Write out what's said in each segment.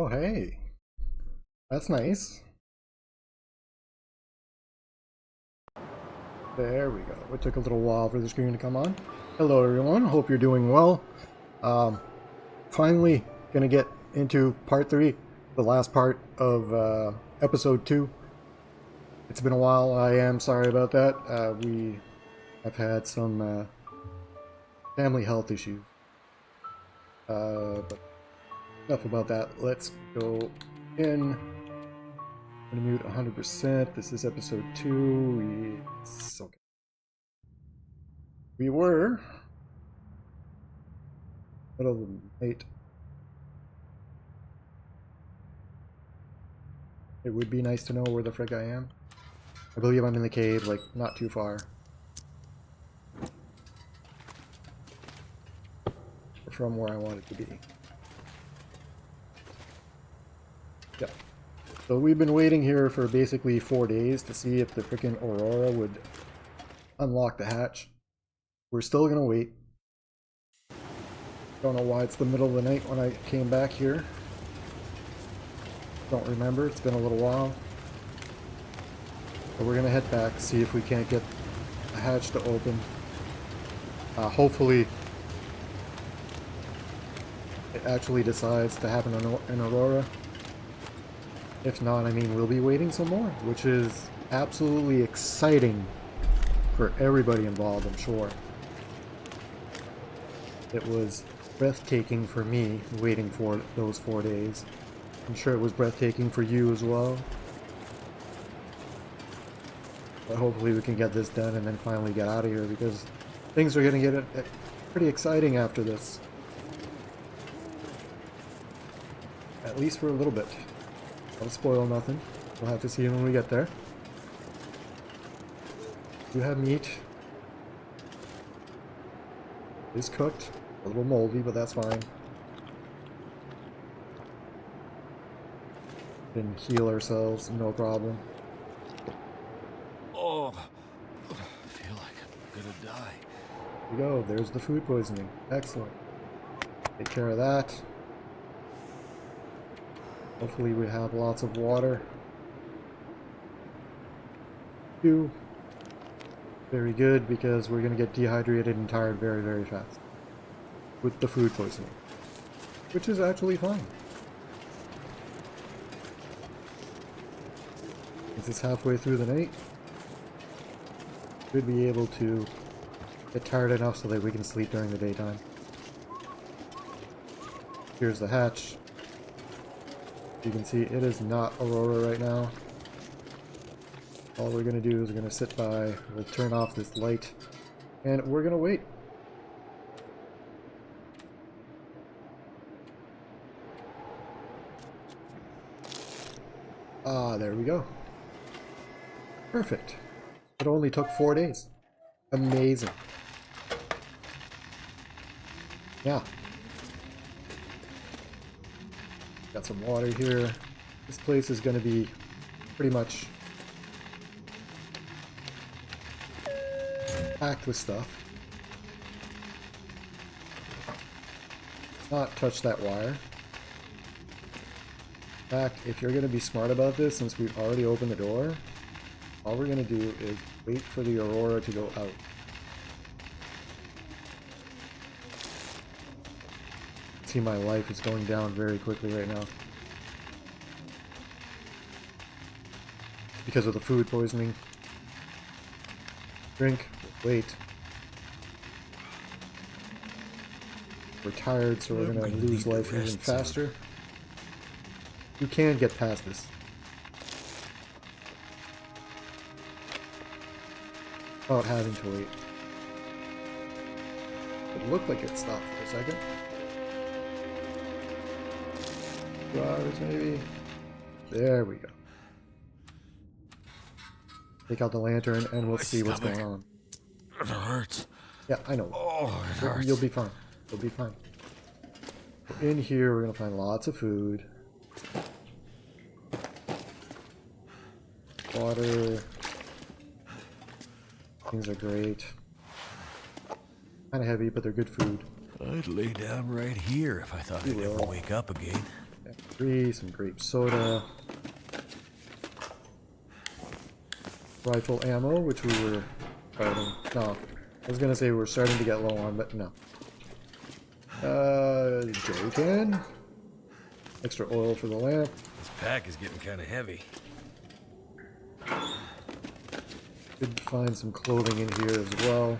Oh, hey. That's nice. There we go. It took a little while for the screen to come on. Hello, everyone. Hope you're doing well. Finally gonna get into part 3, the last part of episode 2. It's been a while. I am sorry about that. We have had some family health issues. But enough about that. Let's go in. I'm gonna mute 100%. This is episode 2. Okay. We were middle of the night. It would be nice to know where the frick I am. I believe I'm in the cave, like, not too far from where I want it to be. Yeah. So we've been waiting here for basically 4 days to see if the frickin' Aurora would unlock the hatch. We're still gonna wait. Don't know why it's the middle of the night when I came back here. Don't remember, it's been a little while. But we're gonna head back, see if we can't get the hatch to open. Hopefully it actually decides to happen in Aurora. If not, I mean, we'll be waiting some more, which is absolutely exciting for everybody involved, I'm sure. It was breathtaking for me waiting for those 4 days. I'm sure it was breathtaking for you as well. But hopefully we can get this done and then finally get out of here, because things are going to get pretty exciting after this. At least for a little bit. Don't spoil nothing. We'll have to see when we get there. We have meat. It's cooked. A little moldy, but that's fine. Can heal ourselves, no problem. Oh, I feel like I'm gonna die. There we go. There's the food poisoning. Excellent. Take care of that. Hopefully we have lots of water. Very good, because we're going to get dehydrated and tired very, very fast with the food poisoning, which is actually fine. Since it's halfway through the night, should be able to get tired enough so that we can sleep during the daytime. Here's the hatch. You can see it is not Aurora right now. All we're going to do is we're going to sit by, we'll turn off this light, and we're going to wait. Ah, there we go. Perfect. It only took 4 days. Amazing. Yeah. Got some water here. This place is going to be pretty much packed with stuff. Let's not touch that wire. In fact, if you're going to be smart about this, since we've already opened the door, all we're going to do is wait for the Aurora to go out. See, my life is going down very quickly right now because of the food poisoning. Drink, wait. We're tired, so we're gonna lose life even faster. You can get past this. Without having to wait. It looked like it stopped for a second. 2 hours maybe. There we go. Take out the lantern and we'll see what's going on. It hurts. Yeah, I know. Oh, it hurts. You'll be fine. You'll be fine. In here, we're gonna find lots of food. Water. Things are great. Kind of heavy, but they're good food. I'd lay down right here if I thought I'd ever wake up again. M3, some grape soda, rifle ammo, which we were starting. No, I was gonna say we were starting to get low on, but no. Jerry can. Extra oil for the lamp. This pack is getting kind of heavy. Did find some clothing in here as well.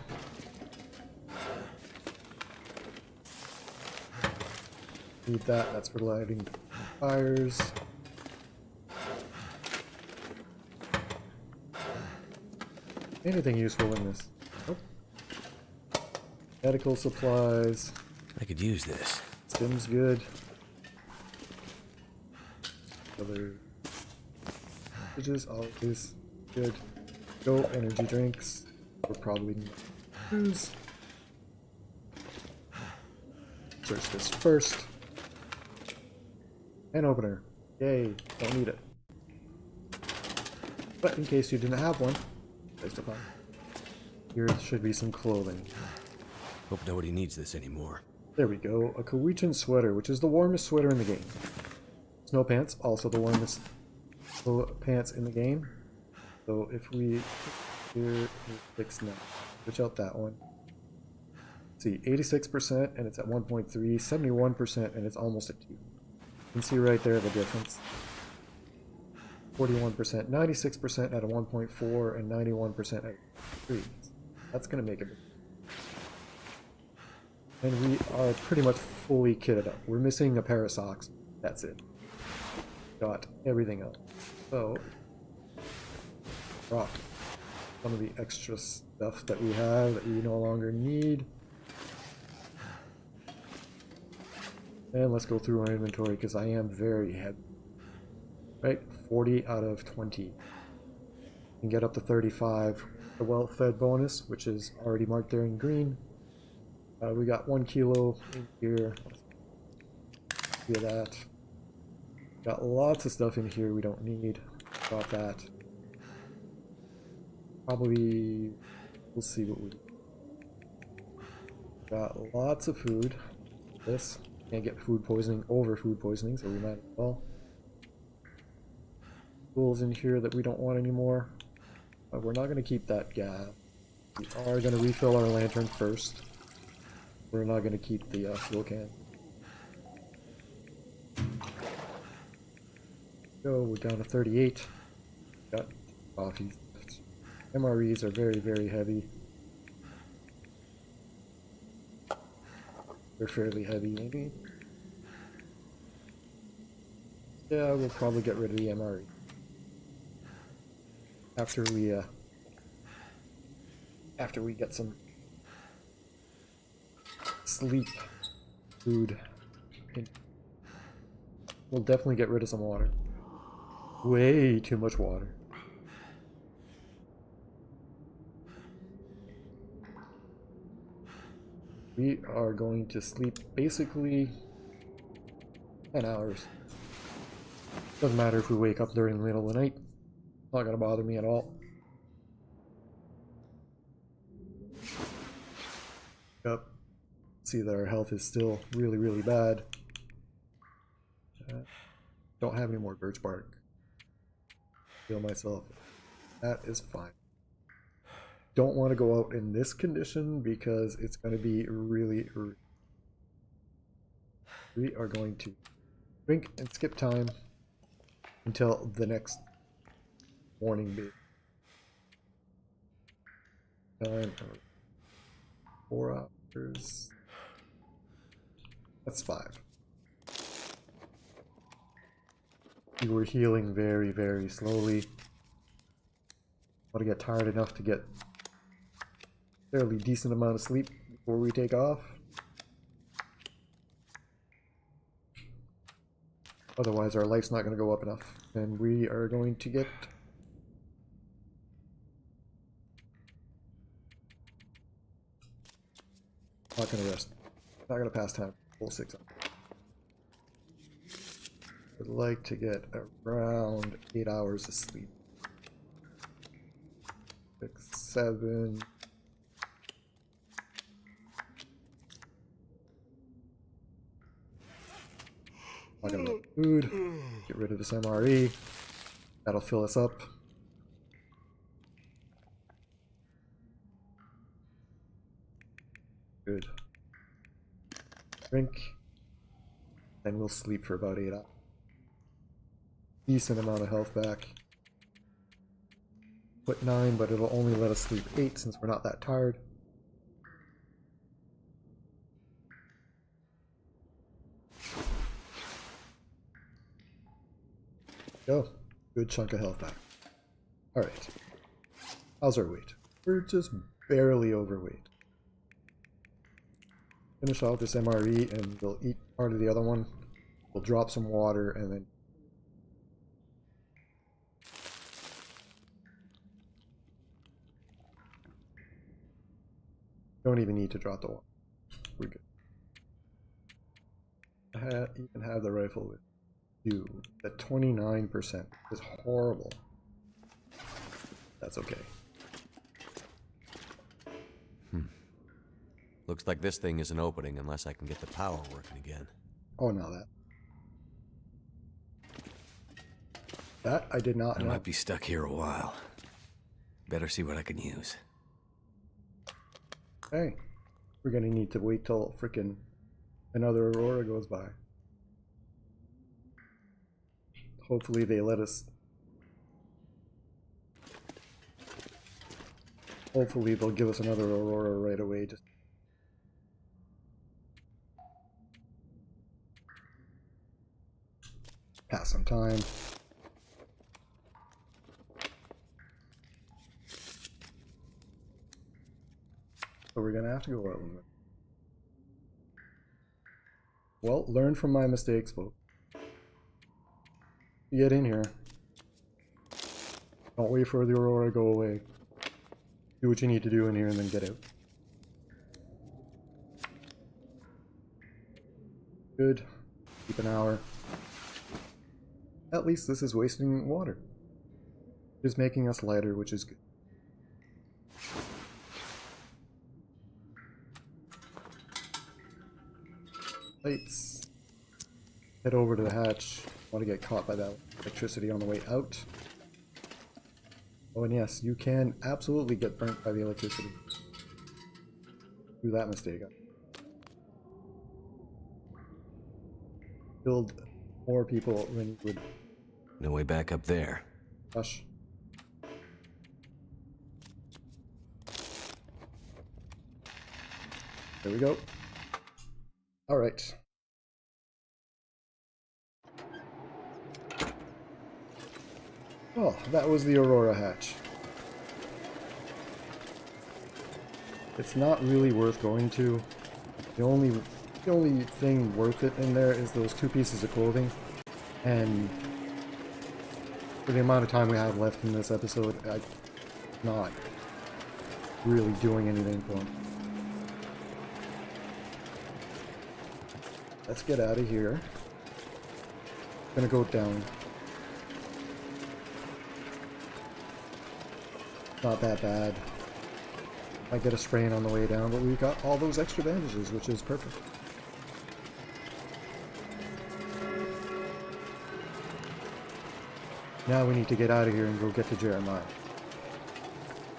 Need that. That's for lighting fires. Anything useful in this? Nope. Medical supplies. I could use this. Stim's good. Other beverages, always good. Go energy drinks. We're probably use. Search this first. Pen opener. Yay, don't need it. But in case you didn't have one, based upon. Here should be some clothing. Hope nobody needs this anymore. There we go. A Kawichan sweater, which is the warmest sweater in the game. Snow pants, also the warmest pants in the game. So if we here, fix now. Switch out that one. See, 86% and it's at 1.3, 71% and it's almost at 2. You can see right there the difference. 41%, 96% at a 1.4, and 91% at 3. That's going to make it. And we are pretty much fully kitted up. We're missing a pair of socks. That's it. Got everything else. So, drop some of the extra stuff that we have that we no longer need. And let's go through our inventory because I am very heavy. Right, 40 out of 20. You can get up to 35. The well-fed bonus, which is already marked there in green. We got 1 kilo in here. See that. Got lots of stuff in here we don't need. Drop that. Probably, we'll see what we got. Lots of food. This. Can't get food poisoning over food poisoning, so we might as well. Tools in here that we don't want anymore. We're not going to keep that gas. We are going to refill our lantern first. We're not going to keep the fuel can. So we're down to 38. Got coffee. MREs are very, very heavy. They're fairly heavy, maybe. Yeah, we'll probably get rid of the MRE. After we get some sleep, food, we'll definitely get rid of some water. Way too much water. We are going to sleep basically 10 hours. Doesn't matter if we wake up during the middle of the night. Not gonna bother me at all. Yep. See that our health is still really, really bad. Don't have any more birch bark. Heal myself. That is fine. Don't want to go out in this condition because it's going to be really. We are going to drink and skip time until the next morning bit. Time 4 hours. That's 5. We were healing very, very slowly. Want to get tired enough to get fairly decent amount of sleep before we take off. Otherwise our life's not going to go up enough. And we are going to get not going to rest. Not going to pass time. Full 6 hours. I'd like to get around 8 hours of sleep. 6, 7. I got enough food. Get rid of this MRE. That'll fill us up. Good. Drink. Then we'll sleep for about 8 hours. Decent amount of health back. Put 9, but it'll only let us sleep 8 since we're not that tired. Go. Good chunk of health back. Alright. How's our weight? We're just barely overweight. Finish off this MRE and we'll eat part of the other one. We'll drop some water and then don't even need to drop the water. We're good. You can have the rifle with you. At 29% is horrible. That's okay. Looks like this thing isn't opening unless I can get the power working again. Oh, no, that I did not know. I might be stuck here a while. Better see what I can use. Hey, we're gonna need to wait till frickin' another Aurora goes by. Hopefully they let us. Hopefully they'll give us another Aurora right away. Just pass some time. So we're gonna have to go out. Well, learn from my mistakes, folks. Get in here. Don't wait for the Aurora to go away. Do what you need to do in here and then get out. Good. Keep an hour. At least this is wasting water. It's making us lighter, which is good. Lights. Head over to the hatch. Want to get caught by that electricity on the way out. Oh, and yes, you can absolutely get burnt by the electricity. Do that mistake. Killed more people than you would. No way back up there. Hush. There we go. All right. Oh, that was the Aurora hatch. It's not really worth going to. The only thing worth it in there is those 2 pieces of clothing. And for the amount of time we have left in this episode, I'm not really doing anything for them. Let's get out of here. Gonna go down. Not that bad. Might get a sprain on the way down, but we've got all those extra bandages, which is perfect. Now we need to get out of here and go get to Jeremiah.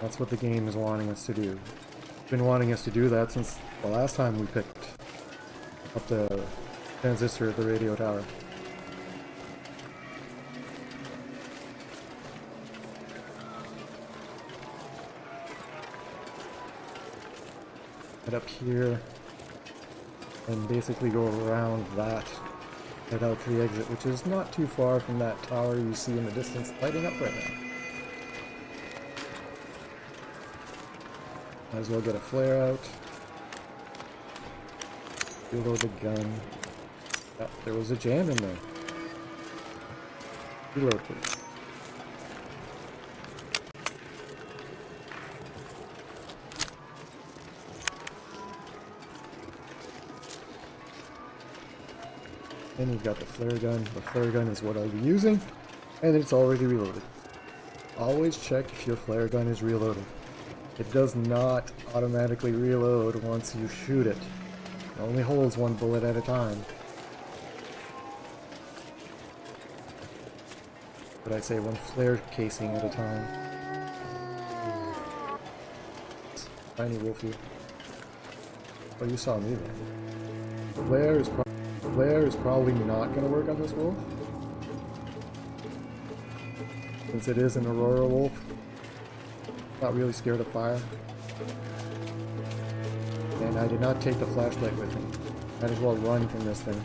That's what the game is wanting us to do. It's been wanting us to do that since the last time we picked up the transistor at the radio tower. Head up here and basically go around that, head out to the exit, which is not too far from that tower you see in the distance lighting up right now. Might as well get a flare out. Reload the gun. Oh, there was a jam in there. Reload, please. Then you've got the flare gun. The flare gun is what I'll be using, and it's already reloaded. Always check if your flare gun is reloaded. It does not automatically reload once you shoot it. It only holds 1 bullet at a time. But I say one flare casing at a time. Tiny wolfie. Oh, you saw me then. Flare is probably not going to work on this wolf. Since it is an Aurora wolf. Not really scared of fire. And I did not take the flashlight with me. Might as well run from this thing.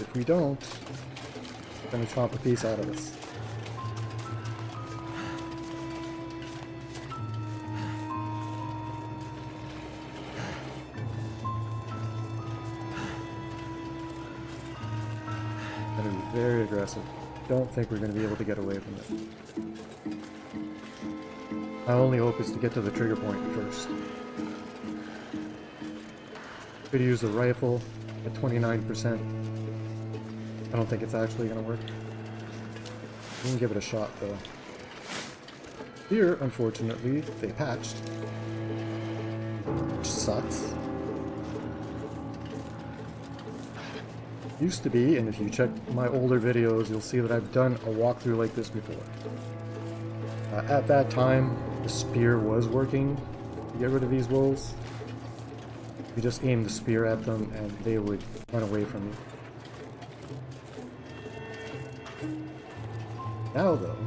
If we don't, it's going to chomp a piece out of us. Going to be very aggressive. Don't think we're going to be able to get away from it. My only hope is to get to the trigger point first. Could use the rifle at 29%. I don't think it's actually going to work. We can give it a shot though. Here, unfortunately, they patched. Which sucks. Used to be, and if you check my older videos, you'll see that I've done a walkthrough like this before. At that time, the spear was working to get rid of these wolves. You just aim the spear at them and they would run away from you. Now though,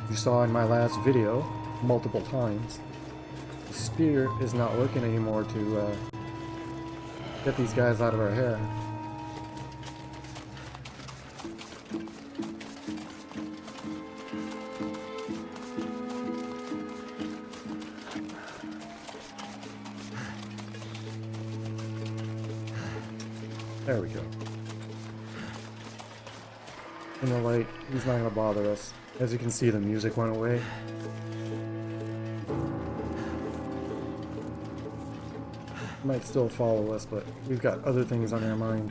you saw in my last video multiple times, the spear is not working anymore to get these guys out of our hair. There we go. In the light, he's not going to bother us. As you can see, the music went away. He might still follow us, but we've got other things on our mind.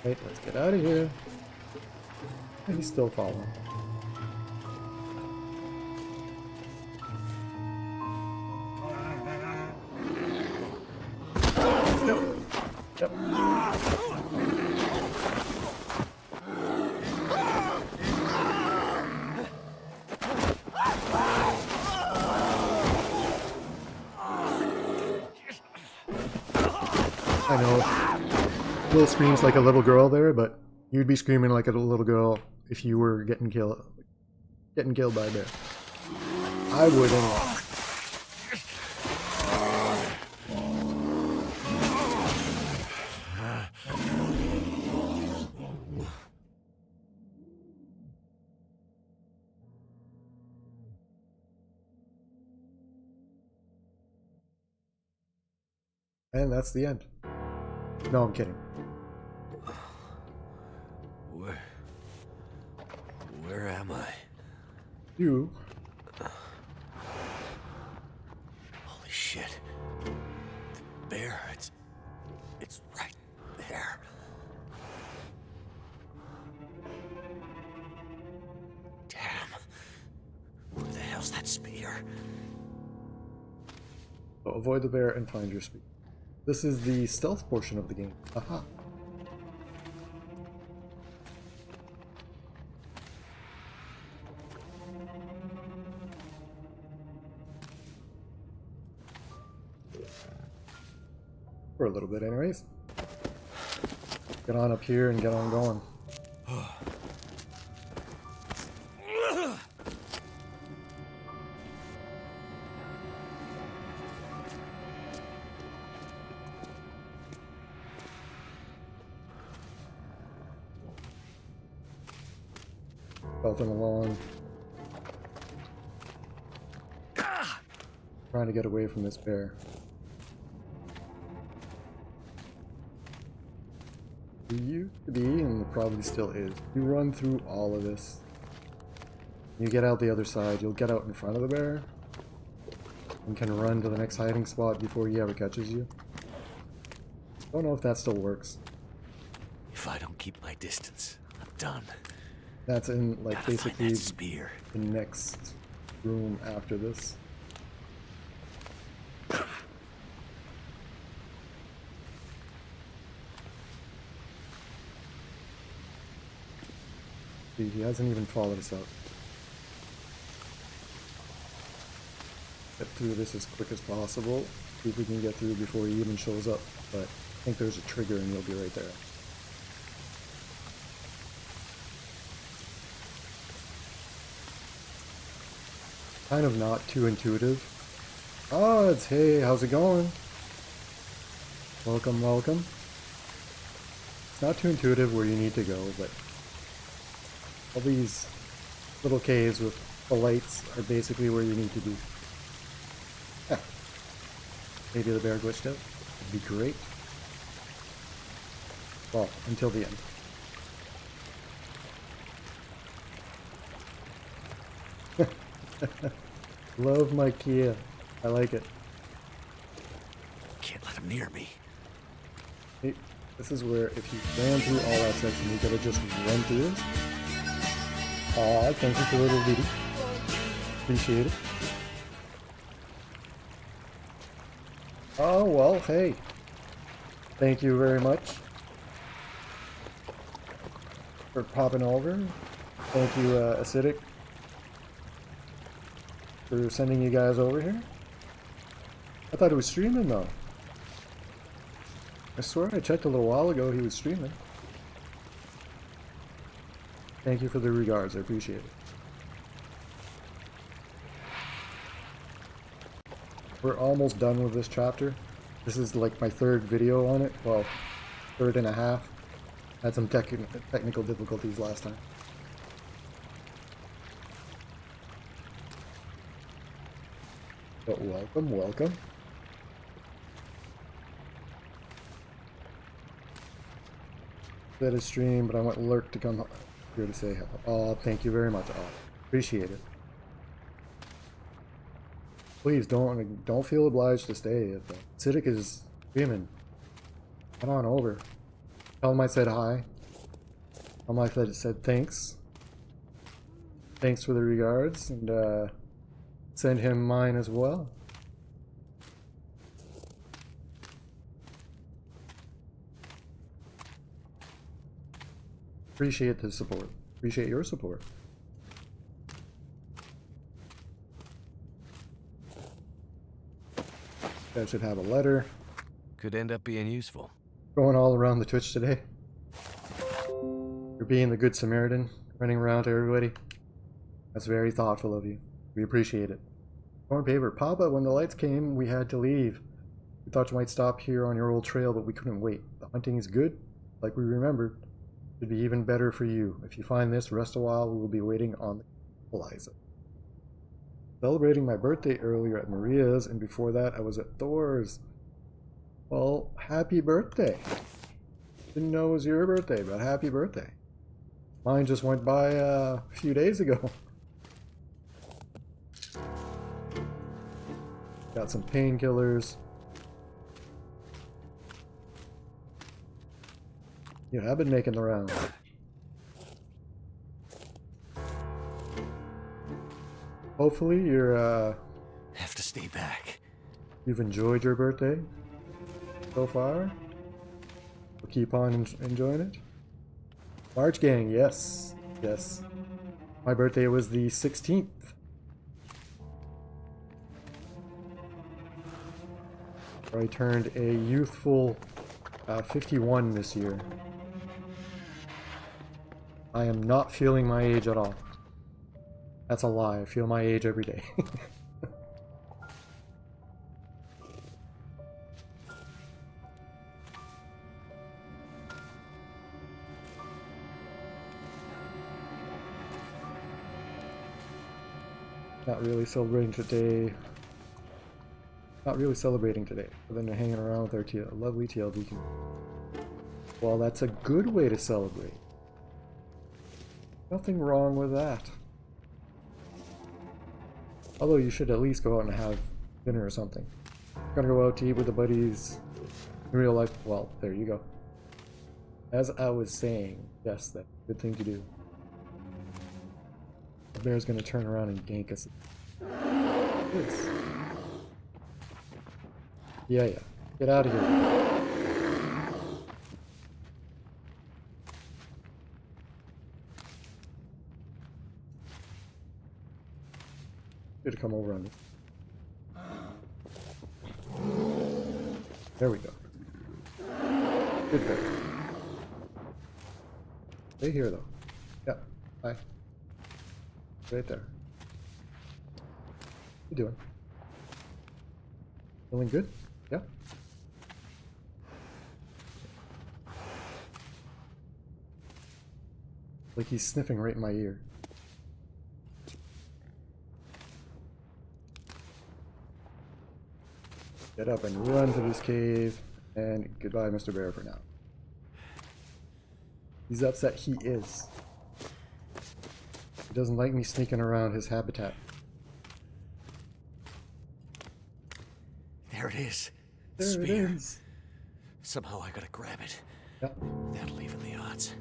Right, let's get out of here. And he's still following. Yep. I know. Will screams like a little girl there, but you'd be screaming like a little girl if you were getting killed by a bear. I would anyway. And that's the end. No, I'm kidding. Where am I? You. Holy shit. The bear, it's right there. Damn. Where the hell's that spear? So avoid the bear and find your speed. This is the stealth portion of the game. Aha. For a little bit anyways. Get on up here and get on going. Belting along. Trying to get away from this bear. It used to be, and it probably still is. You run through all of this. You get out the other side, you'll get out in front of the bear. And can run to the next hiding spot before he ever catches you. Don't know if that still works. If If I don't keep my distance, I'm done. That's in, like, Gotta find basically that spear. the next room after this. See, he hasn't even followed us out. Get through this as quick as possible. See if we can get through before he even shows up. But I think there's a trigger and you'll be right there. Kind of not too intuitive. Oh, it's hey, how's it going? Welcome, welcome. It's not too intuitive where you need to go, but all these little caves with the lights are basically where you need to be. Yeah. Maybe the bear glitched out. Would be great. Well, until the end. Love my Kia. I like it. Can't let him near me. Hey, this is where if you ran through all that section, you could have just run through this. Aw, thank you for the little video. Appreciate it. Oh, well, hey. Thank you very much for popping over. Thank you, Acidic, for sending you guys over here. I thought it was streaming, though. I swear I checked a little while ago he was streaming. Thank you for the regards, I appreciate it. We're almost done with this chapter. This is like my third video on it. Well, third and a half. Had some technical difficulties last time. But welcome, welcome. That is stream, but I want Lurk to come here to say hello. Oh, thank you very much. Oh, appreciate it. Please don't feel obliged to stay. If Acidic is streaming, come on over. Tell him I said hi. Tell him I said thanks. Thanks for the regards, and send him mine as well. Appreciate the support. Appreciate your support. That should have a letter. Could end up being useful. Going all around the Twitch today. You're being the good Samaritan, running around to everybody. That's very thoughtful of you. We appreciate it. Torn paper. Papa, when the lights came, we had to leave. We thought you might stop here on your old trail, but we couldn't wait. The hunting is good, like we remembered. It'd be even better for you. If you find this, rest a while. We will be waiting on Eliza. Celebrating my birthday earlier at Maria's, and before that I was at Thor's. Well, happy birthday. Didn't know it was your birthday, but happy birthday. Mine just went by a few days ago. Got some painkillers. Yeah, I've been making the rounds. Hopefully you're Have to stay back. you've enjoyed your birthday so far. We'll keep on enjoying it. March gang, yes. Yes. My birthday was the 16th. I turned a youthful 51 this year. I am not feeling my age at all. That's a lie. I feel my age every day. Not really celebrating today. Not really celebrating today, other than hanging around with our lovely TLD community. Well, that's a good way to celebrate. Nothing wrong with that. Although you should at least go out and have dinner or something. Gonna go out to eat with the buddies in real life. Well, there you go. As I was saying, yes, that's a good thing to do. The bear's gonna turn around and gank us. Yes. Yeah. Get out of here. Should come over on this. There we go. Good bear. Stay here though. Yeah. Hi. Right there. What you doing? Feeling good? Yeah. Like he's sniffing right in my ear. Get up and run to this cave, and goodbye, Mr. Bear, for now. He's upset. He is. He doesn't like me sneaking around his habitat. There it is. There Spear. it is. Somehow I gotta grab it. Yep. That'll even the odds.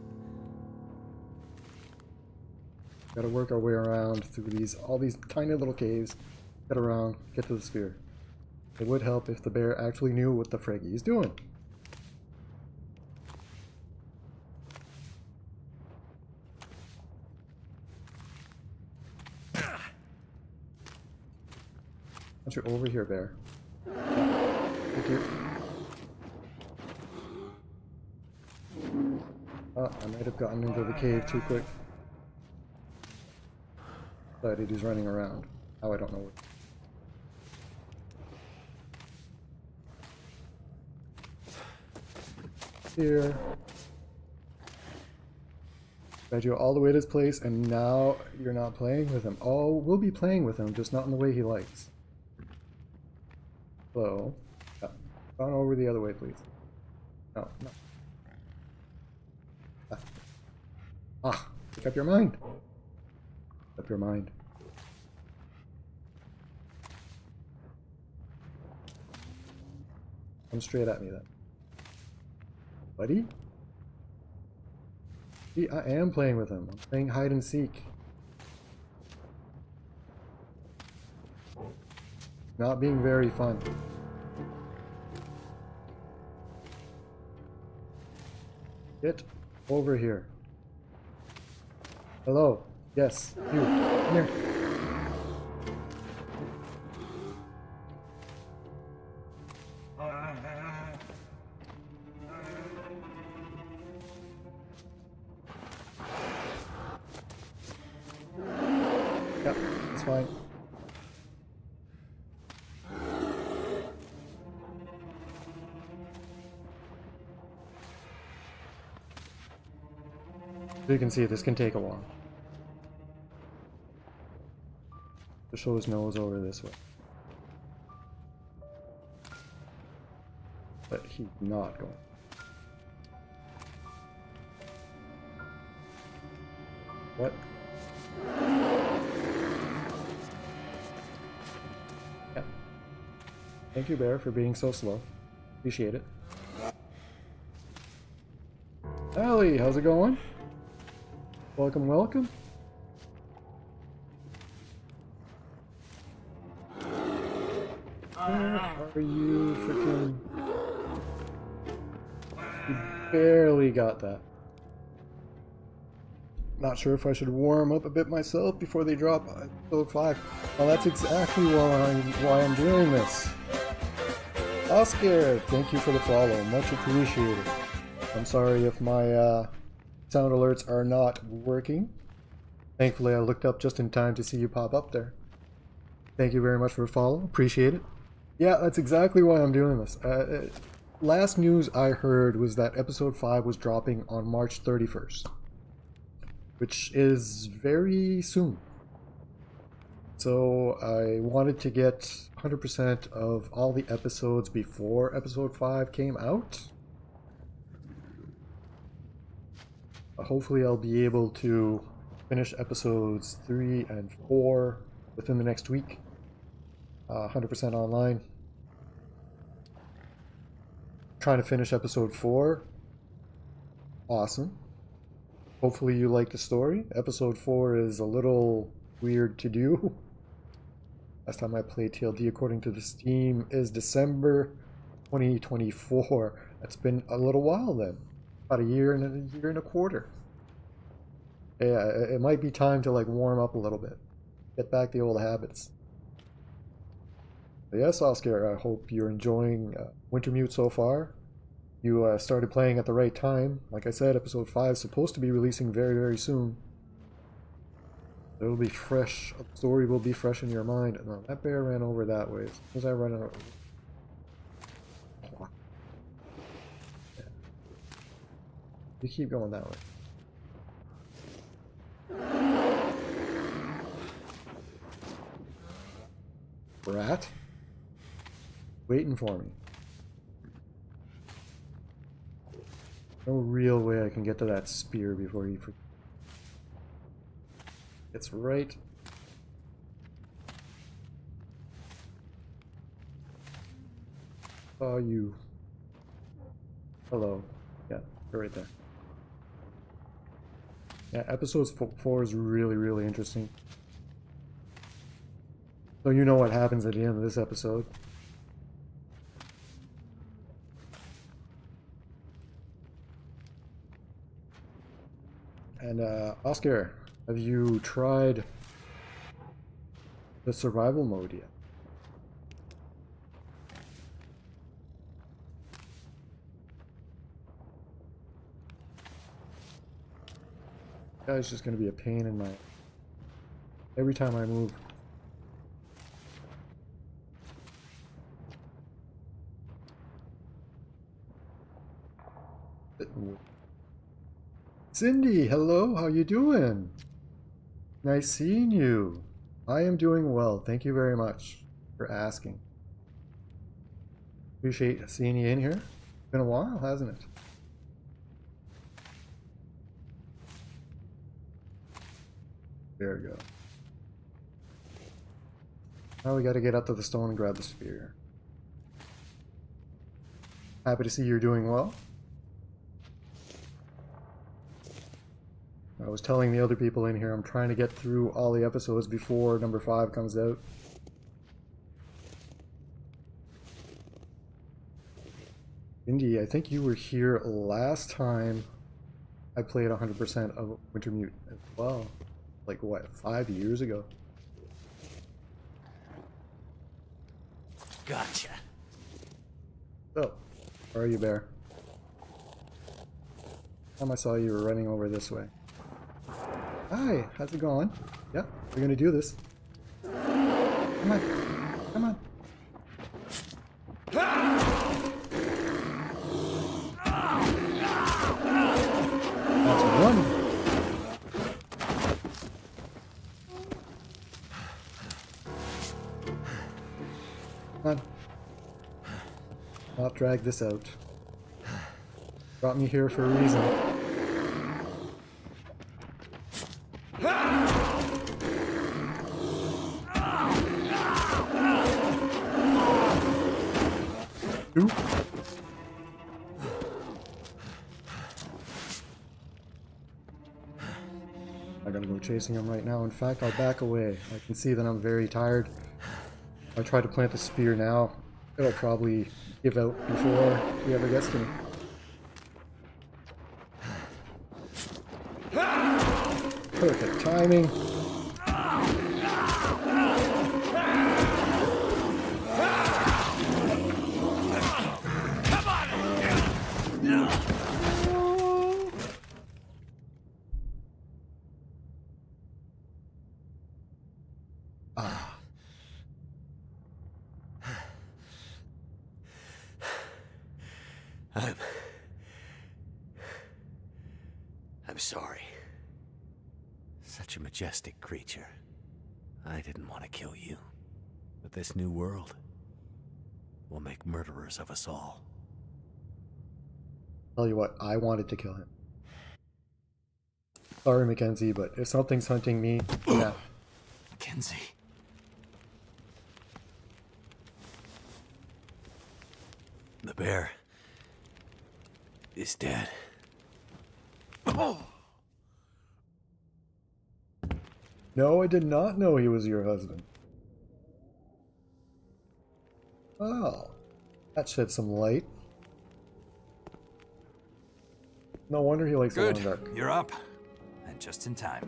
Gotta work our way around through all these tiny little caves. Get around, get to the spear. It would help if the bear actually knew what the frig he's doing. Once you're over here, bear. Thank you. Oh, I might have gotten into the cave too quick. But it is running around. How I don't know what. Here. Led you all the way to this place, and now you're not playing with him. Oh, we'll be playing with him, just not in the way he likes. So, gone over the other way, please. No. Make up your mind. Make up your mind. Come straight at me then. Buddy? See, I am playing with him. I'm playing hide and seek. Not being very fun. Get over here. Hello. Yes, you. Come here. Yep, it's fine. So you can see this can take a while. To show his nose over this way. But he's not going. What? Yeah. Thank you, Bear, for being so slow. Appreciate it. Allie, how's it going? Welcome, welcome. Where are you freaking... You barely got that. Not sure if I should warm up a bit myself before they drop episode 5. Well, that's exactly why I'm doing this. Oscar, thank you for the follow. Much appreciated. I'm sorry if my sound alerts are not working. Thankfully, I looked up just in time to see you pop up there. Thank you very much for the follow. Appreciate it. Yeah, that's exactly why I'm doing this. Last news I heard was that episode 5 was dropping on March 31st. Which is very soon. So I wanted to get 100% of all the episodes before episode 5 came out. Hopefully I'll be able to finish episodes 3 and 4 within the next week. 100% online. Trying to finish episode 4 awesome. Hopefully you like the story. Episode 4 is a little weird to do. Last time I played TLD according to the Steam is December 2024. That's been a little while then. About a year and a quarter. Yeah, it might be time to like warm up a little bit. Get back the old habits. But yes, Oscar, I hope you're enjoying Wintermute so far. You started playing at the right time. Like I said, episode 5 is supposed to be releasing very, very soon. It'll be fresh. The story will be fresh in your mind. No, that bear ran over that way. As soon as I run over. Yeah. You keep going that way. Brat? Waiting for me. No real way I can get to that spear before he gets right. Oh, you. Hello. Yeah, you're right there. Yeah, episode 4 is really, really interesting. So you know what happens at the end of this episode. And Oscar, have you tried the survival mode yet? Guy's just gonna be a pain in my every time I move. Cindy, hello, how you doing? Nice seeing you. I am doing well, thank you very much for asking. Appreciate seeing you in here. Been a while, hasn't it? There we go. Now we gotta get up to the stone and grab the spear. Happy to see you're doing well. I was telling the other people in here I'm trying to get through all the episodes before number 5 comes out. Indy, I think you were here last time I played 100% of Wintermute as well. Like what, 5 years ago? Gotcha. So, where are you, bear? Time I saw you were running over this way. Hi, how's it going? Yeah, we're gonna do this. Come on, come on. That's one. Come on. Not drag this out. Brought me here for a reason. Ooh. I gotta go chasing him right now. In fact, I'll back away. I can see that I'm very tired. If I try to plant the spear now, it'll probably give out before he ever gets to me. Perfect timing. Ah. I'm sorry. Such a majestic creature. I didn't want to kill you. But this new world will make murderers of us all. Tell you what, I wanted to kill him. Sorry, Mackenzie, but if something's hunting me, yeah. Mackenzie. The bear is dead. No, I did not know he was your husband. Oh, that shed some light. No wonder he likes the Good, long dark. you're up. And just in time.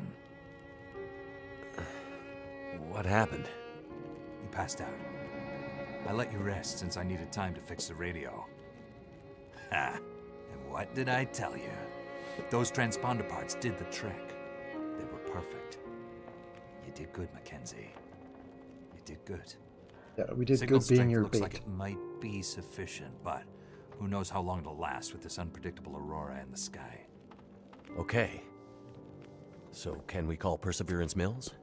What happened? You passed out. I let you rest since I needed time to fix the radio. Ha! And what did I tell you? Those transponder parts did the trick. They were perfect. You did good, Mackenzie. You did good. Yeah, we did Signal good being strength your looks bait. like it might be sufficient, but who knows how long it'll last with this unpredictable aurora in the sky. Okay. So, can we call Perseverance Mills?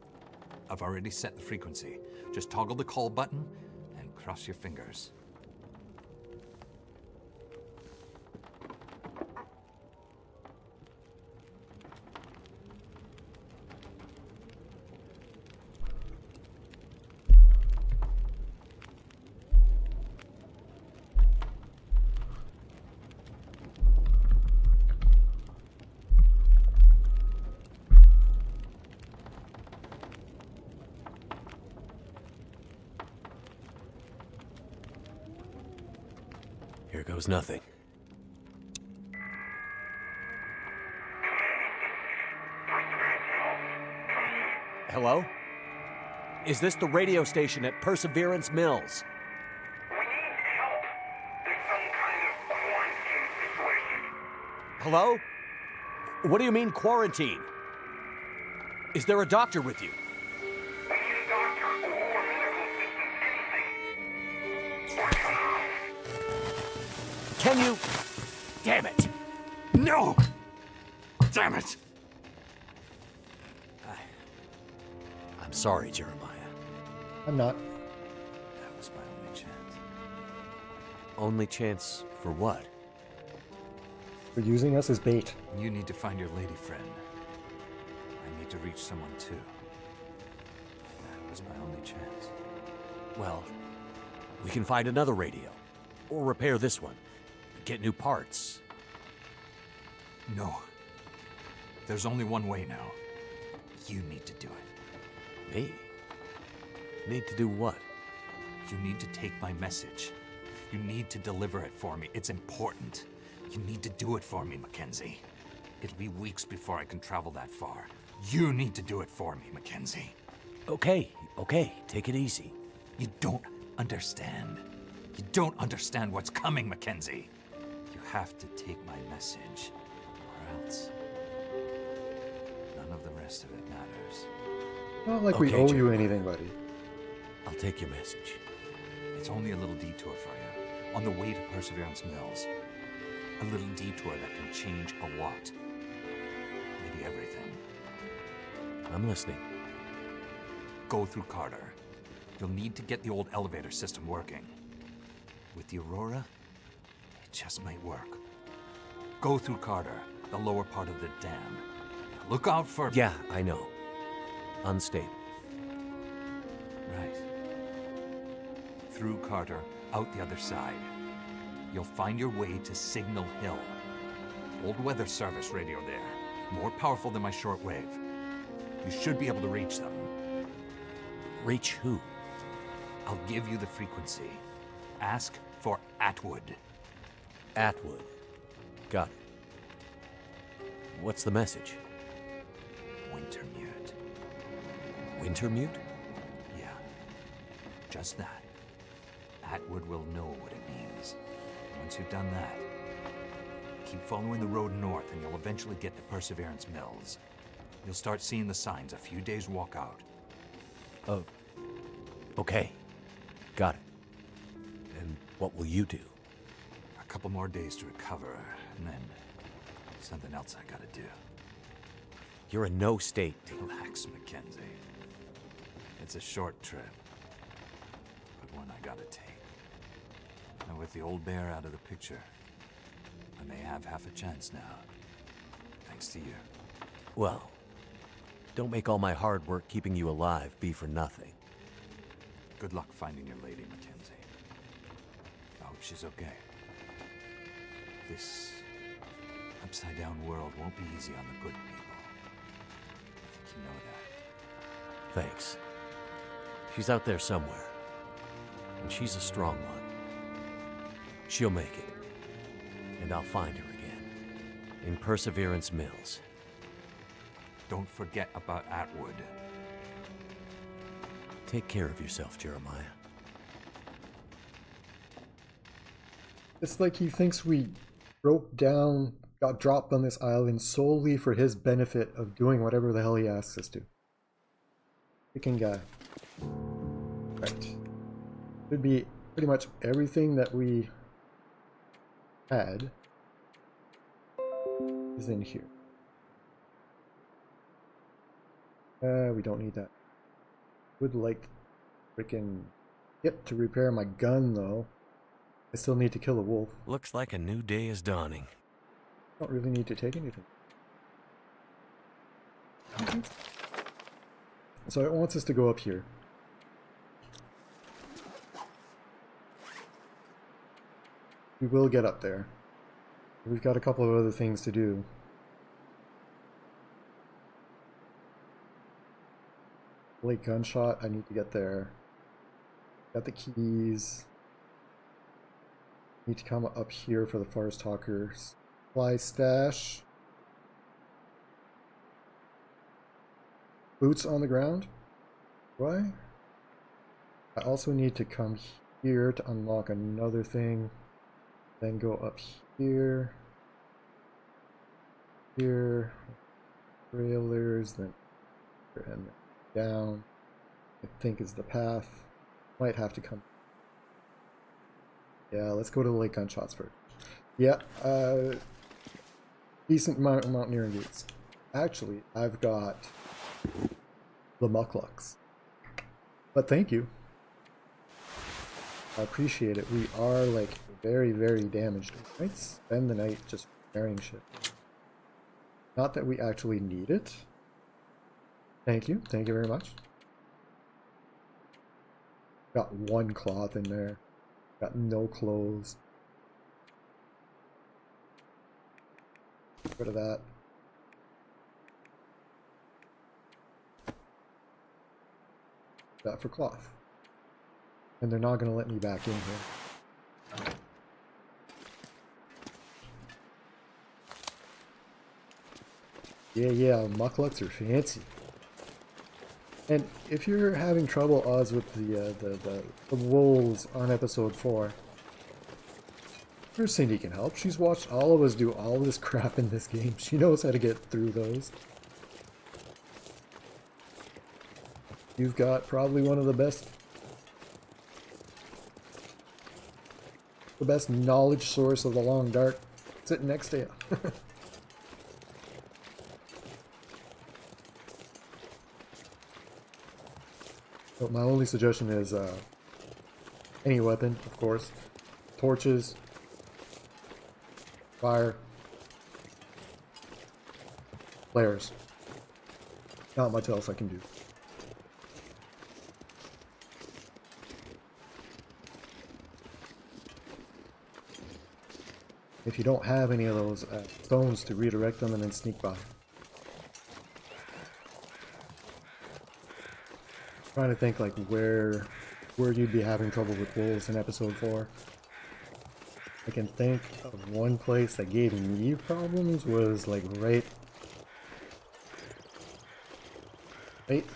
I've already set the frequency. Just toggle the call button and cross your fingers. Here goes nothing. Hello? Is this the radio station at Perseverance Mills? We need help. There's some kind of quarantine situation. Hello? What do you mean quarantine? Is there a doctor with you? We need a doctor or medical assistance, anything. Can you... Damn it! No! Damn it! I'm sorry, Jeremiah. I'm not. That was my only chance. Only chance for what? For using us as bait. You need to find your lady friend. I need to reach someone too. That was my only chance. Well, we can find another radio. Or repair this one. Get new parts. No. There's only one way now. You need to do it. Me? Need to do what? You need to take my message. You need to deliver it for me. It's important. You need to do it for me, Mackenzie. It'll be weeks before I can travel that far. You need to do it for me, Mackenzie. Okay, take it easy. You don't understand. You don't understand what's coming, Mackenzie. You have to take my message, or else none of the rest of it matters. Not like we Okay, owe you Jeremiah. anything, buddy. I'll take your message. It's only a little detour for you, on the way to Perseverance Mills. A little detour that can change a lot. Maybe everything. I'm listening. Go through Carter. You'll need to get the old elevator system working. With the Aurora, it just might work. Go through Carter, the lower part of the dam. Look out for... Yeah, I know. Unstable. Right. Through Carter, out the other side. You'll find your way to Signal Hill. Old weather service radio there. More powerful than my shortwave. You should be able to reach them. Reach who? I'll give you the frequency. Ask for Atwood. Atwood. Got it. What's the message? Wintermute. Wintermute? Yeah. Just that. Atwood will know what it means. Once you've done that, keep following the road north and you'll eventually get to Perseverance Mills. You'll start seeing the signs a few days walk out. Oh. Okay. Got it. And what will you do? A couple more days to recover, and then something else I gotta do. You're in no state to... Relax, Mackenzie. It's a short trip, but one I gotta take. And with the old bear out of the picture, I may have half a chance now. Thanks to you. Well, don't make all my hard work keeping you alive be for nothing. Good luck finding your lady, Mackenzie. I hope she's okay. This Upside down world won't be easy on the good people. I think you know that. Thanks. She's out there somewhere. And she's a strong one. She'll make it. And I'll find her again. In Perseverance Mills. Don't forget about Atwood. Take care of yourself, Jeremiah. It's like he thinks we broke down, got dropped on this island solely for his benefit of doing whatever the hell he asks us to. Freaking guy. Right. Should be pretty much everything that we had is in here. We don't need that. Would like freaking kit to repair my gun though. I still need to kill a wolf. Looks like a new day is dawning. Don't really need to take anything. So it wants us to go up here. We will get up there. We've got a couple of other things to do. Late gunshot, I need to get there. Got the keys. Need to come up here for the Forest Talkers. Supply stash. Boots on the ground. Why? I also need to come here to unlock another thing. Then go up here. Here. Trailers, then and down. I think is the path. Might have to come. Yeah, let's go to the lake gunshots first. Yeah, decent amount of mountaineering boots. Actually, I've got the mucklucks. But thank you. I appreciate it. We are like very, very damaged. We might spend the night just repairing shit. Not that we actually need it. Thank you. Thank you very much. Got one cloth in there. Got no clothes. Get rid of that. That for cloth. And they're not going to let me back in here. Yeah, mucklucks are fancy. And if you're having trouble, Oz, with the wolves on episode 4, there's Cindy can help. She's watched all of us do all this crap in this game. She knows how to get through those. You've got probably one of the best knowledge source of the Long Dark sitting next to you. So my only suggestion is any weapon, of course. Torches, fire, flares. Not much else I can do. If you don't have any of those stones to redirect them and then sneak by. Trying to think like where you'd be having trouble with wolves in episode 4. I can think of one place that gave me problems was like right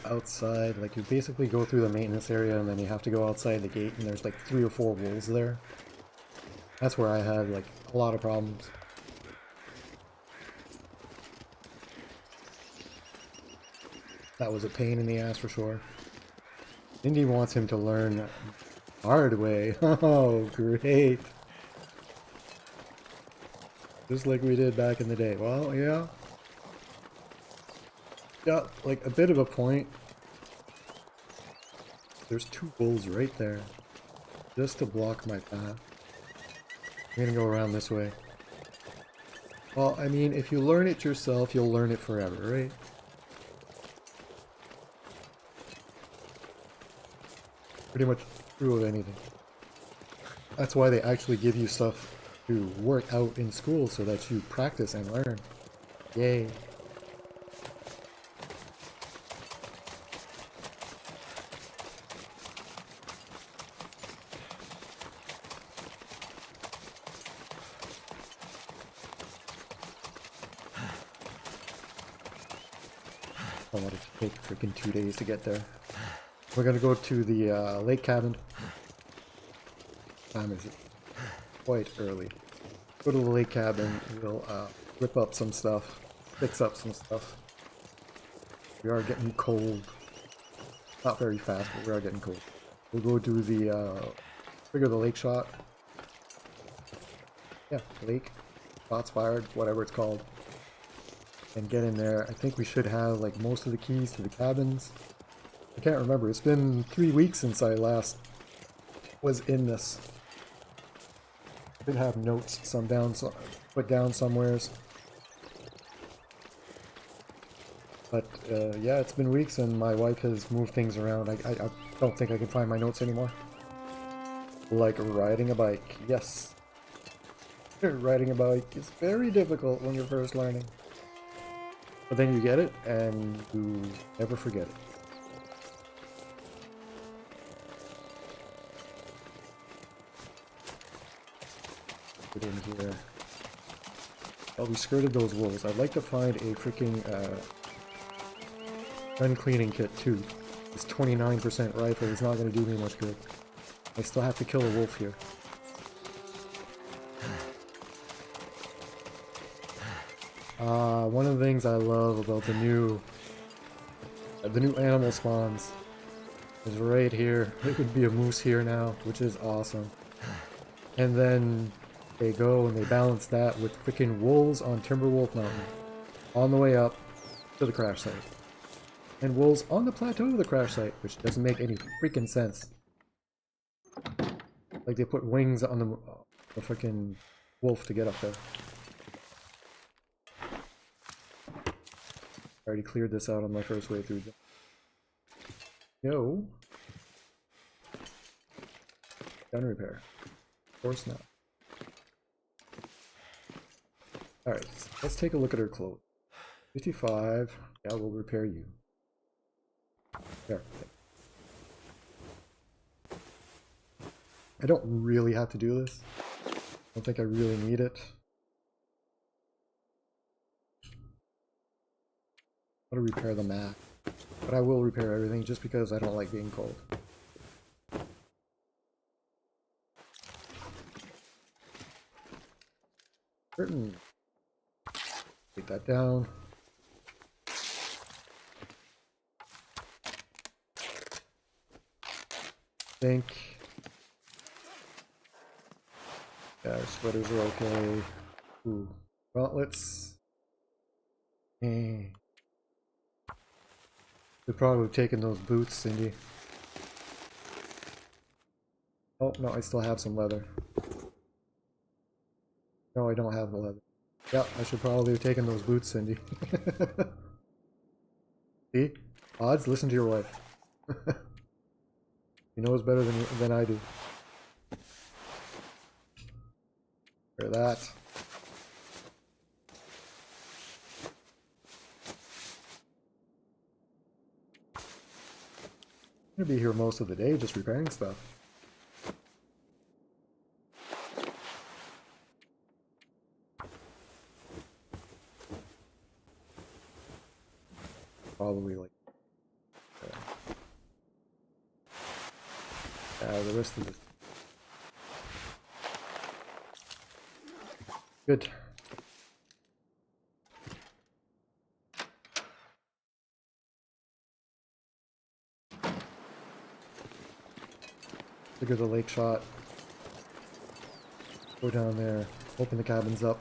outside. Like you basically go through the maintenance area and then you have to go outside the gate and there's like 3 or 4 wolves there. That's where I had like a lot of problems. That was a pain in the ass for sure. Indy wants him to learn hard way. Oh, great. Just like we did back in the day. Well, yeah. Got like a bit of a point. There's 2 wolves right there. Just to block my path. I'm gonna go around this way. Well, I mean, if you learn it yourself, you'll learn it forever, right? Pretty much true of anything. That's why they actually give you stuff to work out in school so that you practice and learn. Yay. I wanted to take freaking 2 days to get there. We're gonna go to the lake cabin. Time is it? Quite early. Go to the lake cabin. We'll rip up some stuff, fix up some stuff. We are getting cold. Not very fast, but we are getting cold. We'll go do the figure the lake shot. Yeah, lake. Shots fired, whatever it's called. And get in there. I think we should have like most of the keys to the cabins. I can't remember. It's been 3 weeks since I last was in this. Should have notes put down somewheres. But yeah, it's been weeks and my wife has moved things around. I don't think I can find my notes anymore. Like riding a bike. Yes. Riding a bike is very difficult when you're first learning. But then you get it and you never forget it. Get in here. Oh, we skirted those wolves. I'd like to find a freaking gun cleaning kit too. This 29% rifle is not going to do me much good. I still have to kill a wolf here. One of the things I love about the new animal spawns is right here. There could be a moose here now, which is awesome. And then they go and they balance that with freaking wolves on Timberwolf Mountain on the way up to the crash site. And wolves on the plateau of the crash site, which doesn't make any freaking sense. Like they put wings on the freaking wolf to get up there. I already cleared this out on my first way through. Yo. Gun repair. Of course not. Alright, let's take a look at her clothes. 55. Yeah, we'll repair you. There. I don't really have to do this. I don't think I really need it. I'm gonna repair the map. But I will repair everything just because I don't like being cold. Curtain. Take that down. Think. Yeah, our sweaters are okay. Ooh. Gauntlets. We'd probably have taken those boots, Cindy. Oh, no, I still have some leather. No, I don't have the leather. Yeah, I should probably have taken those boots, Cindy. See? Odds, listen to your wife. He knows better than I do. For that. I'm gonna be here most of the day just repairing stuff. Probably like the rest of this. Good. Figure the lake shot. Go down there. Open the cabins up.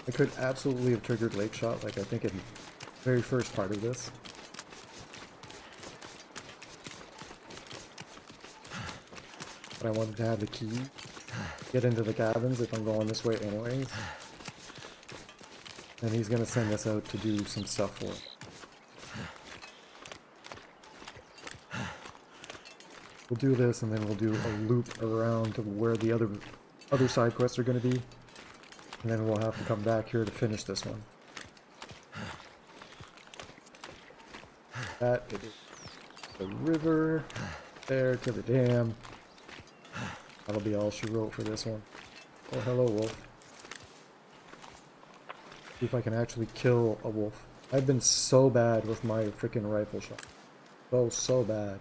I could absolutely have triggered lake shot, like I think in the very first part of this. But I wanted to have the key. Get into the cabins if I'm going this way anyways. And he's gonna send us out to do some stuff for it. We'll do this, and then we'll do a loop around to where the other side quests are going to be. And then we'll have to come back here to finish this one. That is the river, there to the dam. That'll be all she wrote for this one. Oh, hello, wolf. See if I can actually kill a wolf. I've been so bad with my freaking rifle shot. So bad.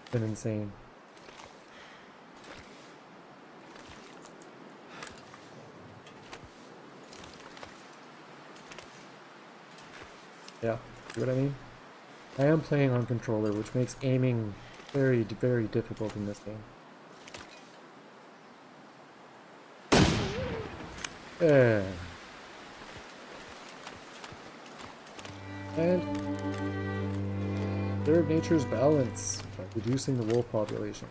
It's been insane. Yeah, see what I mean? I am playing on controller, which makes aiming very, very difficult in this game. There. And preserve nature's balance by reducing the wolf population.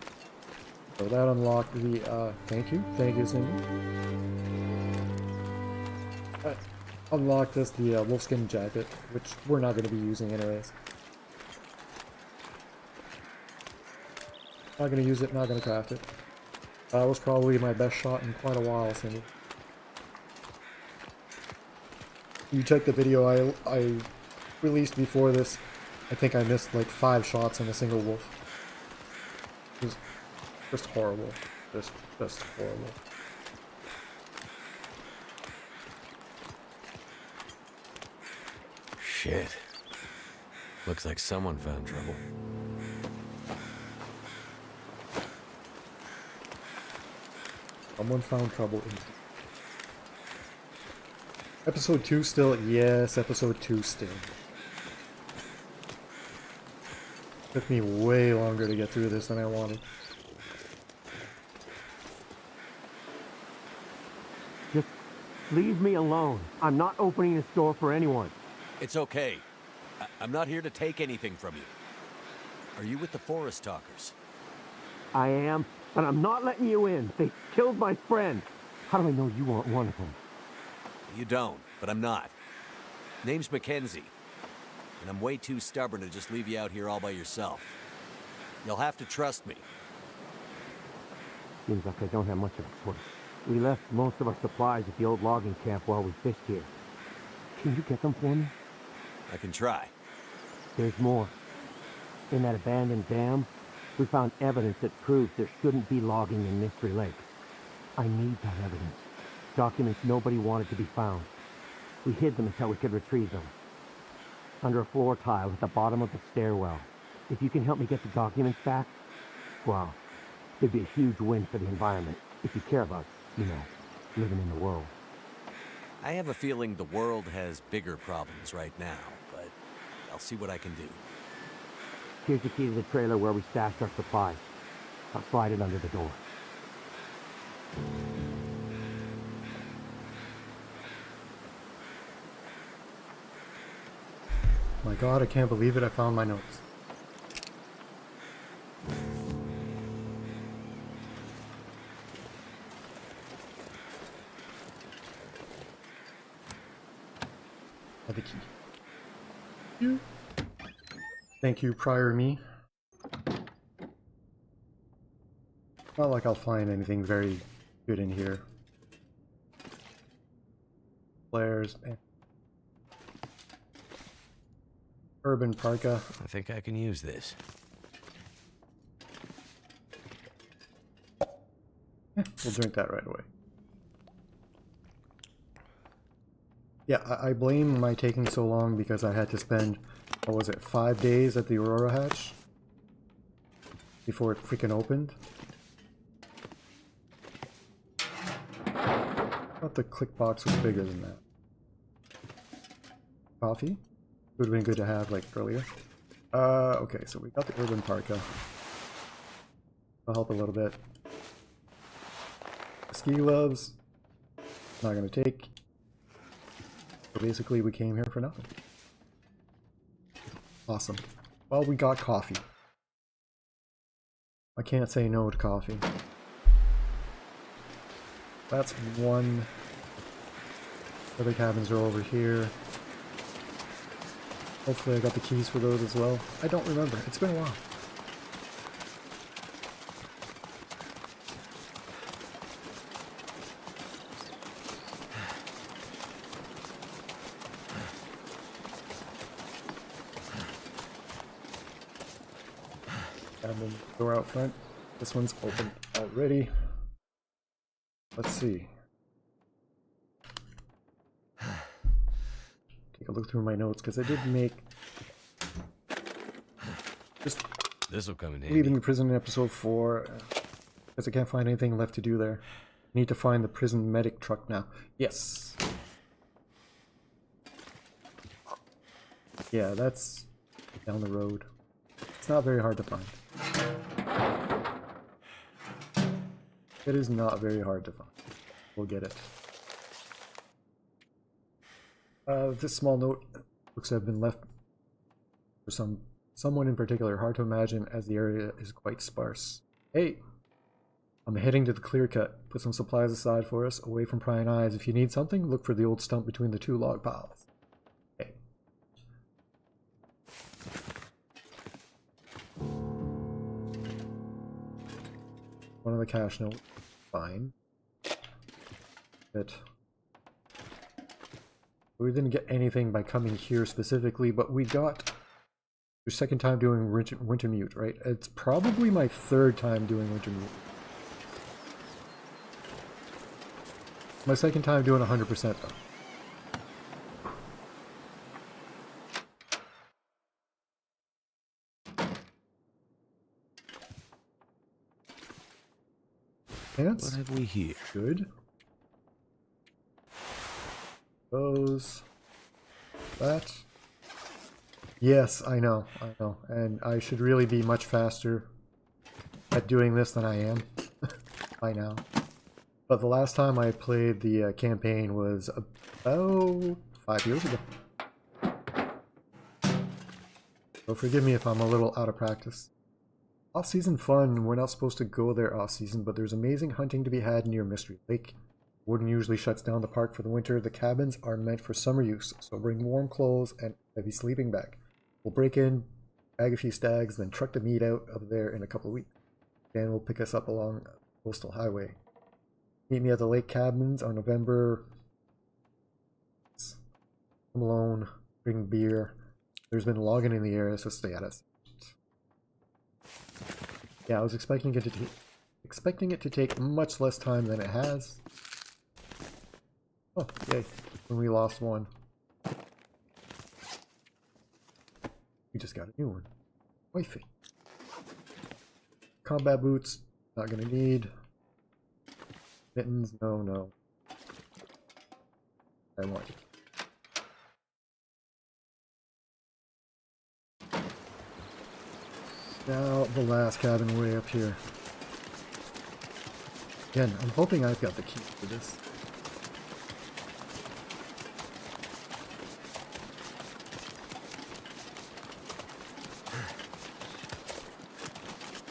So that unlocked the thank you, Cindy. That unlocked us the wolfskin jacket, which we're not going to be using anyways. Not going to use it, not going to craft it. That was probably my best shot in quite a while, Cindy. You check the video I released before this. I think I missed like 5 shots on a single wolf. It was just horrible. Just horrible. Shit. Looks like someone found trouble. Someone found trouble in Episode 2 still? Yes, Episode 2 still. Took me way longer to get through this than I wanted. Just leave me alone. I'm not opening this door for anyone. It's okay. I'm not here to take anything from you. Are you with the Forest Talkers? I am, but I'm not letting you in. They killed my friend. How do I know you aren't one of them? You don't, but I'm not. Name's Mackenzie. And I'm way too stubborn to just leave you out here all by yourself. You'll have to trust me. Seems like I don't have much of a choice. We left most of our supplies at the old logging camp while we fished here. Can you get them for me? I can try. There's more. In that abandoned dam, we found evidence that proves there shouldn't be logging in Mystery Lake. I need that evidence. Documents nobody wanted to be found. We hid them until we could retrieve them. Under a floor tile at the bottom of the stairwell. If you can help me get the documents back, well, it'd be a huge win for the environment. If you care about, living in the world. I have a feeling the world has bigger problems right now, but I'll see what I can do. Here's the key to the trailer where we stashed our supplies. I'll slide it under the door. My god, I can't believe it, I found my notes. Have the key. Thank you, prior me. Not like I'll find anything very good in here. Flares. Urban Parka. I think I can use this. We'll drink that right away. Yeah, I blame my taking so long because I had to spend, what was it, 5 days at the Aurora hatch before it freaking opened. I thought the click box was bigger than that. Coffee? Would have been good to have like earlier. Okay, so we got the Urban Parka. I'll help a little bit. Ski gloves. Not gonna take. So basically we came here for nothing. Awesome. Well, we got coffee. I can't say no to coffee. That's one. Other cabins are over here. Hopefully I got the keys for those as well. I don't remember. It's been a while. Cabin door out front. This one's open already. Let's see. Take a look through my notes because I did make just This'll come in handy. leaving the prison in episode 4 because I can't find anything left to do there. Need to find the prison medic truck now. Yes. Yeah, that's down the road. It's not very hard to find. It is not very hard to find. We'll get it. This small note looks to have been left for someone in particular. Hard to imagine as the area is quite sparse. Hey! I'm heading to the clear cut. Put some supplies aside for us, away from prying eyes. If you need something, look for the old stump between the 2 log piles. Okay. One of the cash notes. Fine. But we didn't get anything by coming here specifically, but we got your second time doing Wintermute, right? It's probably my 3rd time doing Wintermute. My 2nd time doing 100% though. Pants? What have we here? Good. Those. That. Yes, I know. And I should really be much faster at doing this than I am by now. But the last time I played the campaign was about 5 years ago. So forgive me if I'm a little out of practice. Off-season fun. We're not supposed to go there off-season, but there's amazing hunting to be had near Mystery Lake. Warden usually shuts down the park for the winter. The cabins are meant for summer use, so bring warm clothes and a heavy sleeping bag. We'll break in, bag a few stags, then truck the meat out of there in a couple of weeks. Dan will pick us up along the coastal highway. Meet me at the lake cabins on November. Come alone, bring beer. There's been logging in the area, so stay at us. Yeah, I was expecting it to take much less time than it has. Oh, yay. When we lost one. We just got a new one. Wifey. Combat boots, not gonna need. Mittens, no. I want it. Now the last cabin way up here. Again, I'm hoping I've got the key for this.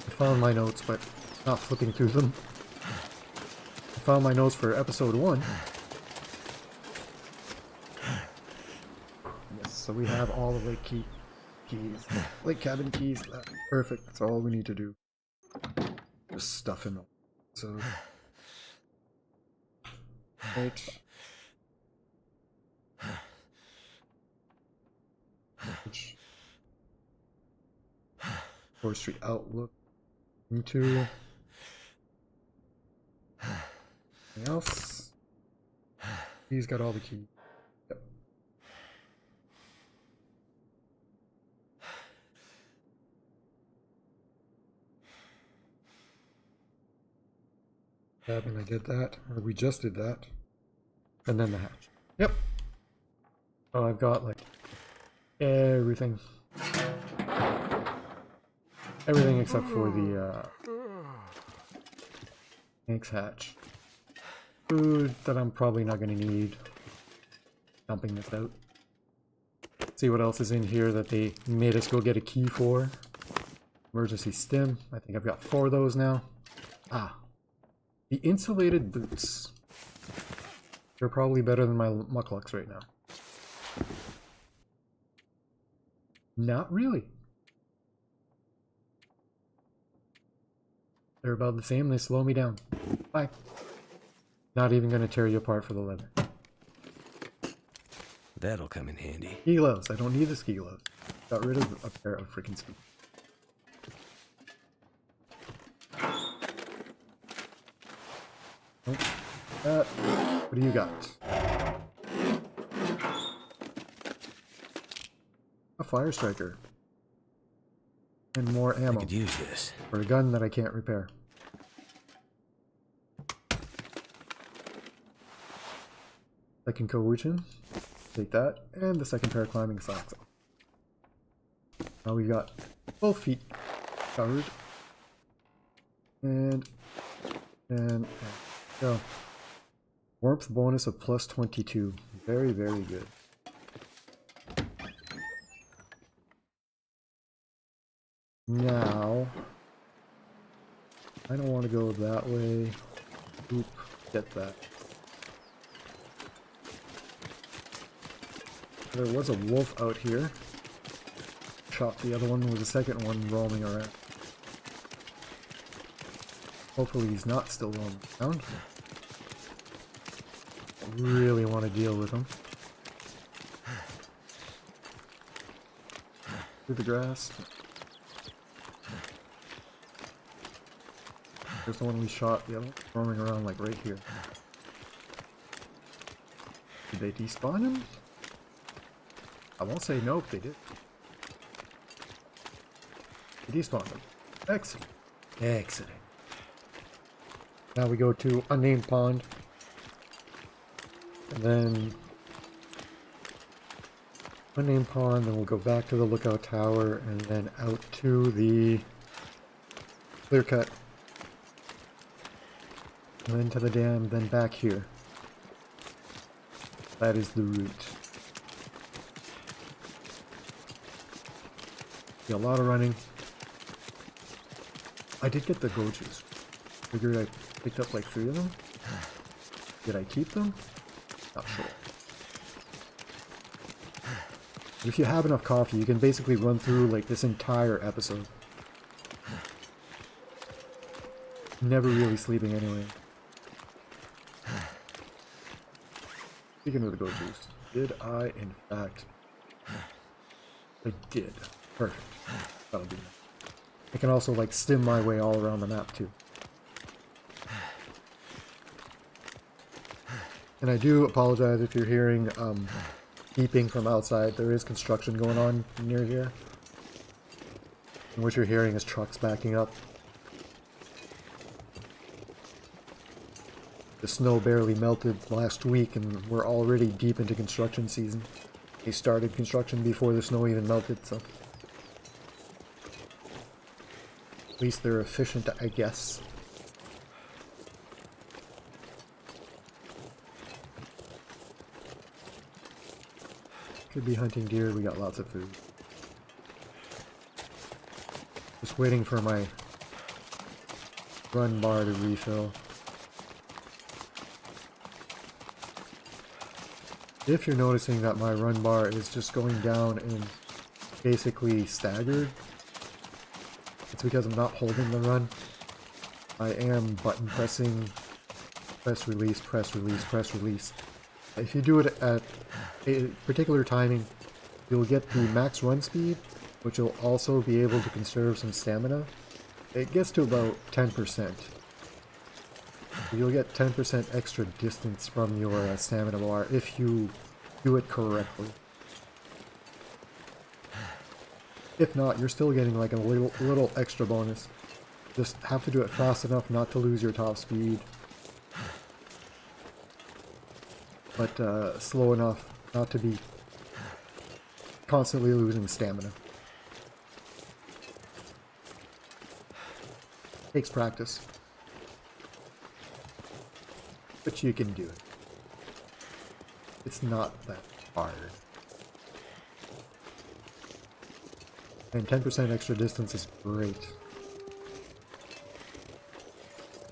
I found my notes, but not flipping through them. I found my notes for episode 1. Yes, so we have all the lake keys. Lake cabin keys. Perfect. That's all we need to do. Just stuff in them. So, right. Forestry Outlook. Into. Anything else? He's got all the keys. Yep. Cabin, I did that. Or we just did that. And then the hatch. Yep. Oh, I've got like everything. Everything except for the Thanks hatch. Food that I'm probably not going to need. Dumping this out. See what else is in here that they made us go get a key for. Emergency stim. I think I've got 4 of those now. Ah. The insulated boots. They're probably better than my mucklucks right now. Not really. They're about the same. They slow me down. Bye. Not even going to tear you apart for the leather. That'll come in handy. Ski gloves. I don't need the ski gloves. Got rid of a pair of freaking ski. What do you got? A fire striker. And more I ammo. could use this. For a gun that I can't repair. Second Kowuchin. Take that. And the second pair of climbing socks. Now we got both feet covered. And go. Warmth bonus of plus 22. Very, very good. Now, I don't want to go that way. Oop, get that. There was a wolf out here. Shot the other one with the second one roaming around. Hopefully he's not still roaming around. I really want to deal with him. Through the grass. There's the one we shot, the other one roaming around like right here. Did they despawn him? I won't say nope, they did. They despawned him. Excellent. Excellent. Now we go to Unnamed Pond. And then Unnamed Pond, then we'll go back to the Lookout Tower, and then out to the Clear Cut. And then to the dam, then back here. That is the route. See, a lot of running. I did get the gochus. Figured I picked up like 3 of them. Did I keep them? Not sure. But if you have enough coffee, you can basically run through like this entire episode. Never really sleeping anyway. Speaking of the gochus, did I in fact? I did. Perfect. That'll do. I can also like stim my way all around the map too. And I do apologize if you're hearing beeping from outside. There is construction going on near here. And what you're hearing is trucks backing up. The snow barely melted last week and we're already deep into construction season. They started construction before the snow even melted, so... At least they're efficient, I guess. Could be hunting deer, we got lots of food. Just waiting for my run bar to refill. If you're noticing that my run bar is just going down and basically staggered, it's because I'm not holding the run. I am button pressing, press release, press release, press release. If you do it at a particular timing, you'll get the max run speed, which will also be able to conserve some stamina. It gets to about 10%. You'll get 10% extra distance from your stamina bar if you do it correctly. If not, you're still getting like a little extra bonus. Just have to do it fast enough not to lose your top speed. But slow enough not to be constantly losing stamina. Takes practice. But you can do it. It's not that hard. And 10% extra distance is great.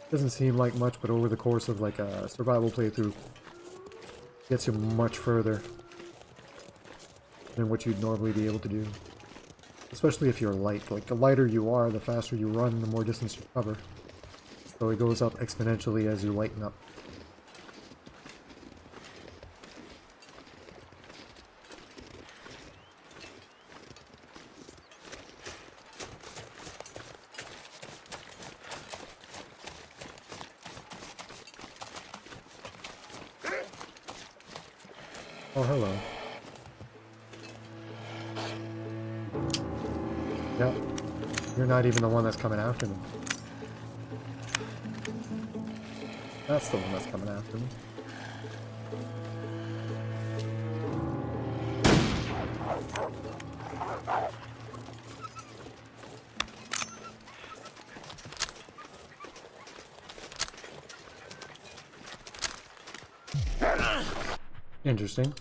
Doesn't seem like much, but over the course of like a survival playthrough, gets you much further than what you'd normally be able to do. Especially if you're light. Like, the lighter you are, the faster you run, the more distance you cover. So it goes up exponentially as you lighten up. Oh, hello. Yep. You're not even the one that's coming after me. That's the one that's coming after me. Interesting.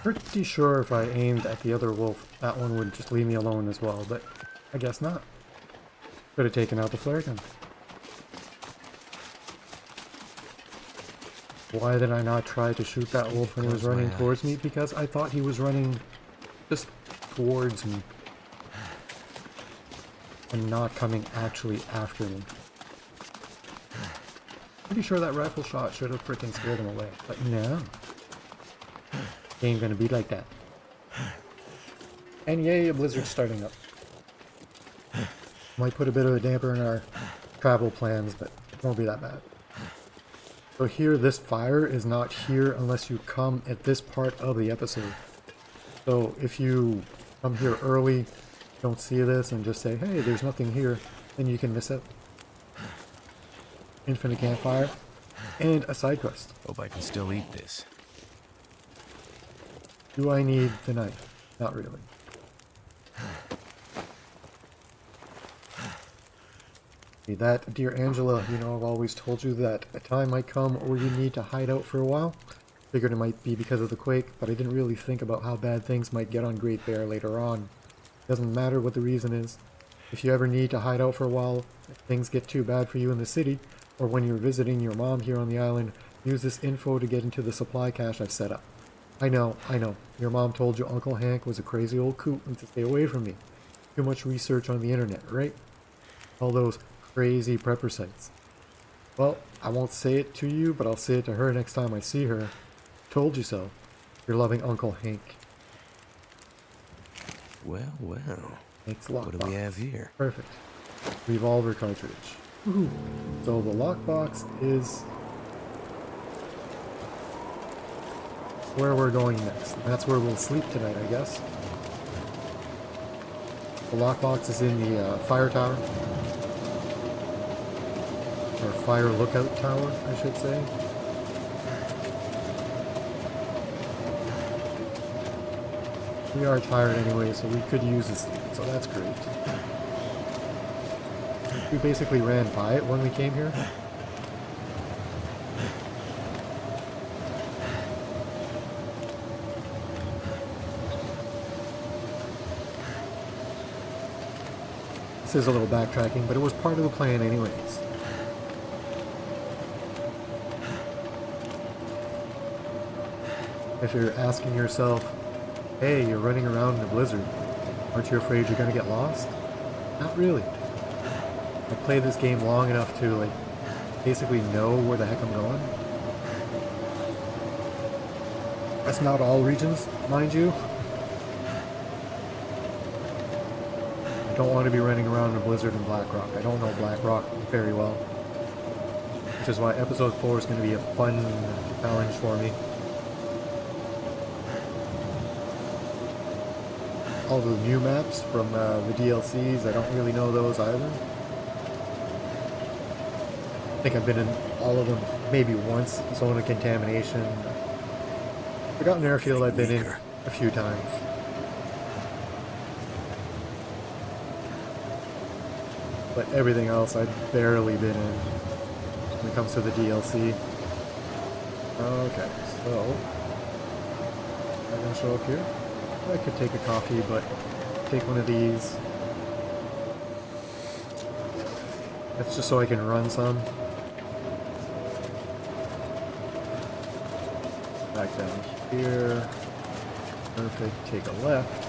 Pretty sure if I aimed at the other wolf, that one would just leave me alone as well, but I guess not. Could have taken out the flare gun. Why did I not try to shoot that wolf when he was running towards me? Because I thought he was running just towards me and not coming actually after me. Pretty sure that rifle shot should have freaking scared him away, but no. Ain't gonna be like that. And yay, a blizzard's starting up. Might put a bit of a damper in our travel plans, but it won't be that bad. So here, this fire is not here unless you come at this part of the episode. So if you come here early, don't see this, and just say, hey, there's nothing here, then you can miss it. Infinite campfire, and a side quest. Hope I can still eat this. Do I need the knife? Not really. See that, dear Angela, you know I've always told you that a time might come where you need to hide out for a while. Figured it might be because of the quake, but I didn't really think about how bad things might get on Great Bear later on. Doesn't matter what the reason is. If you ever need to hide out for a while, if things get too bad for you in the city, or when you're visiting your mom here on the island, use this info to get into the supply cache I've set up. I know. Your mom told you Uncle Hank was a crazy old coot and to stay away from me. Too much research on the internet, right? All those crazy prepper sites. Well, I won't say it to you, but I'll say it to her next time I see her. Told you so. Your loving Uncle Hank. Well, Thanks, what do we lockbox. have here? Perfect. Revolver cartridge. Woohoo. So the lockbox is where we're going next. That's where we'll sleep tonight, I guess. The lockbox is in the fire tower. Or fire lookout tower, I should say. We are tired anyway, so we could use this, so that's great. We basically ran by it when we came here. This is a little backtracking, but it was part of the plan anyways. If you're asking yourself, hey, you're running around in a blizzard, aren't you afraid you're gonna get lost? Not really. I played this game long enough to, like, basically know where the heck I'm going. That's not all regions, mind you. I don't want to be running around in a blizzard in Blackrock. I don't know Blackrock very well. Which is why episode 4 is going to be a fun challenge for me. All the new maps from the DLCs, I don't really know those either. I think I've been in all of them maybe once. Zone of Contamination. Forgotten Airfield I've been in a few times. But everything else I've barely been in when it comes to the DLC. Okay, so I'm gonna show up here. I could take a coffee, but take one of these. That's just so I can run some. Back down here. Perfect. Take a left.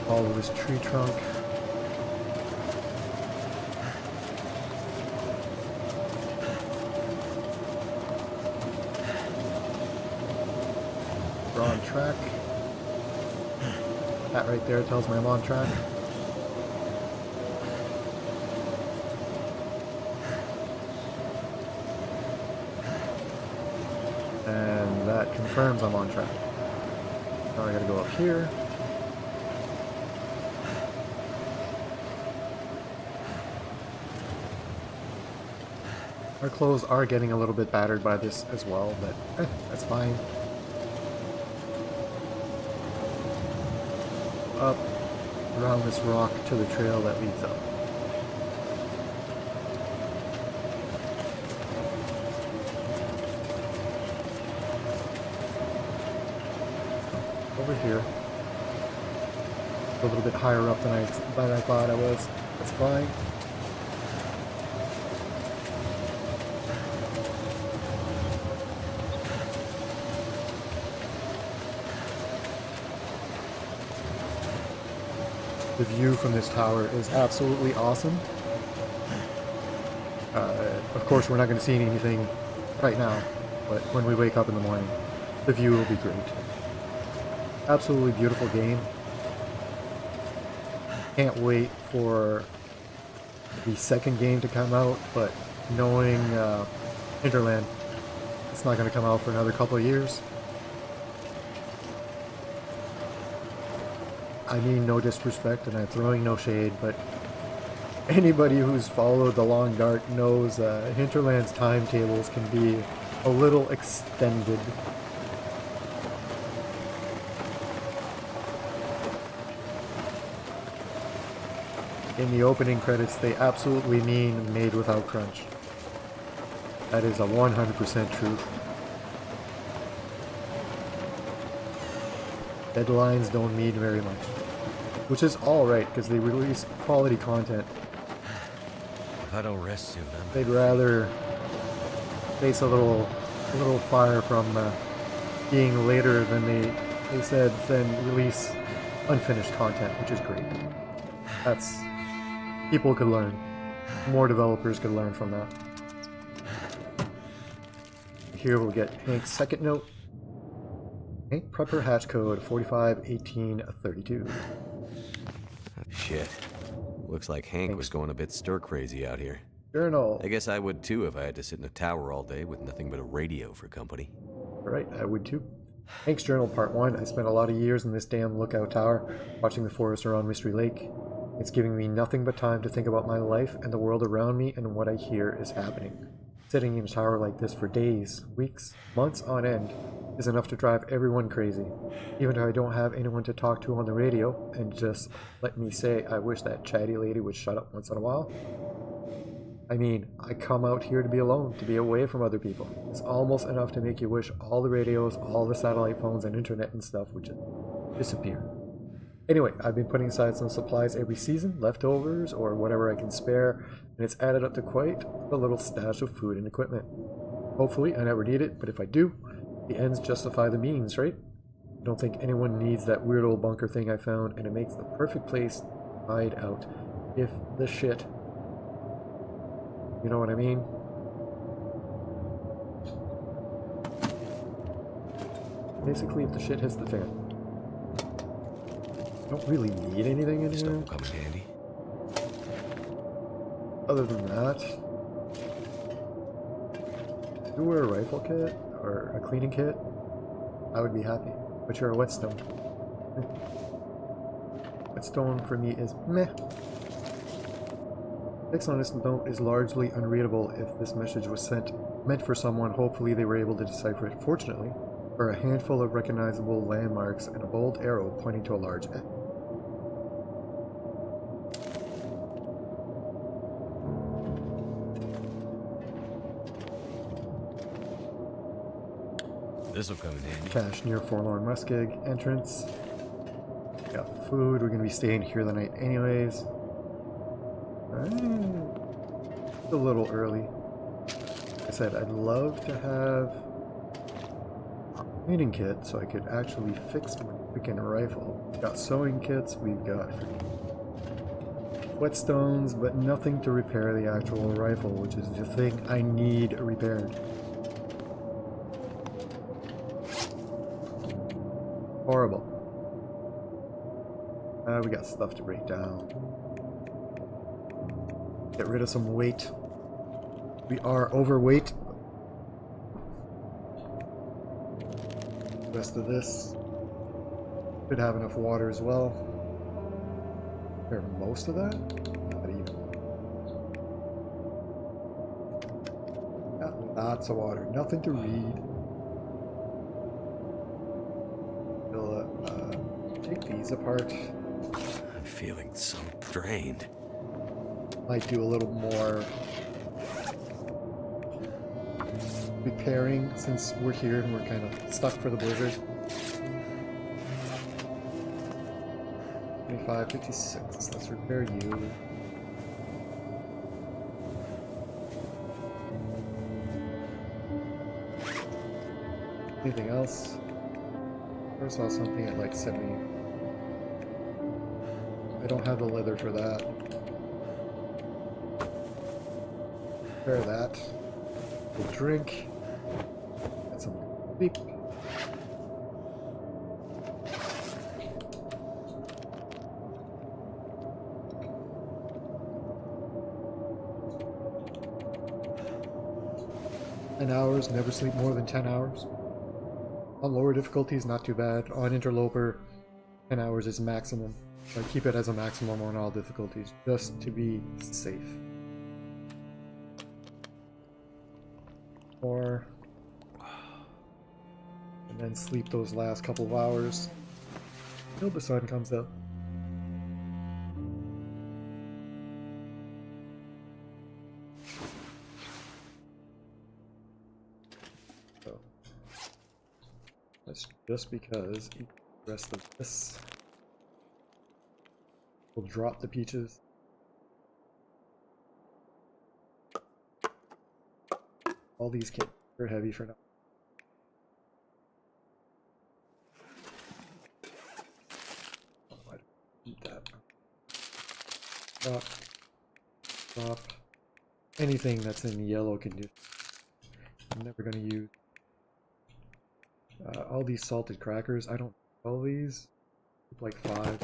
Follow this tree trunk. We're on track. That right there tells me I'm on track. that confirms I'm on track. Now I gotta go up here. Our clothes are getting a little bit battered by this as well, but that's fine. Up around this rock to the trail that leads up. Over here. A little bit higher up than I thought I was. That's fine. The view from this tower is absolutely awesome. Of course, we're not going to see anything right now, but when we wake up in the morning, the view will be great. Absolutely beautiful game. Can't wait for the second game to come out, but knowing Hinterland, it's not going to come out for another couple of years. I mean no disrespect, and I'm throwing no shade, but anybody who's followed The Long Dark knows Hinterland's timetables can be a little extended. In the opening credits, they absolutely mean made without crunch. That is a 100% truth. Deadlines don't mean very much. Which is alright, because they release quality content. If I don't rest soon, They'd rather face a little fire from being later than they said than release unfinished content, which is great. That's... people could learn. More developers could learn from that. Here we'll get Hank's second note. Hank Prepper hatch code 451832. Shit. Looks like Hank was going a bit stir-crazy out here. Journal. I guess I would too if I had to sit in a tower all day with nothing but a radio for company. Right, I would too. Hank's Journal Part 1. I spent a lot of years in this damn lookout tower, watching the forest around Mystery Lake. It's giving me nothing but time to think about my life and the world around me and what I hear is happening. Sitting in a tower like this for days, weeks, months on end is enough to drive everyone crazy. Even if I don't have anyone to talk to on the radio, and just let me say I wish that chatty lady would shut up once in a while. I mean, I come out here to be alone, to be away from other people. It's almost enough to make you wish all the radios, all the satellite phones and internet and stuff would just disappear. Anyway, I've been putting aside some supplies every season, leftovers or whatever I can spare, and it's added up to quite a little stash of food and equipment. Hopefully I never need it, but if I do, the ends justify the means, right? I don't think anyone needs that weird old bunker thing I found, and it makes the perfect place to hide out if the shit... you know what I mean? Basically, if the shit hits the fan. Don't really need anything in This here. don't come in handy. Other than that, do wear a rifle kit or a cleaning kit, I would be happy. But you're a whetstone. Whetstone for me is meh. Text on this note is largely unreadable. If this message was meant for someone, hopefully they were able to decipher it. Fortunately, there are a handful of recognizable landmarks and a bold arrow pointing to a large F. This'll come in handy. Cache near Forlorn Muskeg entrance. Got food. We're gonna be staying here the night anyways. It's a little early. Like I said, I'd love to have a cleaning kit so I could actually fix my freaking rifle. We've got sewing kits, we've got whetstones, but nothing to repair the actual rifle, which is the thing I need repaired. Horrible. We got stuff to break down. Get rid of some weight. We are overweight. rest of this should have enough water as well. Or most of that? Not even. Got lots of water. Nothing to read. Take these apart. I'm feeling so drained. Might do a little more repairing since we're here and we're kind of stuck for the blizzard. 25, 56. Let's repair you. Anything else? I saw something at like 70. I don't have the leather for that. Repair that. We'll drink. Get some sleep. Hours, never sleep more than 10 hours. On lower difficulties, not too bad. On Interloper, 10 hours is maximum. I keep it as a maximum on all difficulties, just to be safe. Or... and then sleep those last couple of hours until the sun comes up. That's just because the rest of this will drop the peaches. All these kits are heavy for now. Oh, I don't need that. Drop. Drop. Anything that's in yellow can do. I'm never going to use. All these salted crackers, I don't all these. Like 5.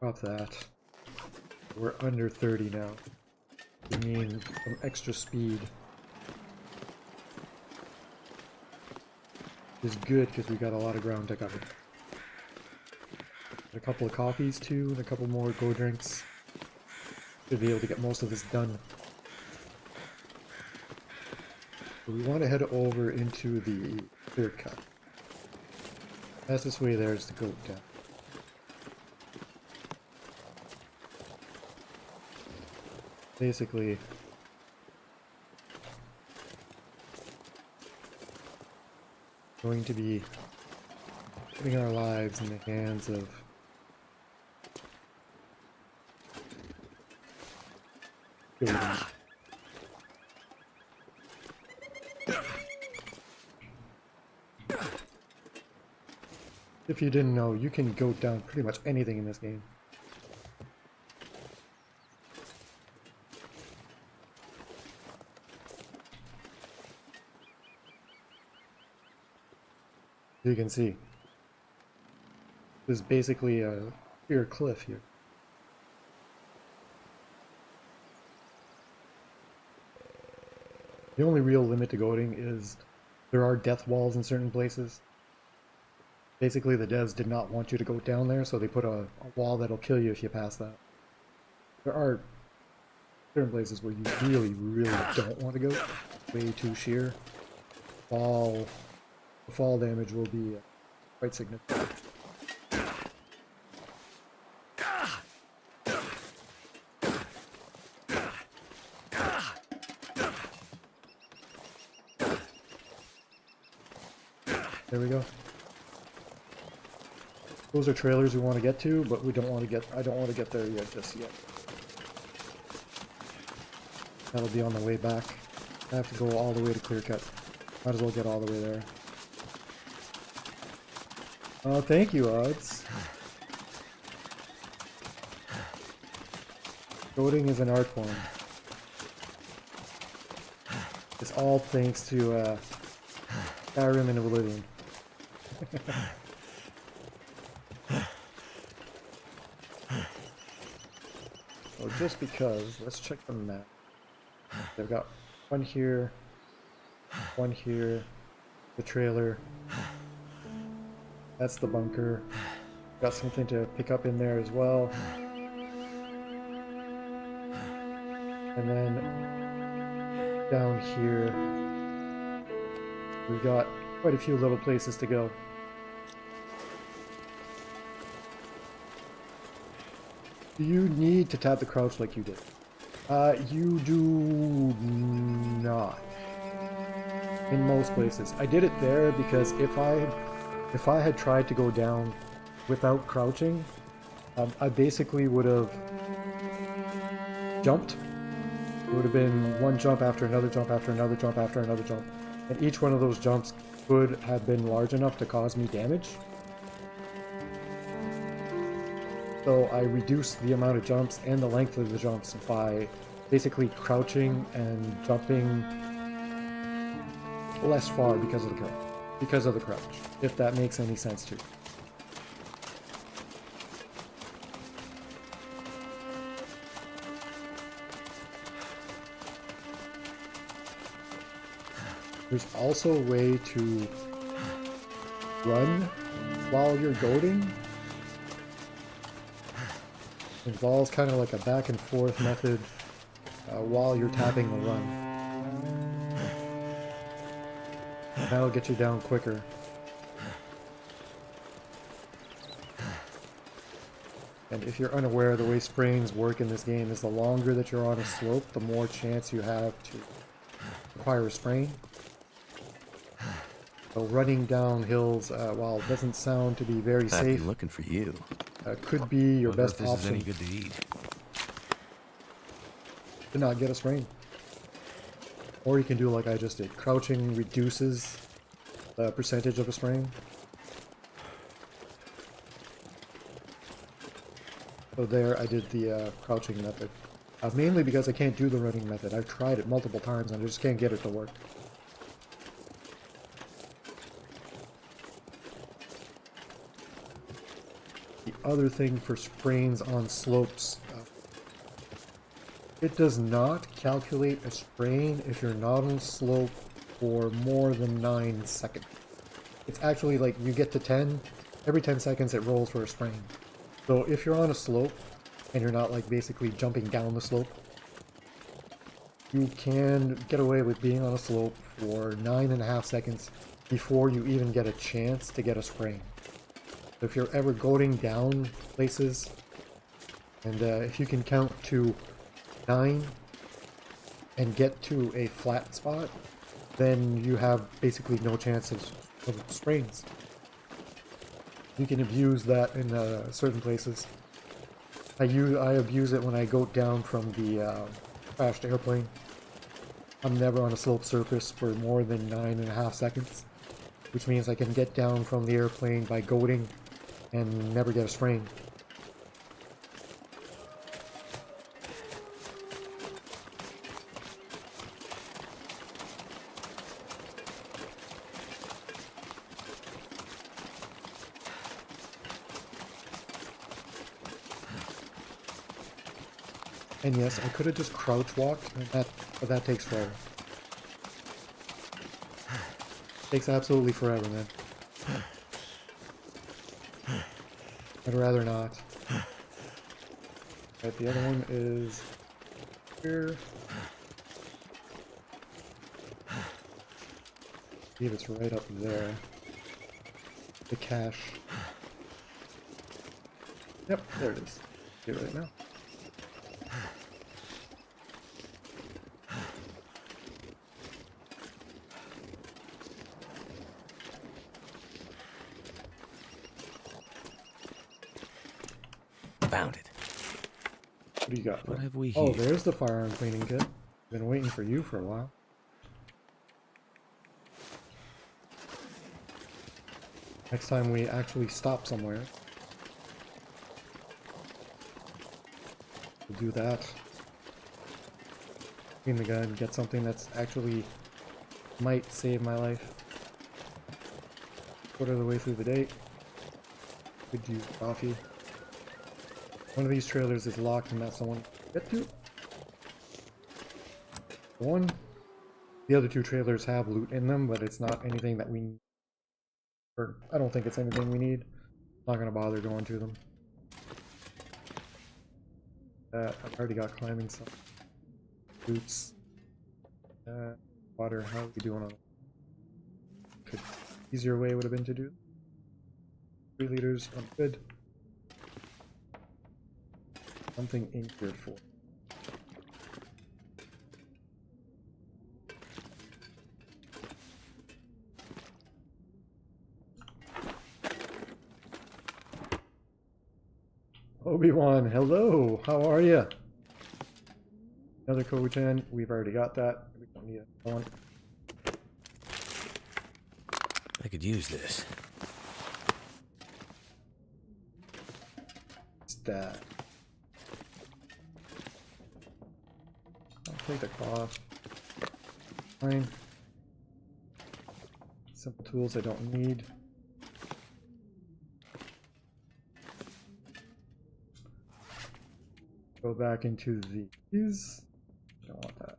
Drop that. We're under 30 now. We mean some extra speed. Which is good because we got a lot of ground to cover. A couple of coffees too, and a couple more go drinks. Should be able to get most of this done. We want to head over into the clear cut. Fastest way there is to go down. Basically, going to be putting our lives in the hands of children. If you didn't know, you can go down pretty much anything in this game. You can see. There's basically a sheer cliff here. The only real limit to goating is there are death walls in certain places. Basically, the devs did not want you to go down there, so they put a wall that'll kill you if you pass that. There are certain places where you really, really don't want to go. Way too sheer. The fall damage will be quite significant. There we go. Those are trailers we want to get to, but we don't want to get. I don't want to get there yet, just yet. That'll be on the way back. I have to go all the way to clear cut. Might as well get all the way there. Oh, thank you, Odds. Coding is an art form. It's all thanks to Skyrim and Oblivion. Well, just because, let's check the map. They've got one here, One here. The trailer. That's the bunker. Got something to pick up in there as well. And then down here, we've got quite a few little places to go. Do you need to tap the crouch like you did? You do not. In most places. I did it there because if I had tried to go down without crouching, I basically would have jumped. It would have been one jump after another jump after another jump after another jump. And each one of those jumps could have been large enough to cause me damage. So I reduced the amount of jumps and the length of the jumps by basically crouching and jumping less far because of the crouch, if that makes any sense to you. There's also a way to run while you're goading. It involves kind of like a back and forth method while you're tapping the run. That'll get you down quicker. And if you're unaware, the way sprains work in this game is the longer that you're on a slope, the more chance you have to acquire a sprain. So running down hills, while it doesn't sound to be very safe, I've been looking for you. Could be your Wonder best if this is any option good to eat. to not get a sprain. Or you can do like I just did. Crouching reduces the percentage of a sprain. So there I did the crouching method. Mainly because I can't do the running method. I've tried it multiple times and I just can't get it to work. The other thing for sprains on slopes, it does not calculate a sprain if you're not on a slope for more than 9 seconds. It's actually like you get to 10, every 10 seconds it rolls for a sprain. So if you're on a slope and you're not like basically jumping down the slope, you can get away with being on a slope for 9.5 seconds before you even get a chance to get a sprain. So if you're ever going down places, and if you can count to 9 and get to a flat spot, then you have basically no chance of sprains. You can abuse that in certain places. I abuse it when I go down from the crashed airplane. I'm never on a slope surface for more than 9.5 seconds, which means I can get down from the airplane by goading and never get a sprain. And yes, I could have just crouch walked, but that takes forever. Takes absolutely forever, man. I'd rather not. Right, the other one is here. I believe it's right up there. The cache. Yep, there it is. See it right now. Found it. What do you got? What have we Oh, here? there's the firearm cleaning kit. Been waiting for you for a while. Next time we actually stop somewhere, we'll do that. Clean the gun, get something that's actually might save my life. Quarter of the way through the day. Could use coffee. One of these trailers is locked and that's the one to get to. One. The other two trailers have loot in them, but it's not anything that we... Or, I don't think it's anything we need. Not gonna bother going to them. I've already got climbing stuff. Boots. Water, how are we doing on... Could easier way would have been to do. 3 liters, I'm good. Something in here for. Obi-Wan, hello, how are you? Another Ko-Chan, we've already got that. We don't need another one. I could use this. What's that? I'll take the cloth. Fine. Simple tools I don't need. Go back into these. I don't want that.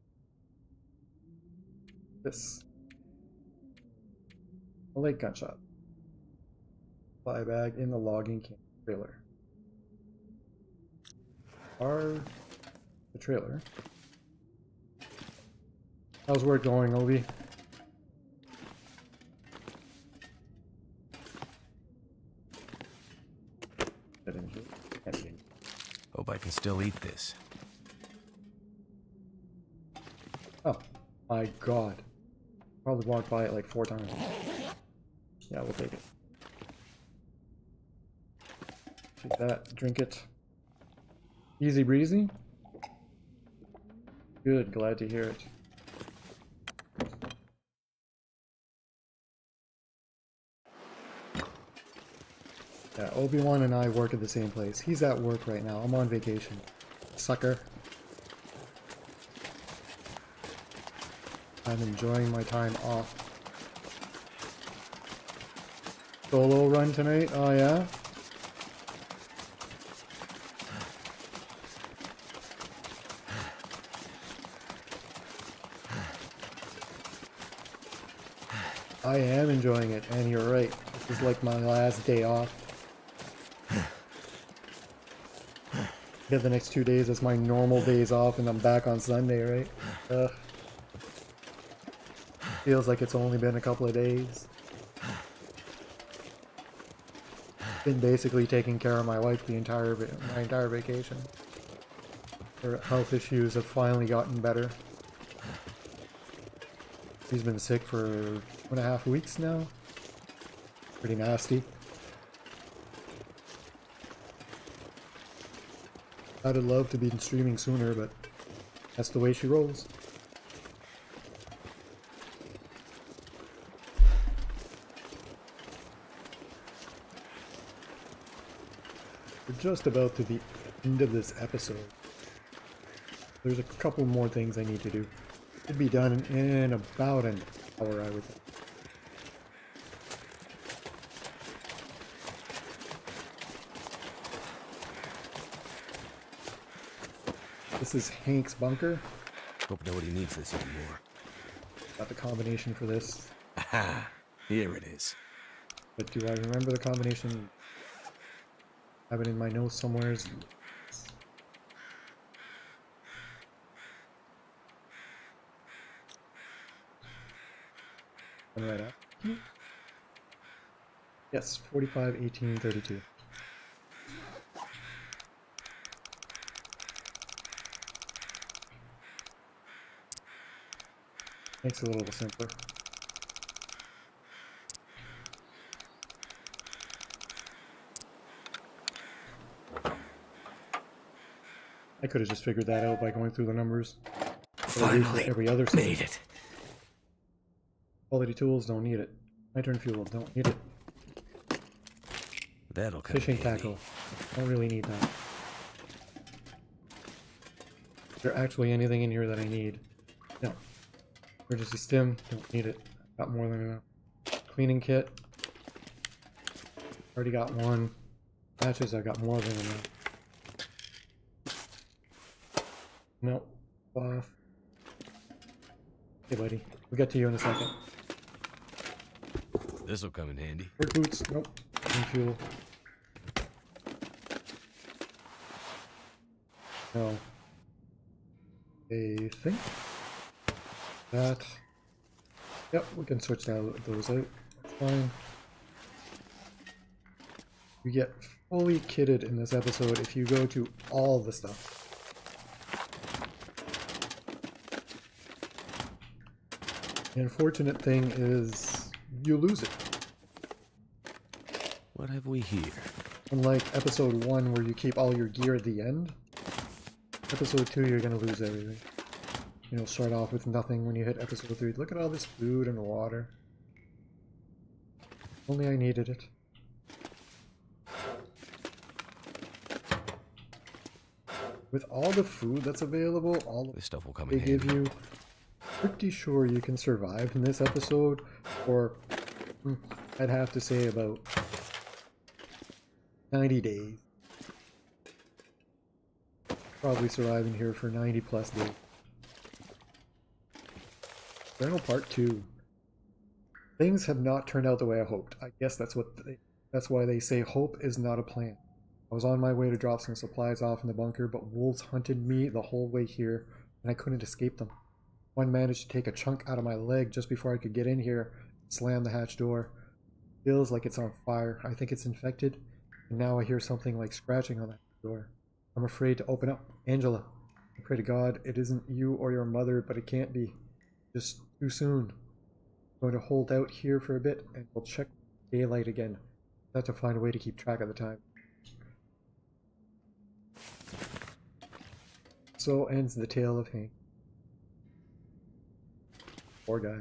This. A late gunshot. Fly bag in the logging camp trailer. The trailer. How's work going, Obi? Hope I can still eat this. Oh my god. Probably walked by it like 4 times. Yeah, we'll take it. Take that, drink it. Easy breezy? Good, glad to hear it. Yeah, Obi-Wan and I work at the same place. He's at work right now. I'm on vacation. Sucker. I'm enjoying my time off. Solo run tonight? Oh yeah? I am enjoying it, and you're right. This is like my last day off. Get the next 2 days as my normal days off, and I'm back on Sunday, right? Ugh. Feels like it's only been a couple of days. Been basically taking care of my wife my entire vacation. Her health issues have finally gotten better. She's been sick for 2.5 weeks now. Pretty nasty. I'd have loved to be streaming sooner, but that's the way she rolls. We're just about to the end of this episode. There's a couple more things I need to do. Should be done in about an hour, I would think. This is Hank's bunker. Hope nobody needs this anymore. Got the combination for this. Aha! Here it is. But do I remember the combination? I have it in my notes somewhere. Right up. Yes, 45, 18, 32. Makes it a little simpler. I could have just figured that out by going through the numbers. Finally, every other made it. Quality tools, don't need it. Nitrogen fuel, don't need it. That'll come Fishing in handy. tackle, don't really need that. Is there actually anything in here that I need? No. Emergency stim, don't need it. Got more than enough. Cleaning kit. Already got one. Matches, I got more than enough. Nope. Off. Hey, buddy. We'll get to you in a second. This'll come in handy. Work boots. Nope. No fuel. No. I think that. Yep, we can switch those out. That's fine. You get fully kitted in this episode if you go to all the stuff. The unfortunate thing is you lose it. What have we here? Unlike episode 1 where you keep all your gear at the end, episode 2 you're gonna lose everything. You'll start off with nothing when you hit episode 3. Look at all this food and water. Only I needed it. With all the food that's available, all This stuff will come they in give handy. you, pretty sure you can survive in this episode for, I'd have to say, about 90 days. Probably surviving here for 90 plus days. Journal Part 2. Things have not turned out the way I hoped. I guess that's why they say hope is not a plan. I was on my way to drop some supplies off in the bunker, but wolves hunted me the whole way here, and I couldn't escape them. One managed to take a chunk out of my leg just before I could get in here, slam the hatch door. Feels like it's on fire. I think it's infected, and now I hear something like scratching on that door. I'm afraid to open up. Angela, I pray to God it isn't you or your mother, but it can't be. Just too soon. I'm going to hold out here for a bit, and we'll check daylight again. I have to find a way to keep track of the time. So ends the tale of Hank. Poor guy.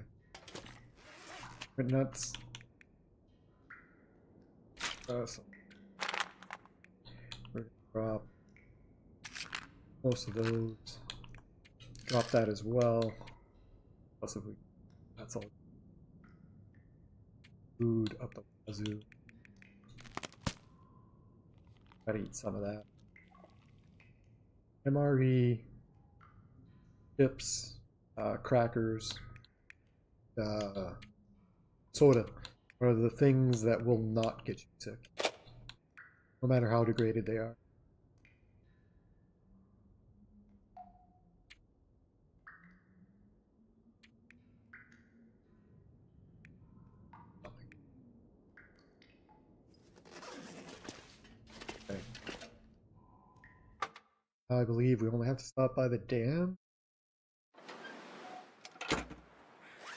Went nuts. So we're gonna drop most of those. Drop that as well. Plus if we, that's all. Food up the wazoo. Gotta eat some of that. MRE, chips, crackers, soda are the things that will not get you sick, no matter how degraded they are. Okay. I believe we only have to stop by the dam.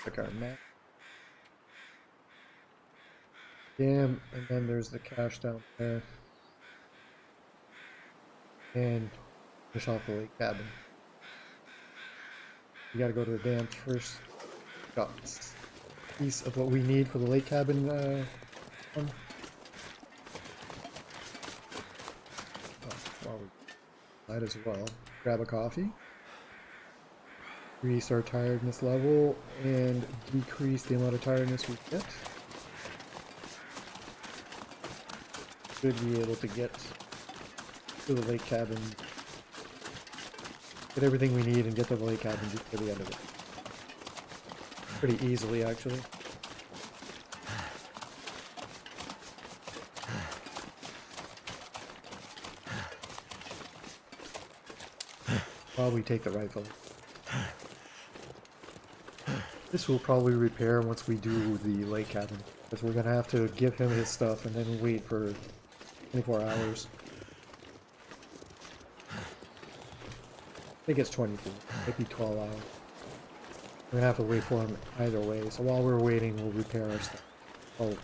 Check our map. Dam, and then there's the cache down there. And finish off the lake cabin. We gotta go to the dam first. Got a piece of what we need for the lake cabin one. Well, we might as well grab a coffee. Increase our tiredness level and decrease the amount of tiredness we get. Should be able to get to the lake cabin, get everything we need and get to the lake cabin just for the end of it. Pretty easily, actually. While we take the rifle. This will probably repair once we do the lake cabin, because we're gonna have to give him his stuff and then wait for 24 hours. I think it's 24, maybe 12 hours. We're gonna have to wait for him either way, so while we're waiting, we'll repair our stuff. Oh,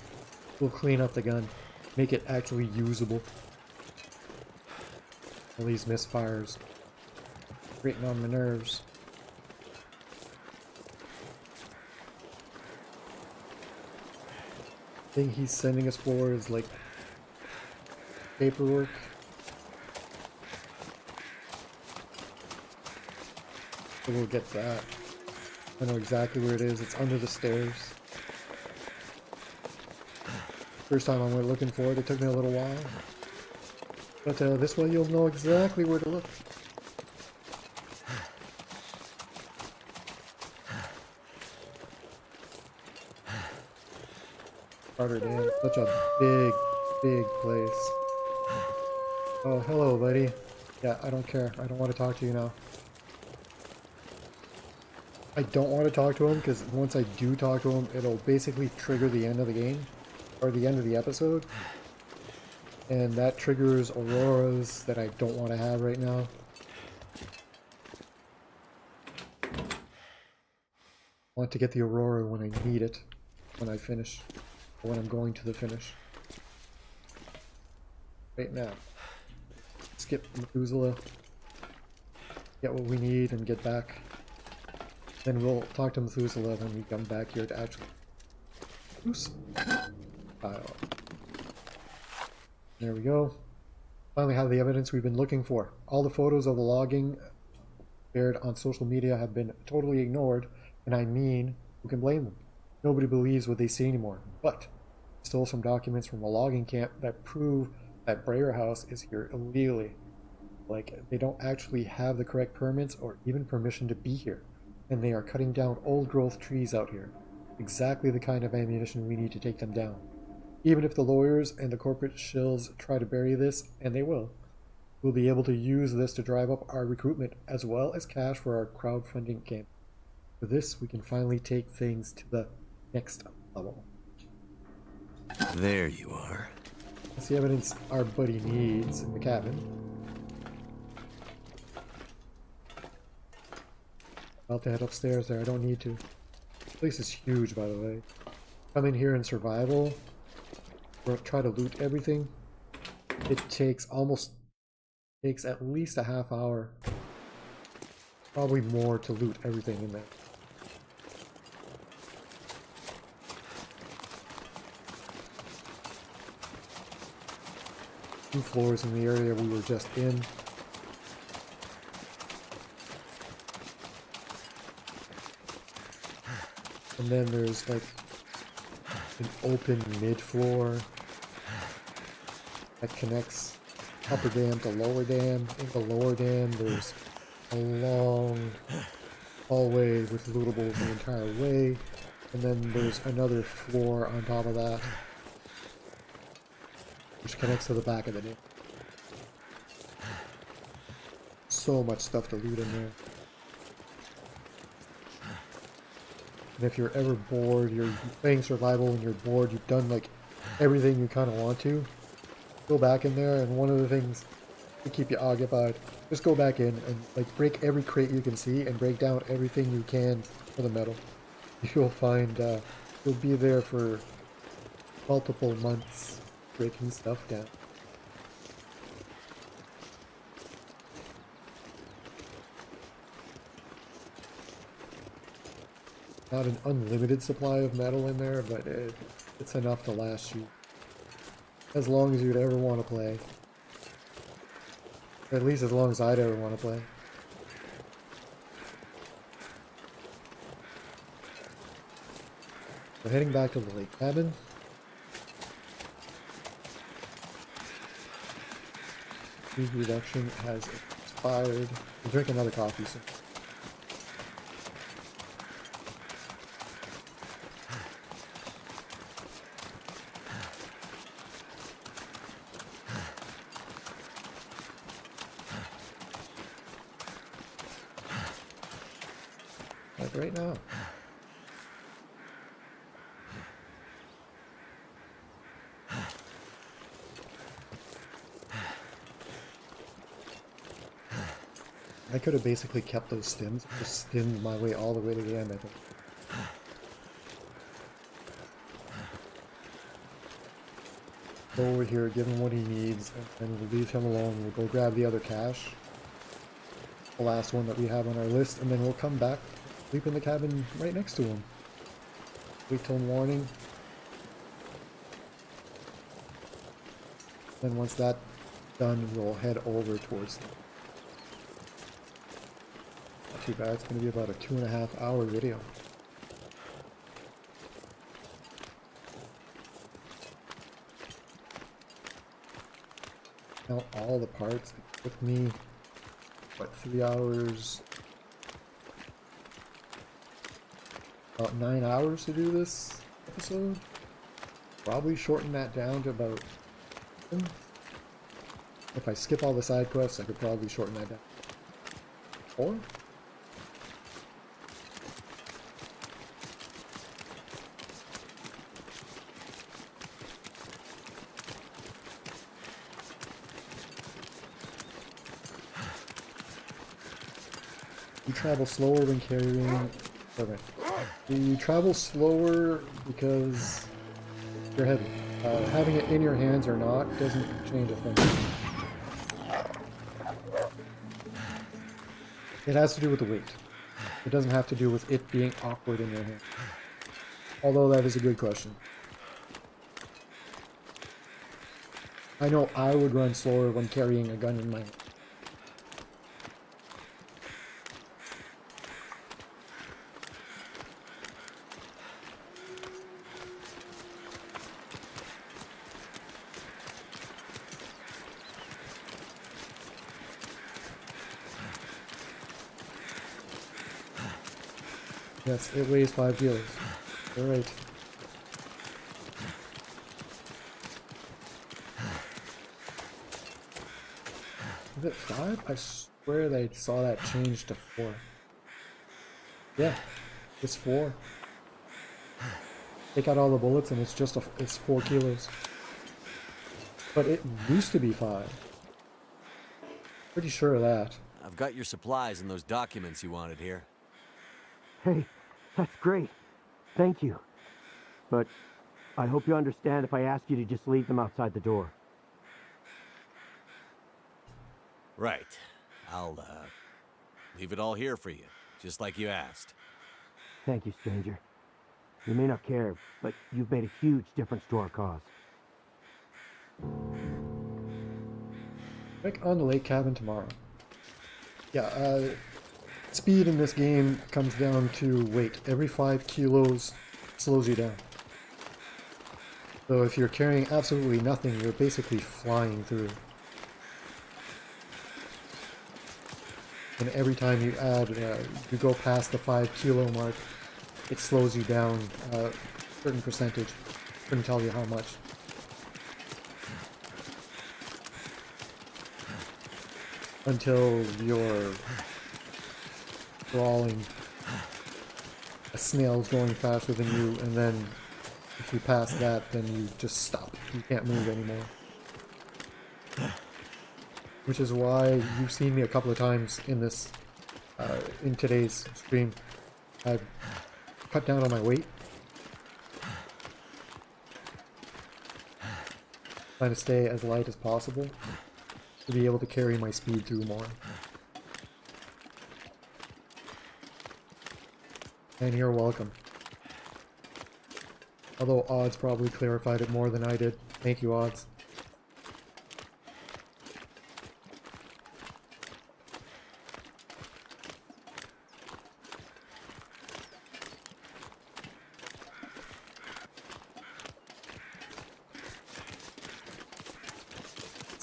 we'll clean up the gun, make it actually usable. All these misfires, grating on my nerves. Thing he's sending us for is like paperwork. So we'll get that. I know exactly where it is. It's under the stairs. First time I went looking for it, it took me a little while. But this way you'll know exactly where to look. Carter Dam. Such a big, big place. Oh, hello, buddy. Yeah, I don't care. I don't want to talk to you now. I don't want to talk to him because once I do talk to him, it'll basically trigger the end of the game. Or the end of the episode. And that triggers auroras that I don't want to have right now. I want to get the aurora when I need it. When I finish. Or when I'm going to the finish. Right now. Skip Methuselah. Get what we need and get back. Then we'll talk to Methuselah when we come back here to actually use file. There we go. Finally have the evidence we've been looking for. All the photos of the logging shared on social media have been totally ignored, and I mean, who can blame them? Nobody believes what they see anymore. But stole some documents from a logging camp that prove that Breyer House is here illegally. Like, they don't actually have the correct permits or even permission to be here. And they are cutting down old growth trees out here. Exactly the kind of ammunition we need to take them down. Even if the lawyers and the corporate shills try to bury this, and they will, we'll be able to use this to drive up our recruitment as well as cash for our crowdfunding camp. For this, we can finally take things to the next level. There you are. That's the evidence our buddy needs in the cabin. About to head upstairs there, I don't need to. This place is huge, by the way. Come in here in survival. We'll try to loot everything. It takes at least a half hour. Probably more to loot everything in there. Two floors in the area we were just in. And then there's like an open mid-floor that connects upper dam to lower dam. In the lower dam there's a long hallway with lootables the entire way. And then there's another floor on top of that, which connects to the back of the dam. So much stuff to loot in there. And if you're ever bored, you're playing survival and you're bored, you've done like everything you kind of want to, go back in there, and one of the things to keep you occupied, just go back in and like break every crate you can see and break down everything you can for the metal. You'll find you'll be there for multiple months breaking stuff down. Not an unlimited supply of metal in there, but it's enough to last you as long as you'd ever want to play. At least as long as I'd ever want to play. We're heading back to the lake cabin. Heat reduction has expired. We'll drink another coffee soon. Like right now. I could have basically kept those stims, just stimmed my way all the way to the end, I think. Go over here, give him what he needs, and then we'll leave him alone. We'll go grab the other cache. The last one that we have on our list, and then we'll come back, sleep in the cabin right next to him. Wait till morning. Then once that's done, we'll head over towards them. Not too bad, it's going to be about a 2.5 hour video. Count all the parts. It took me, what, 3 hours? About 9 hours to do this episode? probably shorten that down to about... If I skip all the side quests, I could probably shorten that down. 4? You travel slower when carrying... Okay. You travel slower because you're heavy. Having it in your hands or not doesn't change a thing. It has to do with the weight. It doesn't have to do with it being awkward in your hand. Although that is a good question. I know I would run slower when carrying a gun in my hand. Yes, it weighs 5 kilos. You're right. Is it 5? I swear they saw that change to 4. Yeah, it's 4. Take out all the bullets and it's just it's 4 kilos. But it used to be 5. Pretty sure of that. I've got your supplies and those documents you wanted here. Hey, that's great. Thank you. But I hope you understand if I ask you to just leave them outside the door. Right. I'll, leave it all here for you, just like you asked. Thank you, stranger. You may not care, but you've made a huge difference to our cause. Back on the lake cabin tomorrow. Yeah, speed in this game comes down to weight. Every 5 kilos slows you down. So if you're carrying absolutely nothing, you're basically flying through. And every time you add, you go past the 5 kilo mark, it slows you down a certain percentage. Couldn't tell you how much. Until you're crawling. A snail's going faster than you, and then if you pass that, then you just stop. You can't move anymore. Which is why you've seen me a couple of times in this, in today's stream. I've cut down on my weight. Trying to stay as light as possible to be able to carry my speed through more. And you're welcome. Although Odds probably clarified it more than I did. Thank you, Odds.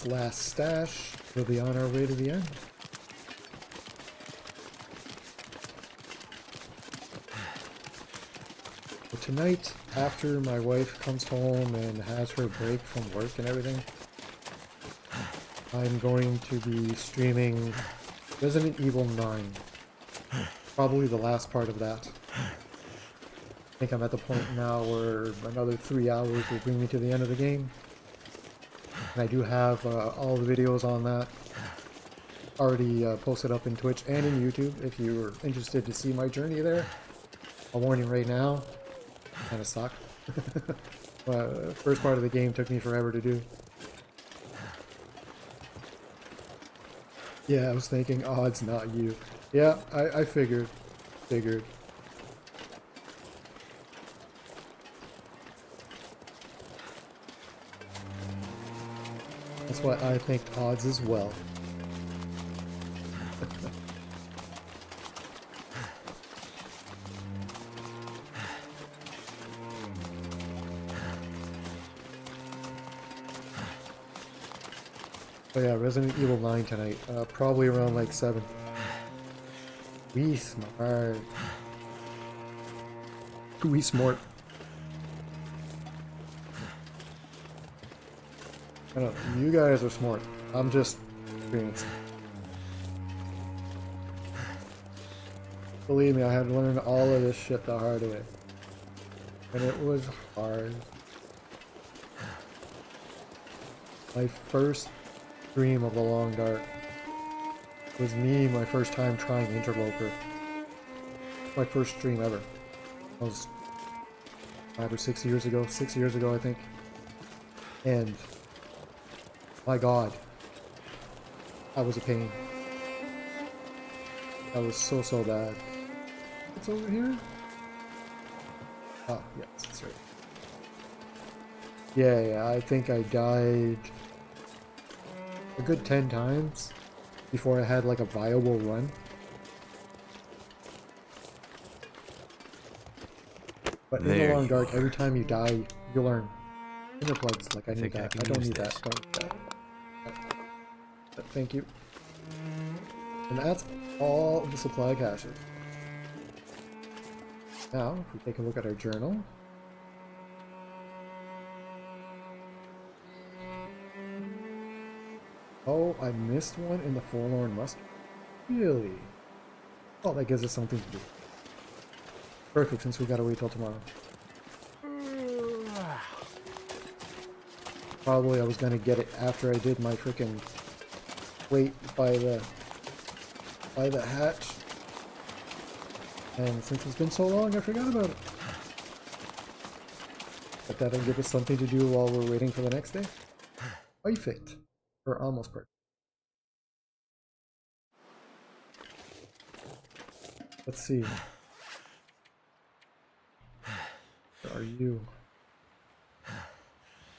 Last stash. We'll be on our way to the end. So tonight, after my wife comes home and has her break from work and everything, I'm going to be streaming Resident Evil 9. Probably the last part of that. I think I'm at the point now where another 3 hours will bring me to the end of the game. And I do have all the videos on that already posted up in Twitch and in YouTube if you're interested to see my journey there. I'll warn you right now, kind of suck. First part of the game took me forever to do. Yeah, I was thinking, Odds, not you. Yeah, I figured. That's why I think Odds as well. Oh yeah, Resident Evil 9 tonight. Probably around like 7. We smart. We smart. I don't know. You guys are smart. I'm just experienced. Believe me, I had to learn all of this shit the hard way. And it was hard. My first stream of The Long Dark was me, my first time trying Interloper. My first stream ever. That was 5 or 6 years ago. 6 years ago, I think. And my god, that was a pain. That was so bad. What's over here? Oh, yes, that's right. Yeah, I think I died a good 10 times before I had like a viable run. But in The Long Dark, every time you die, you learn. Inner plugs, like I need that. I don't need that. Don't need that. But thank you. And that's all the supply caches. Now, if we take a look at our journal. Oh, I missed one in the Forlorn Mustard. Really? Oh, that gives us something to do. Perfect, since we gotta wait till tomorrow. Probably I was gonna get it after I did my freaking wait by the hatch. And since it's been so long, I forgot about it. But that'll give us something to do while we're waiting for the next day. Perfect. Or almost perfect. Let's see. Where are you?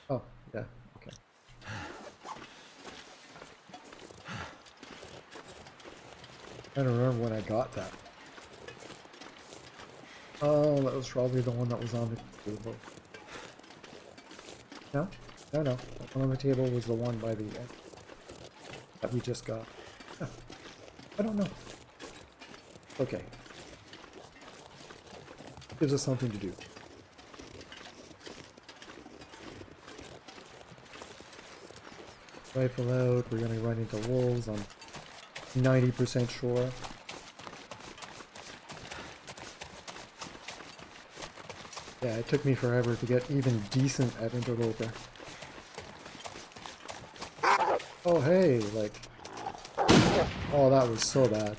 Oh, yeah, okay. I don't remember when I got that. Oh, that was probably the one that was on the table. No? No. The one on the table was the one by the end that we just got. Huh. I don't know. Okay. Gives us something to do. Rifle out, we're gonna run into wolves, I'm 90% sure. Yeah, it took me forever to get even decent at Interloper. Oh hey, like... Oh, that was so bad.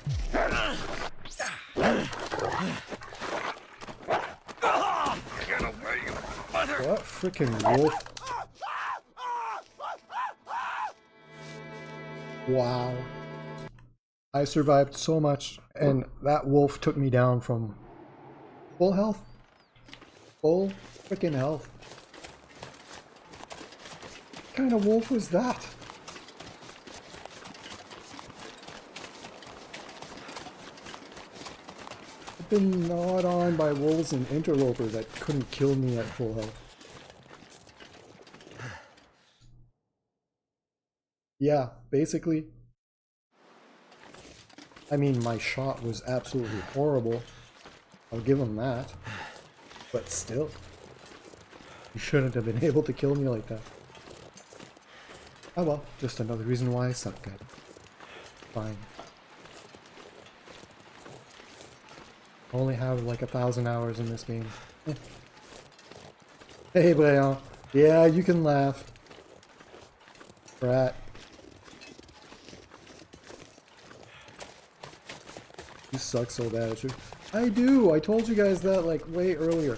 What freaking wolf? Wow. I survived so much, and that wolf took me down from full health. Full freaking health. What kind of wolf was that? I've been gnawed on by wolves and interlopers that couldn't kill me at full health. Yeah, basically. I mean, my shot was absolutely horrible. I'll give him that. But still. You shouldn't have been able to kill me like that. Oh well, just another reason why I suck at it. Fine. I only have like 1,000 hours in this game. Hey, Brian. Yeah, you can laugh. Brat. You suck so bad at you. I do! I told you guys that like way earlier.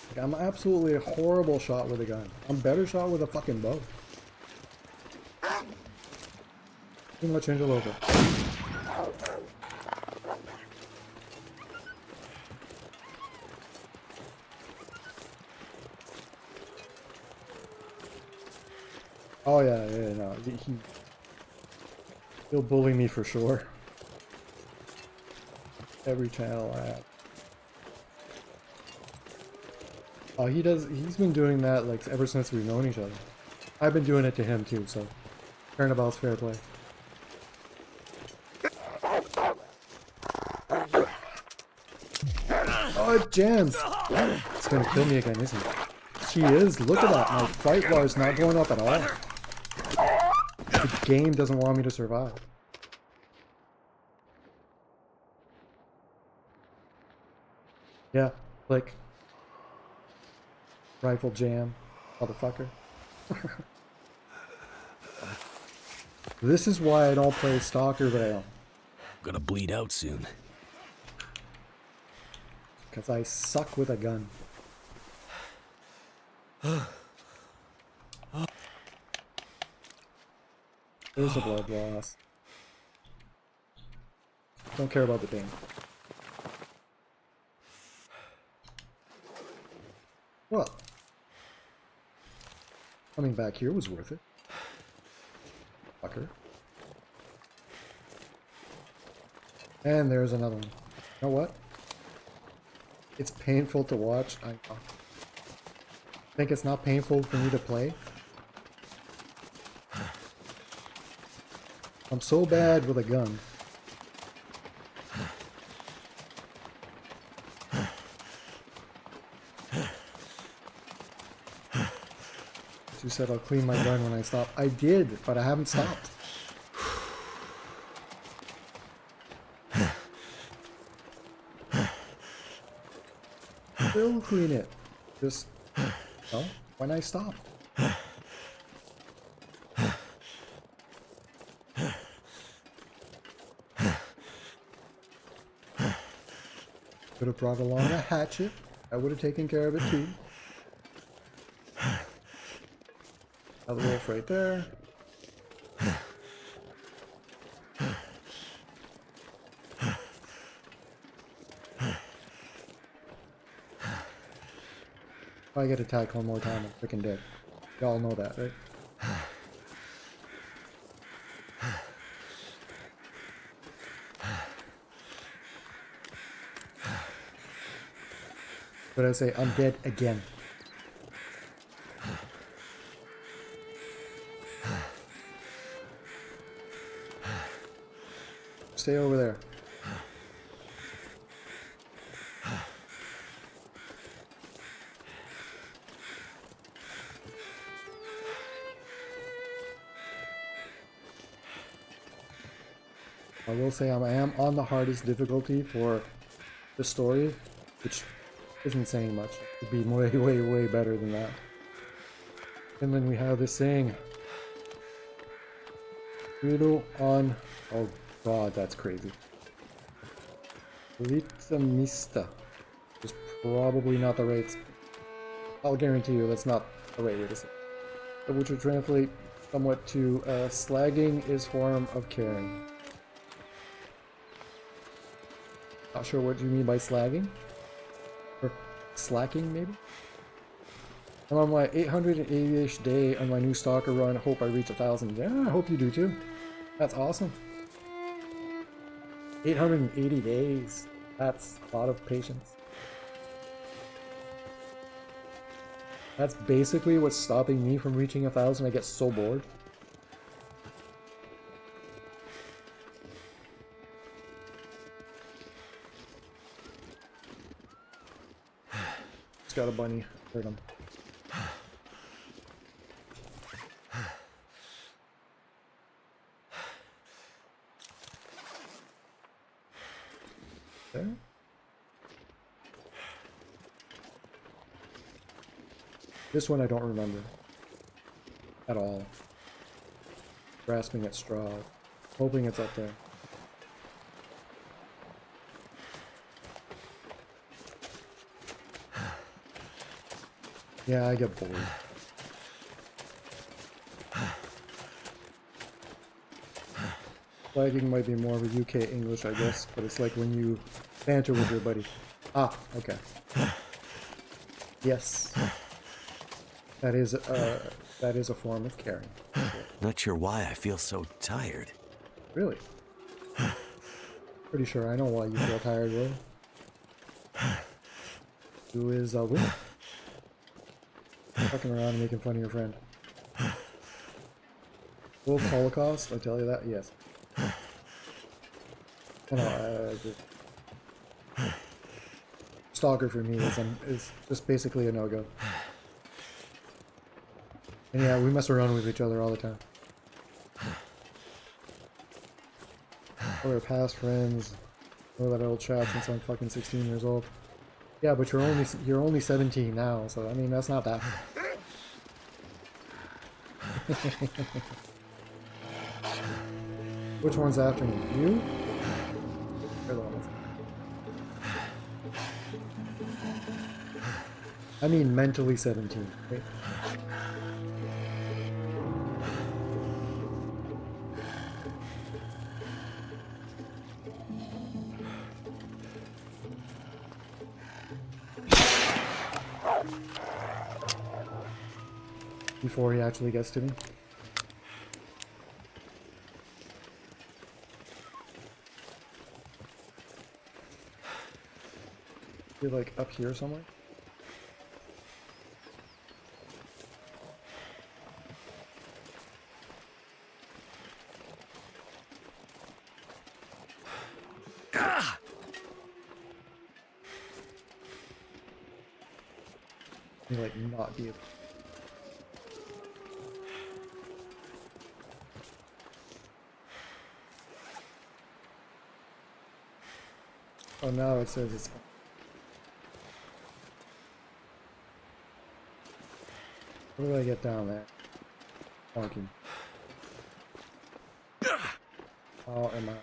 Like, I'm absolutely a horrible shot with a gun. I'm better shot with a fucking bow. Too much interloper. Oh yeah, no. He'll bully me for sure. Every channel I have. Oh, he's been doing that like ever since we've known each other. I've been doing it to him too, so turnabout's fair play. Oh, it jams! It's gonna kill me again, isn't it? She is. Look at that. My fight bar is not going up at all. The game doesn't want me to survive. Yeah, like rifle jam, motherfucker. This is why I don't play Stalker Veil. Gonna bleed out soon. Because I suck with a gun. There's a blood loss. Don't care about the pain. Well, coming back here was worth it. Fucker. And there's another one. You know what? It's painful to watch. I think it's not painful for me to play. I'm so bad with a gun. You said I'll clean my gun when I stop. I did, but I haven't stopped. Still clean it. Just, no, when I stop. Could have brought along a hatchet. I would have taken care of it too. Another wolf right there. If I get attacked one more time, I'm freaking dead. Y'all know that, right? But I say, I'm dead again. Stay over there. I will say I am on the hardest difficulty for the story, which isn't saying much. It could be way, way, way better than that. And then we have this saying. Riddle on... Oh god, that's crazy. Ritamista is probably not the right... I'll guarantee you that's not the right way to say it. Which would translate somewhat to slagging is form of caring. Not sure what you mean by slagging. Or slacking, maybe? I'm on my 880-ish day on my new Stalker run. Hope I reach 1,000. Yeah, I hope you do too. That's awesome. 880 days. That's a lot of patience. That's basically what's stopping me from reaching 1,000. I get so bored. Just got a bunny. Hurt him. There. This one I don't remember at all. Grasping at straw, hoping it's up there. Yeah, I get bored. Flagging might be more of a UK English, I guess, but it's like when you banter with your buddy. Ah, okay. Yes. That is a form of caring. Not sure why I feel so tired. Really? Pretty sure I know why you feel tired, Will. Who is Will? Fucking around and making fun of your friend. Wolf Holocaust, I tell you that? Yes. Oh, no, Stalker for me is just basically a no-go. And yeah, we mess around with each other all the time. We're past friends. Know that old chat since I'm fucking 16 years old. Yeah, but you're only 17 now, so I mean that's not that. Which one's after me? You? You're the one that's... I mean mentally 17, right? Before he actually gets to me. You're like up here somewhere? You like not be able. Oh, now it says it's... Where do I get down there? Honking. How am I?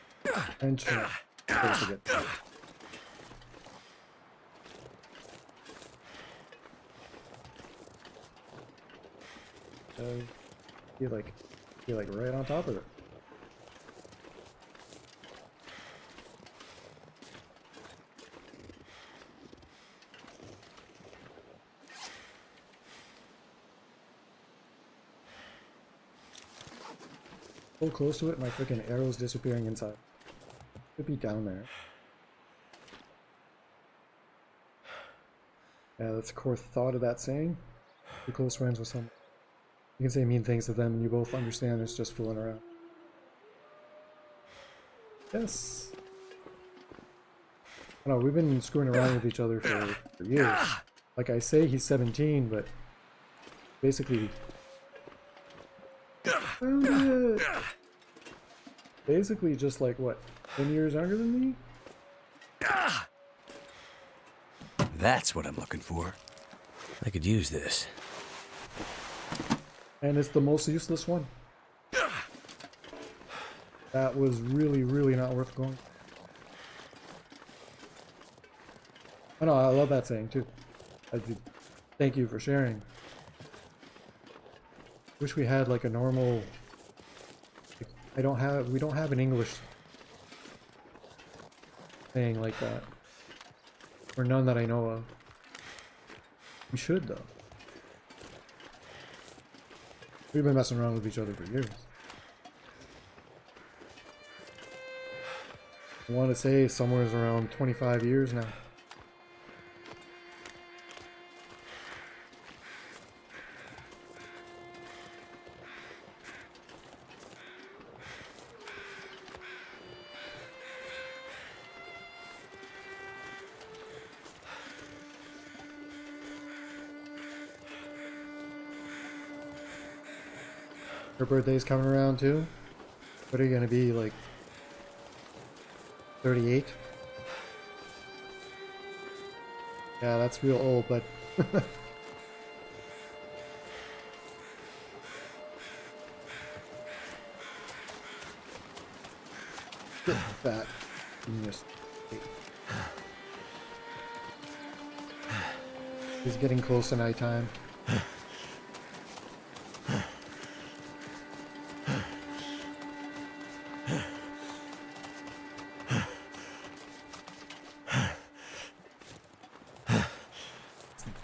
Entering. Supposed to get down. You're like right on top of it. So close to it, my freaking arrow's disappearing inside. Could be down there. Yeah, that's the core thought of that saying. Be close friends with someone. You can say mean things to them and you both understand it's just fooling around. Yes. I know, we've been screwing around with each other for years. Like I say, he's 17, but basically... Basically just like, what, 10 years younger than me? That's what I'm looking for. I could use this. And it's the most useless one. That was really, really not worth going. I know, I love that saying too. I do. Thank you for sharing. Wish we had like a normal... we don't have an English saying like that. Or none that I know of. We should though. We've been messing around with each other for years. I want to say somewhere around 25 years now. Her birthday's coming around too. What are you gonna be, like 38? Yeah, that's real old, but that. He's getting close to nighttime.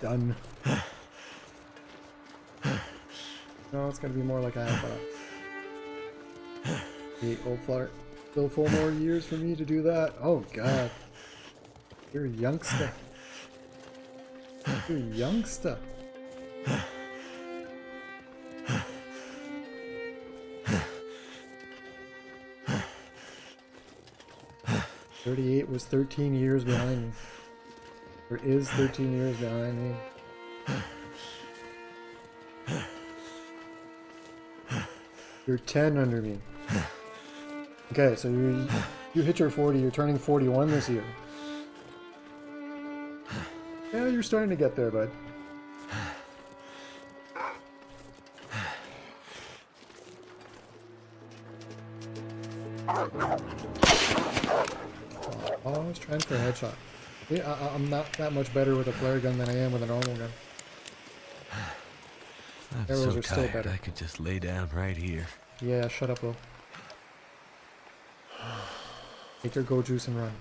Done. No, it's gonna be more like I thought. The old fart. Still 4 more years for me to do that. Oh god. You're a youngster. You're a youngster. "38 was 13 years behind me. Or is 13 years behind me." You're 10 under me. Okay, so you hit your 40. You're turning 41 this year. Yeah, you're starting to get there, bud. Oh, I was trying for a headshot. Yeah, I'm not that much better with a flare gun than I am with a normal gun. I'm Arrows so are still tired, better. I could just lay down right here. Yeah, shut up, Will. Take your go juice and run.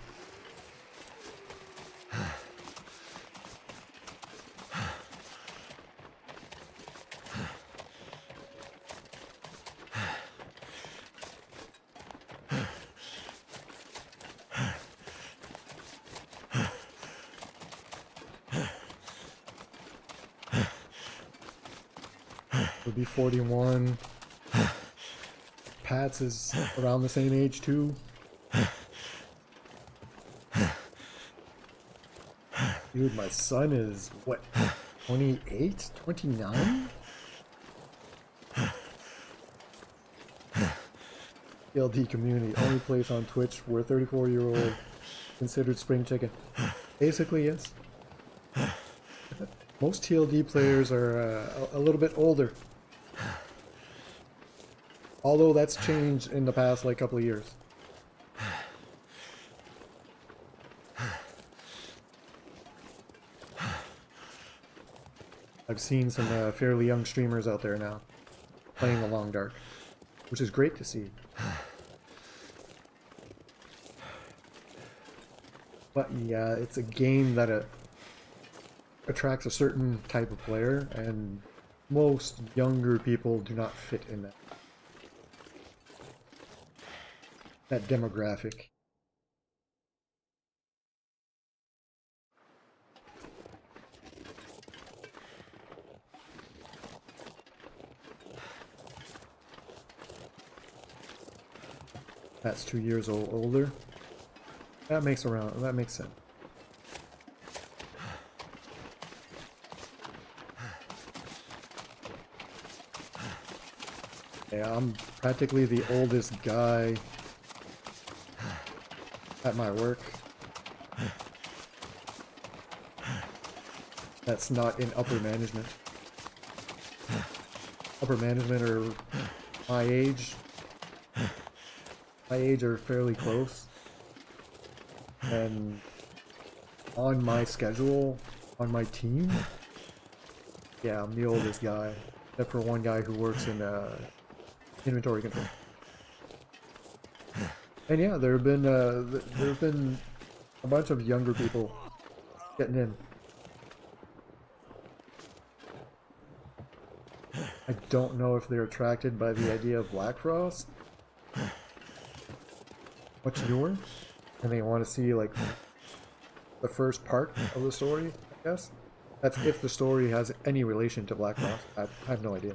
Would be 41. Pats is around the same age too. Dude, my son is what? 28? 29? TLD community, only place on Twitch where 34-year-old considered spring chicken. Basically, yes. Most TLD players are a little bit older. Although that's changed in the past like couple of years. I've seen some fairly young streamers out there now playing the Long Dark, which is great to see. But yeah, it's a game that attracts a certain type of player, and most younger people do not fit in that demographic. That's 2 years older. That makes sense. Yeah, I'm practically the oldest guy at my work. That's not in upper management. Upper management are my age. My age are fairly close. And on my schedule, on my team, yeah, I'm the oldest guy. Except for one guy who works in inventory control. And yeah, there have been a bunch of younger people getting in. I don't know if they're attracted by the idea of Black Frost. Much newer, and they want to see like the first part of the story, I guess. That's if the story has any relation to Black Frost. I have no idea.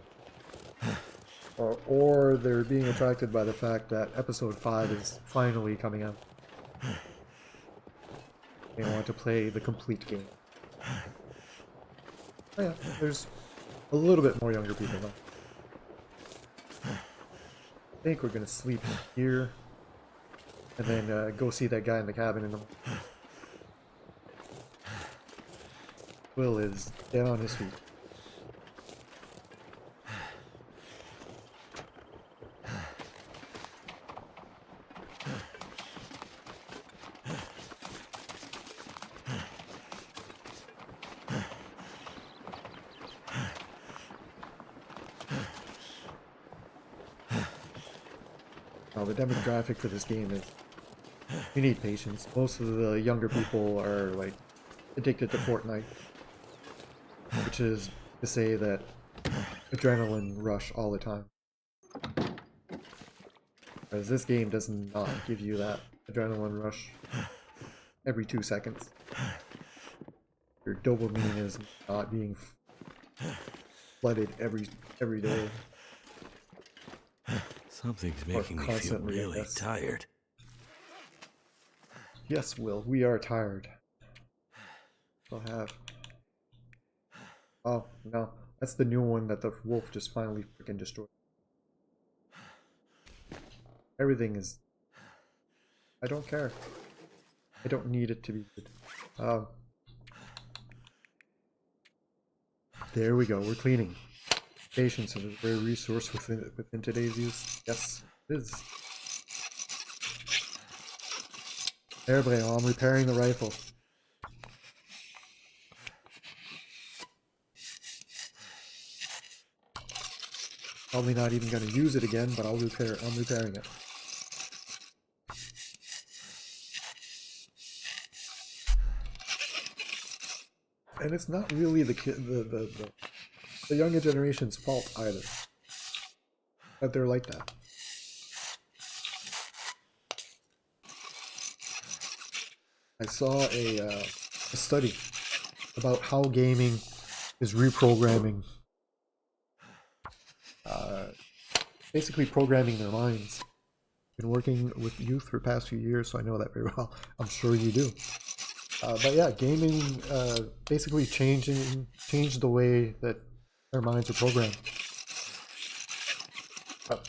Or they're being attracted by the fact that episode 5 is finally coming out. They want to play the complete game. Oh yeah, there's a little bit more younger people though. I think we're gonna sleep here, and then go see that guy in the cabin in the morning. Will is dead on his feet. Now, the demographic for this game is you need patience. Most of the younger people are like addicted to Fortnite, which is to say that adrenaline rush all the time. Whereas this game does not give you that adrenaline rush every 2 seconds. Your dopamine is not being flooded every day. Something's making me feel constantly, I really guess. tired. Yes, Will, we are tired. I'll have. Oh, no. That's the new one that the wolf just finally freaking destroyed. Everything is... I don't care. I don't need it to be good. There we go, we're cleaning. Patience is a rare resource within today's use. Yes, it is. There, Breon, I'm repairing the rifle. Probably not even going to use it again, but I'm repairing it. And it's not really the younger generation's fault either that they're like that. I saw a study about how gaming is reprogramming, basically programming their minds. Been working with youth for the past few years, so I know that very well. I'm sure you do. But yeah, gaming basically changed the way that their minds are programmed.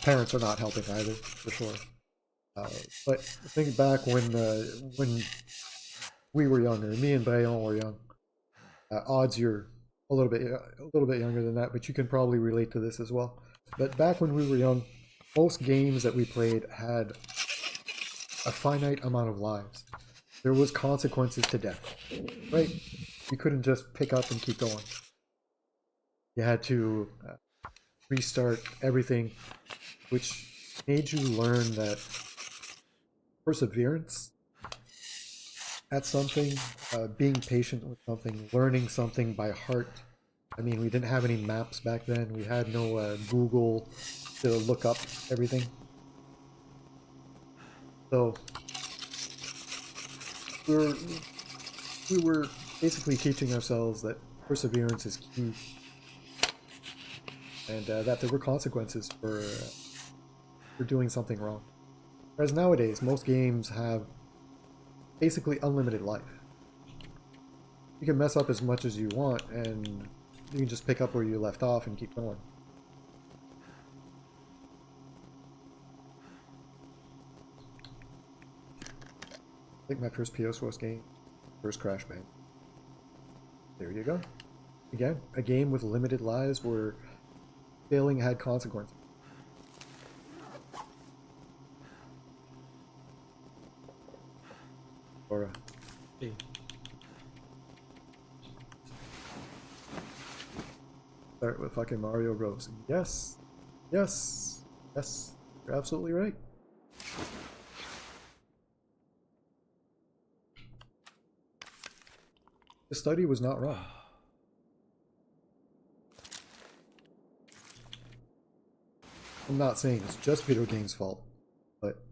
Parents are not helping either, for sure. But think back when we were younger, me and Bayon were young. Odds you're a little bit younger than that, but you can probably relate to this as well. But back when we were young, most games that we played had a finite amount of lives. There was consequences to death, right? You couldn't just pick up and keep going. You had to restart everything, which made you learn that perseverance at something, being patient with something, learning something by heart. I mean, we didn't have any maps back then. We had no Google to look up everything. So we were basically teaching ourselves that perseverance is key, and that there were consequences for doing something wrong. Whereas nowadays, most games have basically unlimited life. You can mess up as much as you want, and you can just pick up where you left off and keep going. I think my first POS game, first Crash Bang. There you go. Again, a game with limited lives where failing had consequences. Or start with fucking Mario Bros. Yes, yes, yes. You're absolutely right. The study was not wrong. I'm not saying it's just video games' fault, but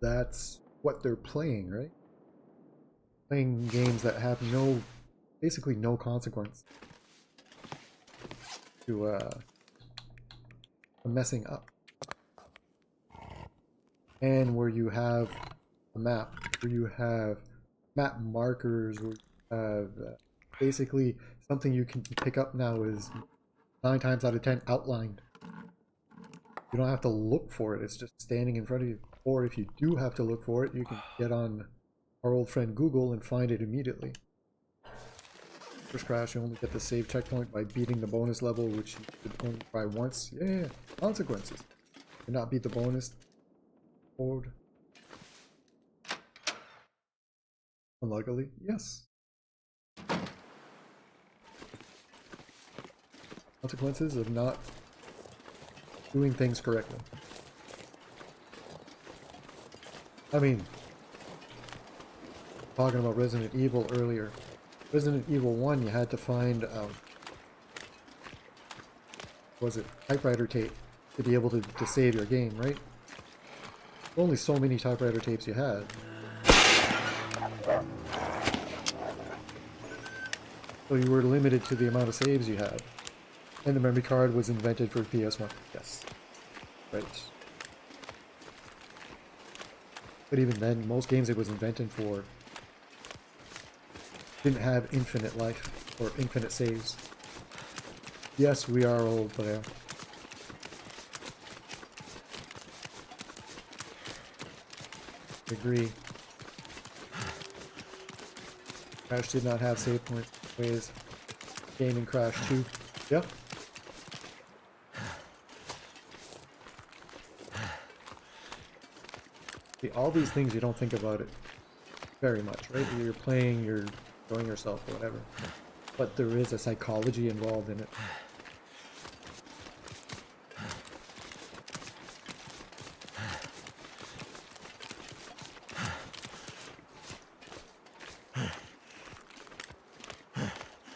that's what they're playing, right? Playing games that have basically no consequence to messing up. And where you have a map, where you have map markers, where you have basically something you can pick up now is 9 times out of 10 outlined. You don't have to look for it, it's just standing in front of you. Or if you do have to look for it, you can get on our old friend Google and find it immediately. First Crash, you only get the save checkpoint by beating the bonus level, which you could only try once. Yeah, consequences. Do not beat the bonus code. Unluckily, yes. Consequences of not doing things correctly. I mean, talking about Resident Evil earlier. Resident Evil 1, you had to find, was it typewriter tape to be able to save your game, right? Only so many typewriter tapes you had. So you were limited to the amount of saves you had. And the memory card was invented for PS1. Yes. Right. But even then, most games it was invented for didn't have infinite life or infinite saves. Yes, we are old, but Agree. Crash did not have save point ways. Gaming Crash 2. Yeah. See, all these things you don't think about it very much, right? You're playing, you're enjoying yourself or whatever. But there is a psychology involved in it.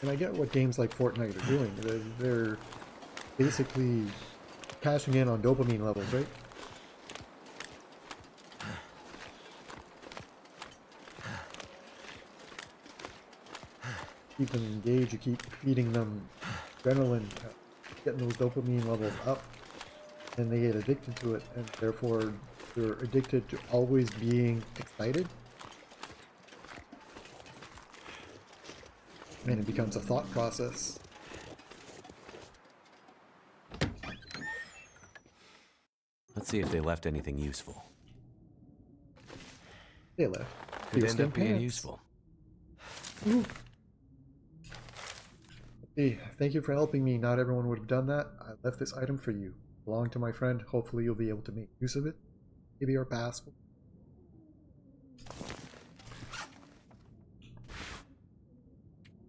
And I get what games like Fortnite are doing. They're basically cashing in on dopamine levels, right? Keep them engaged, you keep feeding them adrenaline, getting those dopamine levels up, and they get addicted to it, and therefore they're addicted to always being excited. And it becomes a thought process. Let's see if they left anything useful. They left. Could end Deerskin up being pants. useful. Ooh. Hey, thank you for helping me. Not everyone would have done that. I left this item for you. Belong to my friend. Hopefully you'll be able to make use of it. Maybe your passport.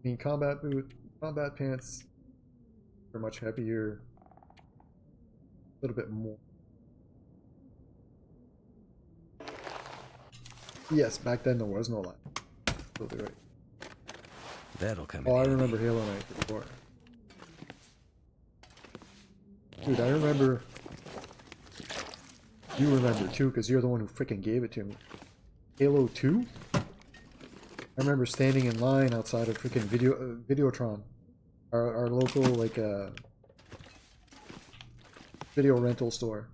I mean, combat boot, combat pants are much heavier. A little bit more. Yes, back then there was no light. Totally right. That'll come Oh, I in handy. remember Halo Night before. Dude, I remember. You remember too, because you're the one who freaking gave it to me. Halo 2? I remember standing in line outside of freaking Videotron, our local like video rental store,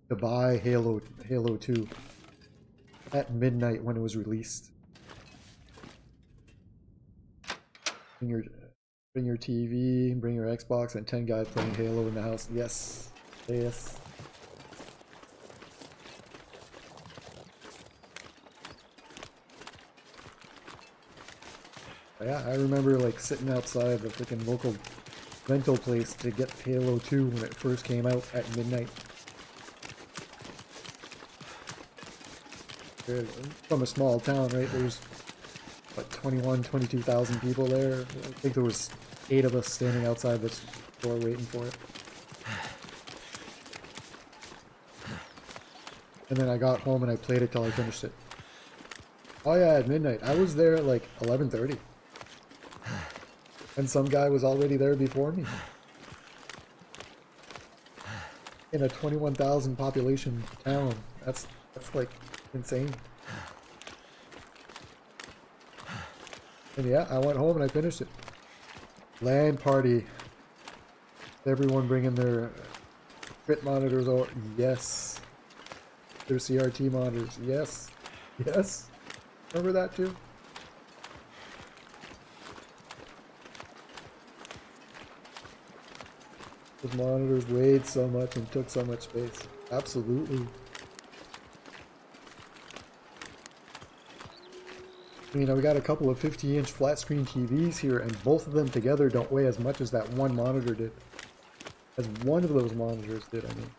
to buy Halo 2 at midnight when it was released. Bring your TV, bring your Xbox, and 10 guys playing Halo in the house. Yes, yes. Yeah, I remember like sitting outside the freaking local rental place to get Halo 2 when it first came out at midnight. From a small town, right? There's what, 22,000 people there. I think there was 8 of us standing outside the store waiting for it. And then I got home and I played it till I finished it. Oh yeah, at midnight. I was there at like 11:30. And some guy was already there before me. In a 21,000 population town. That's like insane. And yeah, I went home and I finished it. LAN party. Everyone bringing their crit monitors over. Yes. Their CRT monitors. Yes. Yes. Remember that too? Those monitors weighed so much and took so much space. Absolutely. You know, we got a couple of 50-inch flat screen TVs here, and both of them together don't weigh as much as that one monitor did. As one of those monitors did, I mean.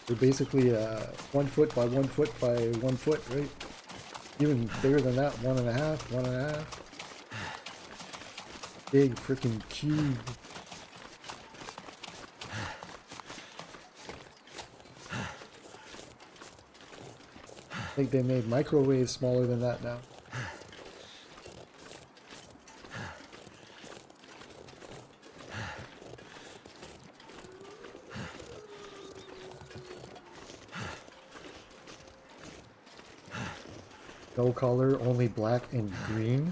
They're basically 1 foot by 1 foot by 1 foot, right? Even bigger than that, 1.5, 1.5. Big freaking cube. I think they made microwaves smaller than that now. No color, only black and green.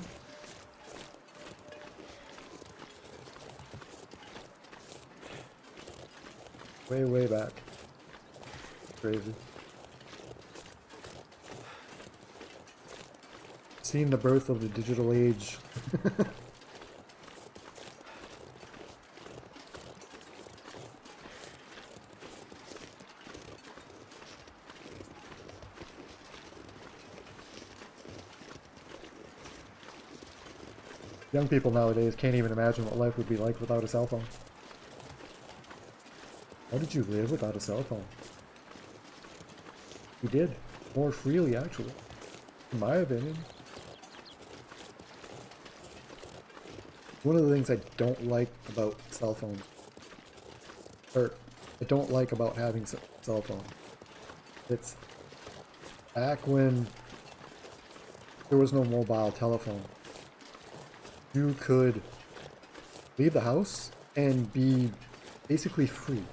Way back. Crazy. Seeing the birth of the digital age. Young people nowadays can't even imagine what life would be like without a cell phone. How did you live without a cell phone? You did. More freely, actually. In my opinion. One of the things I don't like about cell phones, or I don't like about having a cell phone, it's back when there was no mobile telephone. You could leave the house and be basically free.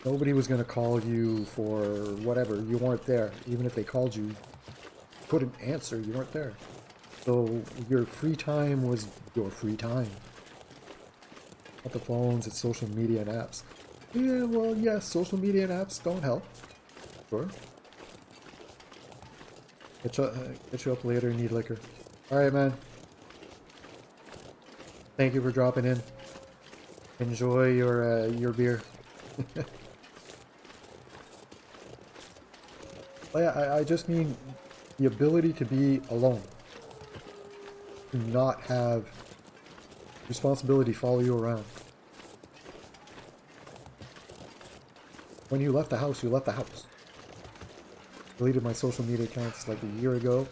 Nobody was going to call you for whatever. You weren't there. Even if they called you, you couldn't answer. You weren't there. So your free time was your free time. Not the phones, it's social media and apps. Yeah, well, yes, social media and apps don't help. Sure. Get you up later, need liquor. Alright, man. Thank you for dropping in. Enjoy your beer. Well, yeah, I just mean the ability to be alone. To not have responsibility follow you around. When you left the house, you left the house. Deleted my social media accounts like a year ago.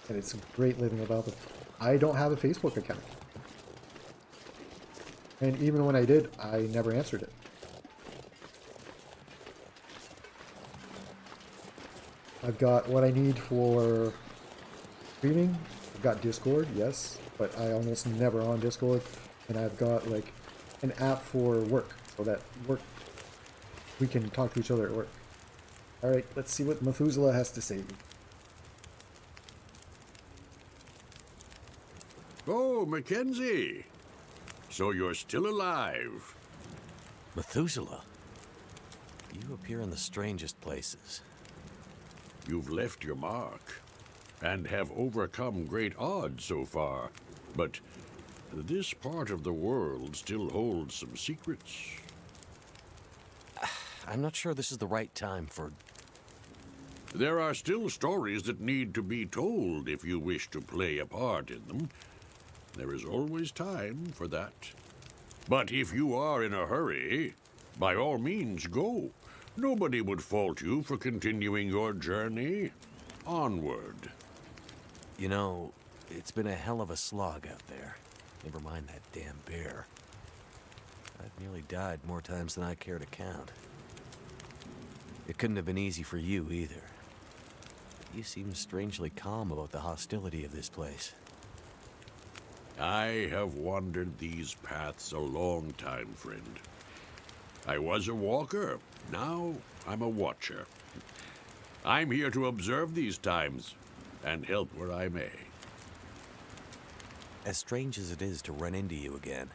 And it's great living without them. I don't have a Facebook account. And even when I did, I never answered it. I've got what I need for streaming. I've got Discord, yes, but I almost never on Discord. And I've got like an app for work, so that we can talk to each other at work. Alright, let's see what Methuselah has to say. Oh, Mackenzie. So you're still alive. Methuselah, you appear in the strangest places. You've left your mark, and have overcome great odds so far. But this part of the world still holds some secrets. I'm not sure this is the right time for... There are still stories that need to be told if you wish to play a part in them. There is always time for that. But if you are in a hurry, by all means go. Nobody would fault you for continuing your journey onward. You know, it's been a hell of a slog out there. Never mind that damn bear. I've nearly died more times than I care to count. It couldn't have been easy for you either. You seem strangely calm about the hostility of this place. I have wandered these paths a long time, friend. I was a walker. Now I'm a watcher. I'm here to observe these times and help where I may. As strange as it is to run into you again,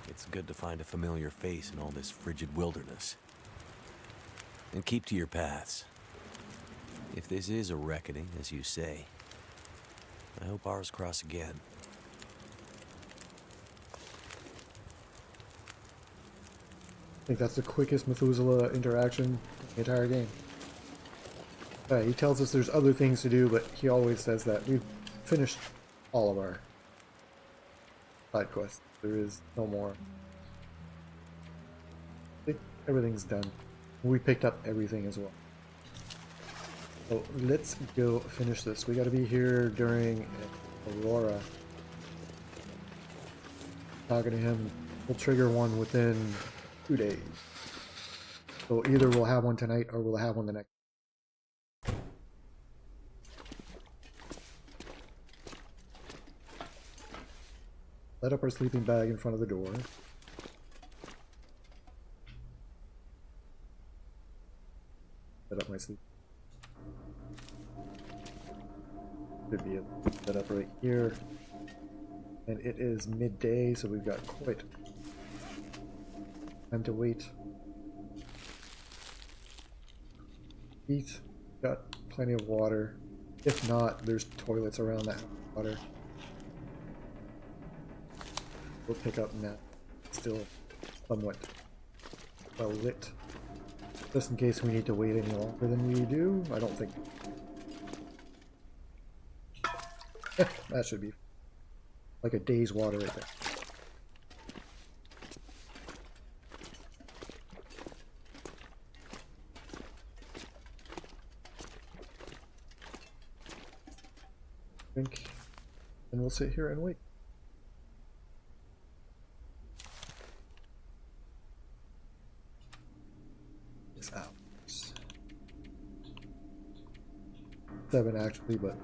it's good to find a familiar face in all this frigid wilderness. And keep to your paths. If this is a reckoning, as you say, I hope ours cross again. I think that's the quickest Methuselah interaction in the entire game. He tells us there's other things to do, but he always says that we've finished all of our side quests. There is no more. I think everything's done. We picked up everything as well. So let's go finish this. We gotta be here during Aurora. Talking to him. We'll trigger one within 2 days. So either we'll have one tonight or we'll have one the next. Set up our sleeping bag in front of the door. Set up my sleep. Should be set up right here. And it is midday, so we've got quite time to wait. Eat. Got plenty of water. If not, there's toilets around that water. We'll pick up now. Still somewhat well lit. Just in case we need to wait any longer than we do. I don't think. That should be like a day's water right there. Drink, and we'll sit here and wait. It's hours. 7 actually, but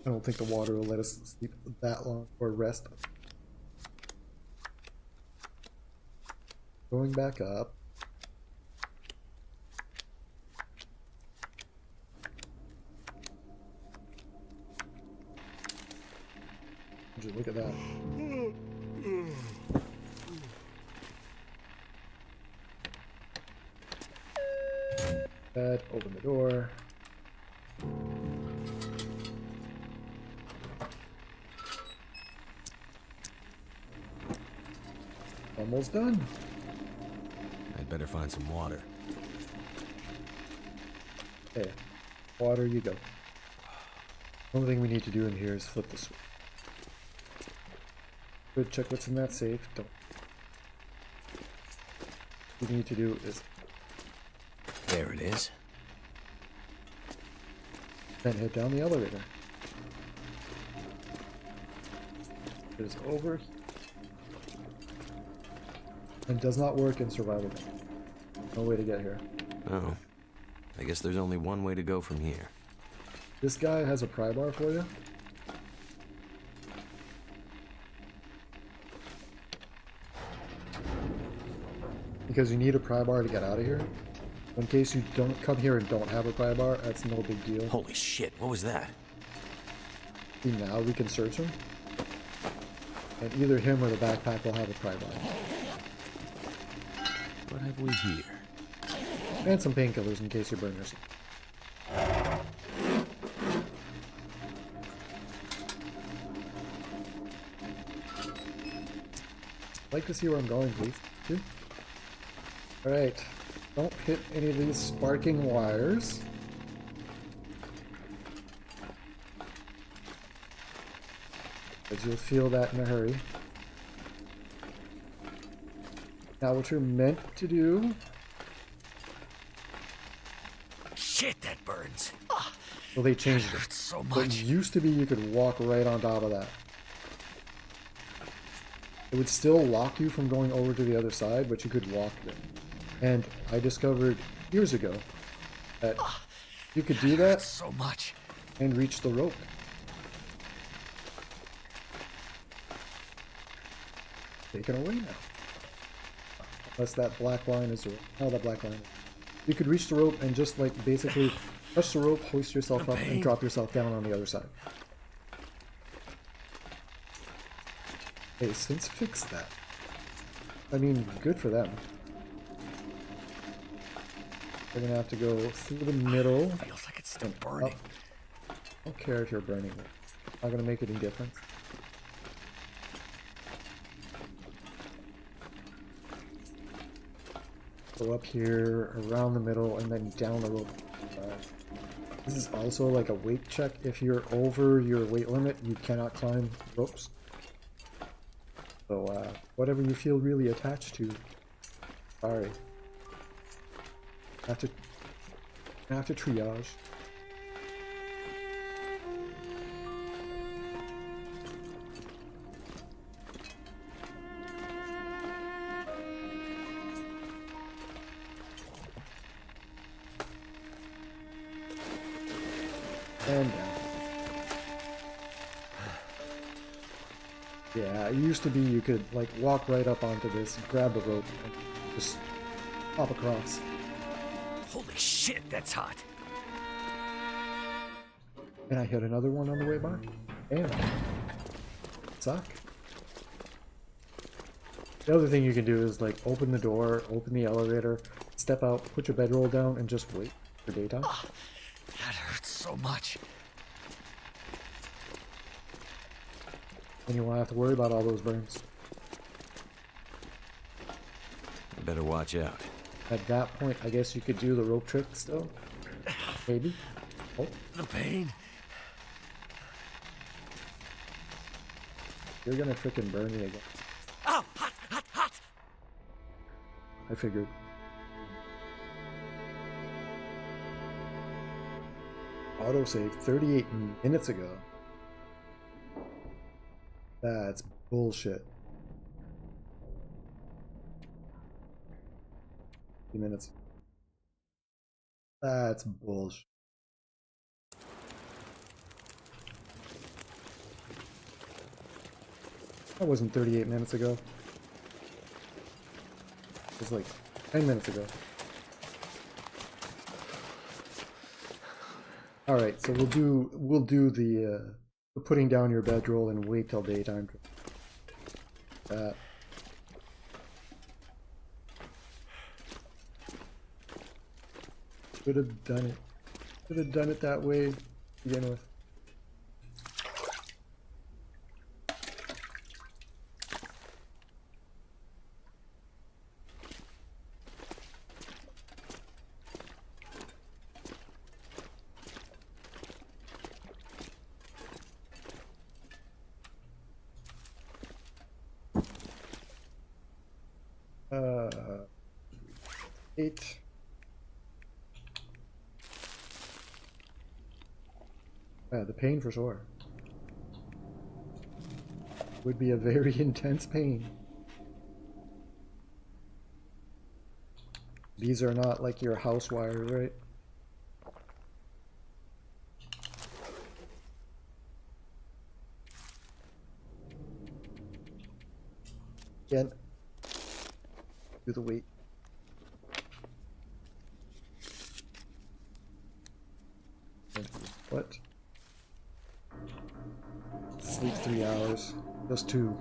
I don't think the water will let us sleep that long or rest. Going back up. Just look at that. Bed, open the door. Almost done. I'd better find some water. Okay, water you go. Only thing we need to do in here is flip the switch. Good, check what's in that safe. Don't. What we need to do is There it is. then head down the elevator. It is over here. And does not work in survival mode. No way to get here. Oh. I guess there's only one way to go from here. This guy has a pry bar for you. Because you need a pry bar to get out of here. In case you don't come here and don't have a pry bar, that's no big deal. Holy shit, what was that? See, now we can search him. And either him or the backpack will have a pry bar. What have we here? And some painkillers in case you burn yourself. Like to see where I'm going, please. Too. Alright. Don't hit any of these sparking wires. Because you'll feel that in a hurry. Now what you're meant to do... Shit, that burns. Well, they changed it. Hurts so So it much. used to be you could walk right on top of that. It would still lock you from going over to the other side, but you could walk there. And I discovered years ago that you could do that So much. and reach the rope. Taken away now. Unless that black line is... Oh, that black line. You could reach the rope and just, like, basically touch the rope, hoist yourself up, and drop yourself down on the other side. Hey, since fixed that. I mean, good for them. They're gonna have to go through the middle. Feels like it's still and burning. up. I don't care if you're burning it. Not gonna make any difference. Go up here, around the middle, and then down the rope. This is also like a weight check. If you're over your weight limit, you cannot climb ropes. So, whatever you feel really attached to, sorry. Have to triage. And down. Yeah, it used to be you could like walk right up onto this, grab the rope, and just hop across. Holy shit, that's hot. And I hit another one on the way by. Damn. Suck. The other thing you can do is like open the door, open the elevator, step out, put your bedroll down, and just wait for daytime. That hurts so much. And you won't have to worry about all those burns. I better watch out. At that point, I guess you could do the rope trick still. Maybe. Oh, The pain. you're gonna freaking burn me again. Oh, hot, hot, hot! I figured. Autosave 38 minutes ago. That's bullshit. 2 minutes. That's bullshit. That wasn't 38 minutes ago. It was like 10 minutes ago. All right, so we'll do the putting down your bedroll and wait till daytime. That. Should have done it. Should have done it that way to begin with. Uh, 8. The pain for sure. Would be a very intense pain. These are not like your house wires, right? Again, do the weight. What? Sleep 3 hours. Just 2.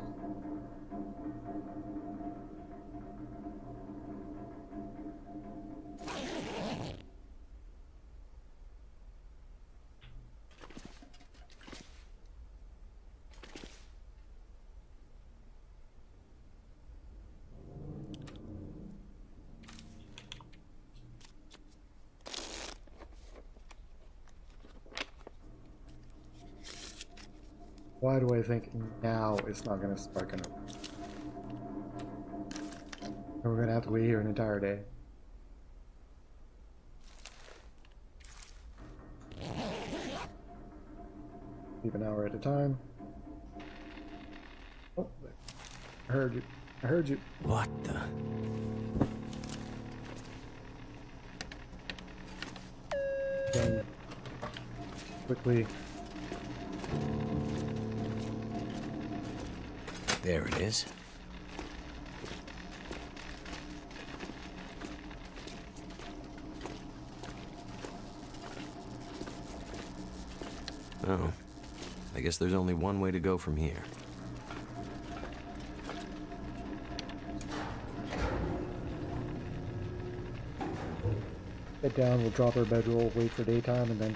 Why do I think now it's not going to spark enough? And we're going to have to wait here an entire day. Sleep an hour at a time. Oh, I heard you. I heard you. What the? Then quickly. There it is. Oh, I guess there's only one way to go from here. Get down, we'll drop our bedroll, wait for daytime, and then...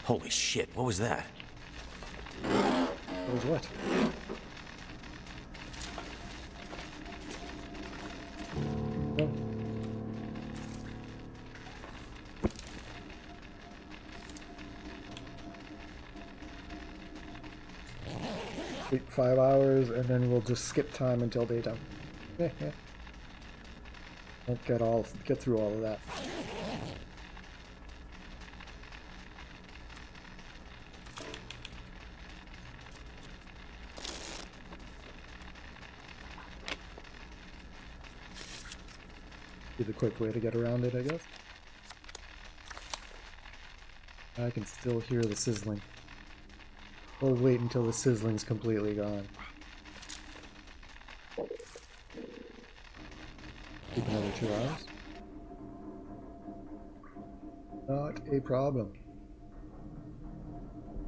Holy shit, what was that? What was what? No. Wait 5 hours, and then we'll just skip time until daytime. Won't get through all of that. Be the quick way to get around it, I guess. I can still hear the sizzling. We'll wait until the sizzling's completely gone. Keep another 2 hours. Not a problem.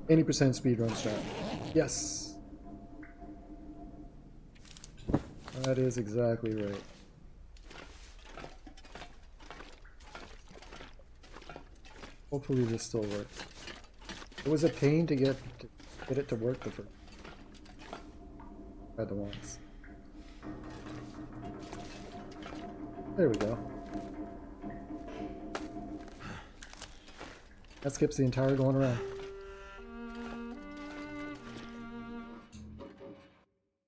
80% speedrun strat. Yes! That is exactly right. Hopefully this still works. It was a pain to get it to work the first. Tried the once. There we go. That skips the entire going around.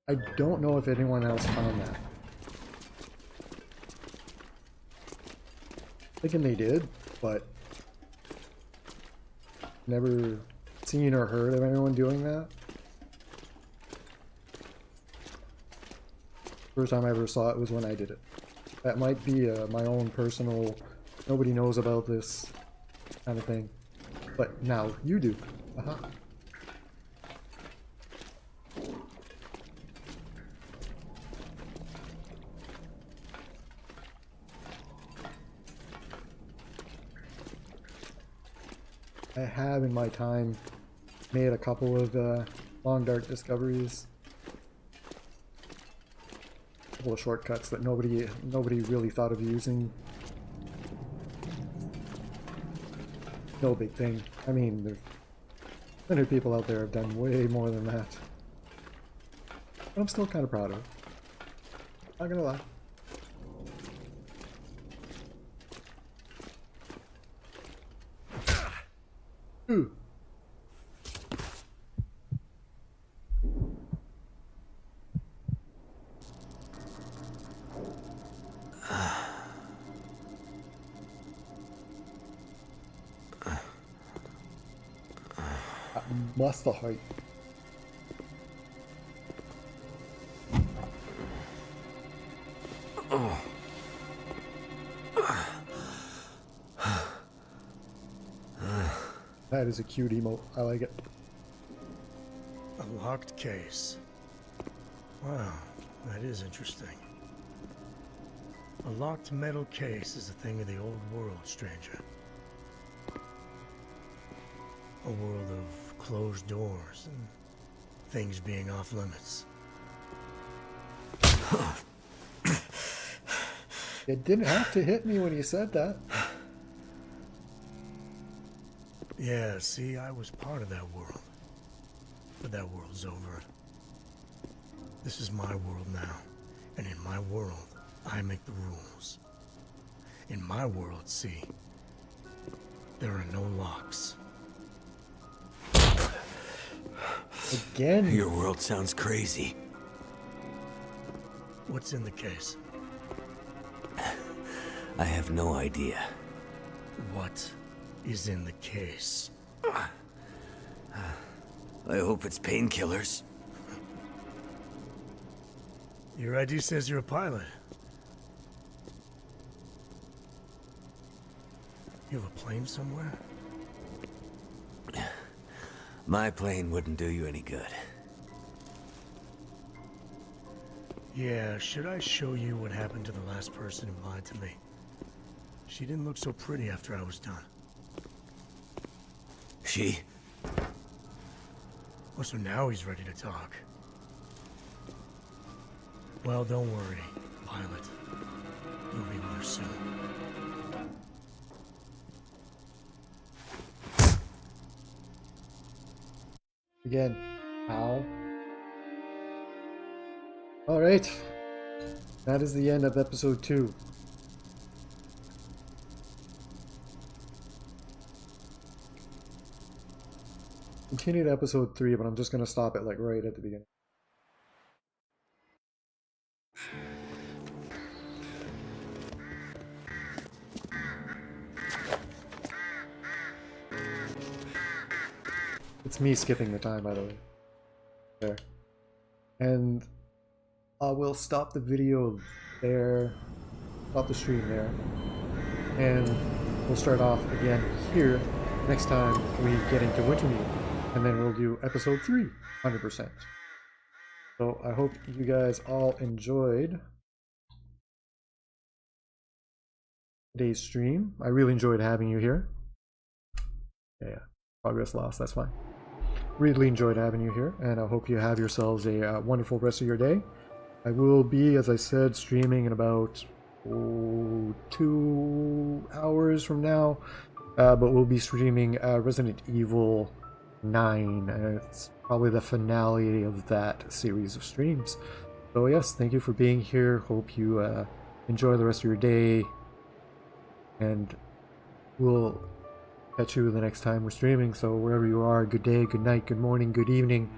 I don't know if anyone else found that. Thinking they did, but never seen or heard of anyone doing that. First time I ever saw it was when I did it. That might be my own personal, nobody knows about this kind of thing. But now you do. Uh-huh. I have in my time made a couple of long dark discoveries. A couple of shortcuts that nobody really thought of using. No big thing. I mean, there's plenty of people out there have done way more than that. But I'm still kind of proud of it. Not gonna lie. Ooh. Must the height. That is a cute emote. I like it. A locked case. Wow, that is interesting. A locked metal case is a thing of the old world, stranger. A world of closed doors and things being off limits. It didn't have to hit me when you said that. Yeah, see, I was part of that world. But that world's over. This is my world now. And in my world, I make the rules. In my world, see, there are no locks. Again. Your world sounds crazy. What's in the case? I have no idea. What is in the case? I hope it's painkillers. Your ID says you're a pilot. You have a plane somewhere? My plane wouldn't do you any good. Yeah, should I show you what happened to the last person who lied to me? She didn't look so pretty after I was done. She? Oh, so now he's ready to talk. Well, don't worry, pilot. You'll be with her soon. Again. Ow. Alright. That is the end of episode 2. Continue to episode 3, but I'm just going to stop it like right at the beginning. It's me skipping the time, by the way. There. And I will stop the video there, stop the stream there, and we'll start off again here next time we get into Wintermute, and then we'll do episode 3, 100%. So I hope you guys all enjoyed today's stream. I really enjoyed having you here. Yeah, progress lost, that's fine. Really enjoyed having you here, and I hope you have yourselves a wonderful rest of your day. I will be, as I said, streaming in about 2 hours from now, but we'll be streaming Resident Evil 9, and it's probably the finale of that series of streams. So yes, thank you for being here. Hope you enjoy the rest of your day, and we'll catch you the next time we're streaming. So wherever you are, good day, good night, good morning, good evening.